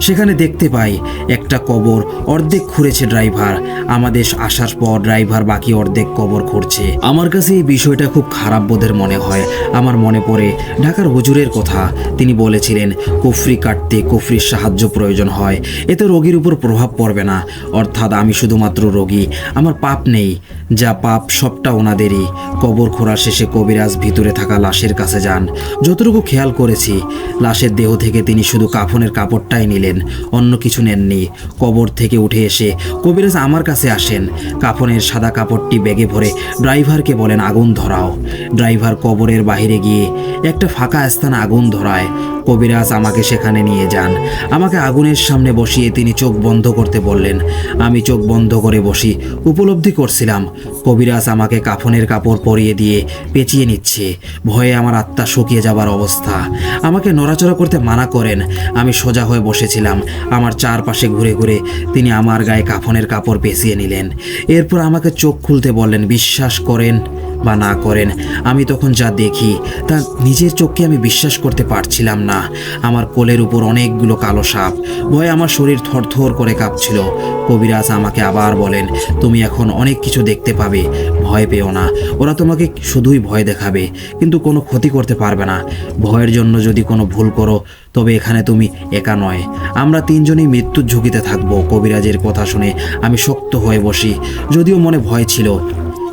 সেখানে দেখতে পাই একটা কবর অর্ধেক খুঁড়েছে ড্রাইভার। আমাদের আসার পর ড্রাইভার বাকি অর্ধেক কবর খুঁড়ছে। আমার কাছে এই বিষয়টা খুব খারাপ বোধের মনে হয়। আমার মনে পড়ে ঢাকার হুজুরের কথা। তিনি বলেছিলেন, কুফরি কাটতে কুফরির সাহায্য প্রয়োজন হয়, এতে রোগীর উপর প্রভাব পড়বে না। অর্থাৎ আমি শুধুমাত্র রোগী, আমার পাপ নেই। যা পাপ সবটা ওনাদেরই। কবর খোঁড়া শেষে কবিরাজ ভিতরে থাকা লাশের কাছে যান। যতটুকু খেয়াল করেছি, লাশের দেহ থেকে তিনি শুধু কাফনের কাপড়টাই নিলেন, অন্য কিছু নেননি। কবর থেকে উঠে এসে কবিরাজ আমার কাছে আসেন। কাফনের সাদা কাপড়টি ব্যাগে ভরে ড্রাইভারকে বলেন, আগুন ধরাও। ড্রাইভার কবরের বাইরে গিয়ে একটা ফাঁকা স্থানে আগুন ধরায়। কবিরাজ আমাকে সেখানে নিয়ে যান। আমাকে আগুনের সামনে বসিয়ে তিনি চোখ বন্ধ করতে বললেন। আমি চোখ বন্ধ করে বসি। উপলব্ধি করছিলাম কবিরাজ আমাকে কাফনের কাপড় পরিয়ে দিয়ে পেঁচিয়ে নিচ্ছে। ভয়ে আমার আত্মা শুকিয়ে যাবার অবস্থা। আমাকে নড়াচড়া করতে মানা করেন। আমি সোজা হয়ে বসেছিলাম। আমার চারপাশে ঘুরে ঘুরে তিনি আমার গায়ে কাফনের কাপড় পেঁচিয়ে নিলেন। এরপর আমাকে চোখ খুলতে বললেন। বিশ্বাস করেন বা না করেন, আমি তখন যা দেখি তা নিজের চোখকে আমি বিশ্বাস করতে পারছিলাম না। আমার কোলের উপর অনেকগুলো কালো সাপ। ভয়ে আমার শরীর থরথর করে কাঁপছিল। কবিরাজ আমাকে আবার বলেন, তুমি এখন অনেক কিছু দেখতে পাবে, ভয় পেও না। ওরা তোমাকে শুধুই ভয় দেখাবে, কিন্তু কোনো ক্ষতি করতে পারবে না। ভয়ের জন্য যদি কোনো ভুল করো তবে এখানে তুমি একা নয়, আমরা তিনজনই মৃত্যুর ঝুঁকিতে থাকবো। কবিরাজের কথা শুনে আমি শক্ত হয়ে বসি, যদিও মনে ভয় ছিল।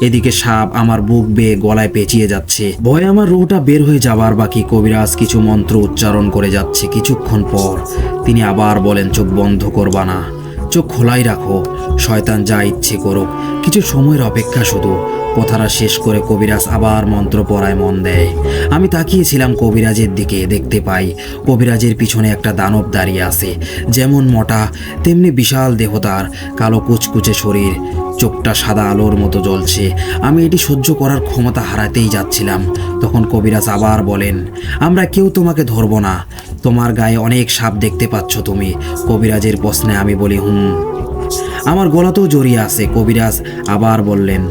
এদিকে সাপ আমার বুক বেয়ে গলায় পেঁচিয়ে যাচ্ছে। ভয়ে আমার রুহটা বের হয়ে যাবার বাকি। কবিরাজ কিছু মন্ত্র উচ্চারণ করে যাচ্ছে। কিছুক্ষণ পর তিনি আবার বলেন, চোখ বন্ধ করবা না, চোখ খোলাই রাখো, শয়তান যা ইচ্ছে করুক, কিছু সময়ের অপেক্ষা শুধু। কথাটা শেষ করে কবিরাজ আবার মন্ত্র পড়ায় মন দেয়। আমি তাকিয়েছিলাম কবিরাজের দিকে। দেখতে পাই কবিরাজের পিছনে একটা দানব দাঁড়িয়ে আছে। যেমন মোটা তেমনি বিশাল দেহ তার, কালো কুচকুচে শরীর, চোখটা সাদা আলোর মতো জ্বলছে। আমি এটি সহ্য করার ক্ষমতা হারাতেই যাচ্ছিলাম। তখন কবিরাজ আবার বলেন, আমরা কেউ তোমাকে ধরব না, তোমার গায়ে অনেক সাপ দেখতে পাচ্ছ তুমি। কবিরাজের প্রশ্নে আমি বলি, আমার গলাতেও জড়িয়ে আছে। কবিরাজ আবার বললেন,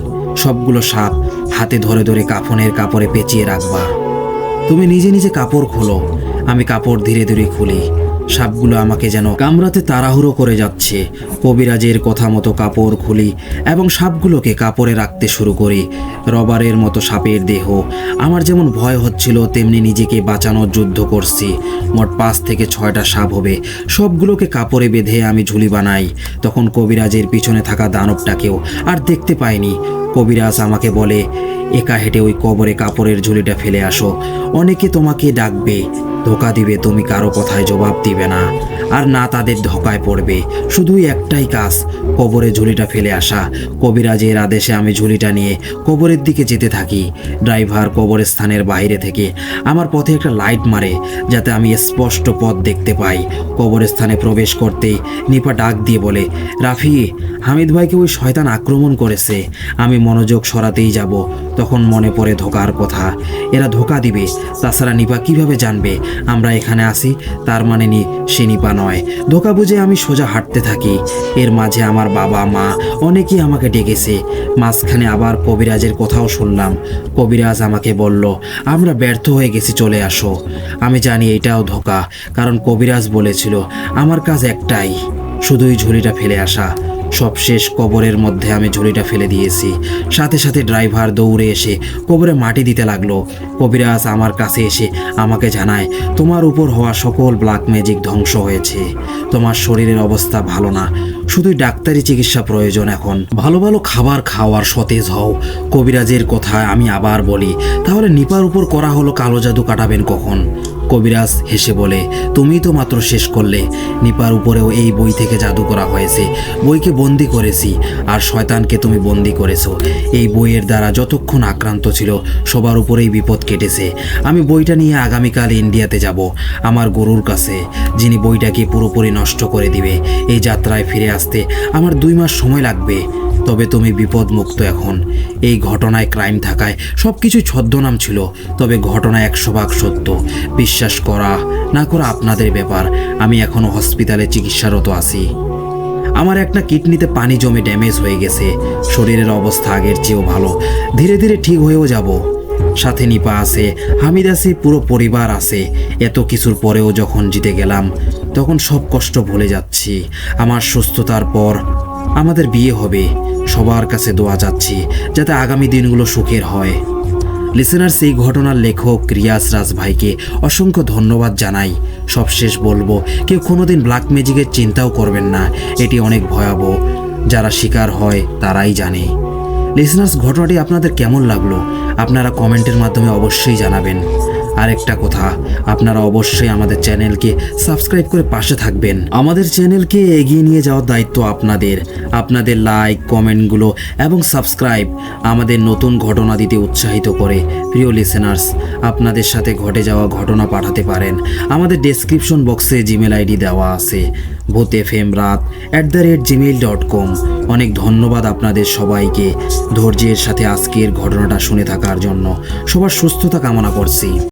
সবগুলো সাপ হাতে ধরে ধরে কাফনের কাপড়ে পেঁচিয়ে রাখবা। তুমি নিজে নিজে কাপড় খোলো। আমি কাপড় ধীরে ধীরে খুলি। সাপগুলো আমাকে যেন কামড়াতে তাড়াহুড়ো করে যাচ্ছে। কবিরাজের কথা মতো কাপড় খুলি এবং সাপগুলোকে কাপড়ে রাখতে শুরু করি। রবারের মতো সাপের দেহ। আমার যেমন ভয় হচ্ছিল, তেমনি নিজেকে বাঁচানোর যুদ্ধ করছি। মোট 5 থেকে 6টা সাপ হবে। সবগুলোকে কাপড়ে বেঁধে আমি ঝুলি বানাই। তখন কবিরাজের পিছনে থাকা দানবটাকেও আর দেখতে পাইনি। কবিরাজ আমাকে বলে, একা হেঁটে ওই কবরে কাপড়ের ঝুলিটা ফেলে আসো। অনেকে তোমাকে ডাকবে, ধোকা দিবে, তুমি কারো কথায় জবাব দিবে না, আর না তাদের ধোকায় পড়বে। শুধুই একটাই কাজ, কবরে ঝুলিটা ফেলে আসা। কবিরাজের আদেশে আমি ঝুলিটা নিয়ে কবরের দিকে যেতে থাকি। ড্রাইভার কবরস্থানের বাইরে থেকে আমার পথে একটা লাইট মারে, যাতে আমি স্পষ্ট পথ দেখতে পাই। কবরস্থানে প্রবেশ করতেই নিপা ডাক দিয়ে বলে, রাফি, হামিদ ভাইকে ওই শয়তান আক্রমণ করেছে। আমি মনোযোগ সরাতেই যাব, তখন মনে পড়ে ধোকার কথা। এরা ধোকা দিবে, তাছাড়া নিপা কিভাবে জানবে আমরা এখানে আসি? তার মানে সে নিপা নয়। ধোকা বুঝে আমি সোজা হাঁটতে থাকি। এর মাঝে আমার বাবা মা অনেকেই আমাকে ডেকেছে। মাঝখানে আবার কবিরাজের কথাও শুনলাম। কবিরাজ আমাকে বলল, আমরা ব্যর্থ হয়ে গেছি, চলে আসো। আমি জানি এটাও ধোকা, কারণ কবিরাজ বলেছিল আমার কাজ একটাই, শুধুই ঝুড়িটা ফেলে আসা। সবশেষ কবরের মধ্যে আমি ঝুড়িটা ফেলে দিয়েছি। সাথে সাথে ড্রাইভার দৌড়ে এসে কবরে মাটি দিতে লাগলো। কবিরাজ আমার কাছে এসে আমাকে জানায়, তোমার উপর হওয়া সকল ব্ল্যাক ম্যাজিক ধ্বংস হয়েছে। তোমার শরীরের অবস্থা ভালো না, শুধুই ডাক্তারি চিকিৎসা প্রয়োজন। এখন ভালো ভালো খাবার খাওয়ার সতেজ হও। কবিরাজের কথা আমি আবার বলি, তাহলে নিপার উপর করা হলো কালো জাদু কাটাবেন কখন? কবিরাজ হেসে বলে, তুমিই তো মাত্র শেষ করলে। নিপার উপরেও এই বই থেকে জাদু করা হয়েছে। বইকে বন্দি করেছি, আর শয়তানকে তুমি বন্দি করেছো। এই বইয়ের দ্বারা যতক্ষণ আক্রান্ত ছিল সবার উপরেই বিপদ কেটেছে। আমি বইটা নিয়ে আগামীকাল ইন্ডিয়াতে যাব, আমার গুরুর কাছে, যিনি বইটাকে পুরোপুরি নষ্ট করে দিবে। এই যাত্রায় ফিরে আসতে আমার 2 মাস সময় লাগবে। তবে তুমি বিপদমুক্ত এখন। এই ঘটনায় ক্রাইম থাকায় সব কিছুই ছদ্মনাম ছিল, তবে ঘটনা 100% সত্য। বিশ্বাস করা না করা আপনাদের ব্যাপার। আমি এখনও হসপিটালে চিকিৎসারত আছি। আমার একটা কিডনিতে পানি জমে ড্যামেজ হয়ে গেছে। শরীরের অবস্থা আগের চেয়েও ভালো, ধীরে ধীরে ঠিক হয়েও যাব। সাথে নিপা আছে, হামিদ আছে, পুরো পরিবার আছে। এত কিছুর পরেও যখন জিতে গেলাম, তখন সব কষ্ট ভুলে যাচ্ছি। আমার সুস্থতার পর আমাদের বিয়ে হবে। সবার কাছে দোয়া চাচ্ছি যাতে আগামী দিনগুলো সুখের হয়। লিসেনার্স, এই ঘটনার লেখক রিয়াজ রাজ ভাইকে অসংখ্য ধন্যবাদ জানাই। সবশেষ বলবো, কেউ কোনোদিন ব্ল্যাক ম্যাজিকের চিন্তাও করবেন না, এটি অনেক ভয়াবহ। যারা শিকার হয় তারাই জানে। লিসেনার্স, ঘটনাটি আপনাদের কেমন লাগলো আপনারা কমেন্টের মাধ্যমে অবশ্যই জানাবেন। আরেকটা কথা, আপনারা অবশ্যই আমাদের চ্যানেলকে সাবস্ক্রাইব করে পাশে থাকবেন। আমাদের চ্যানেলকে এগিয়ে নিয়ে যাওয়ার দায়িত্ব আপনাদের। আপনাদের লাইক, কমেন্টগুলো এবং সাবস্ক্রাইব আমাদের নতুন ঘটনা দিতে উৎসাহিত করে। প্রিয় লিসেনার্স, আপনাদের সাথে ঘটে যাওয়া ঘটনা পাঠাতে পারেন। আমাদের ডেসক্রিপশন বক্সে জিমেল আইডি দেওয়া আছে, bhutfmrat@gmail.com। অনেক ধন্যবাদ আপনাদের সবাইকে ধৈর্যের সাথে আজকের ঘটনাটা শুনে থাকার জন্য। সবার সুস্থতা কামনা করছি।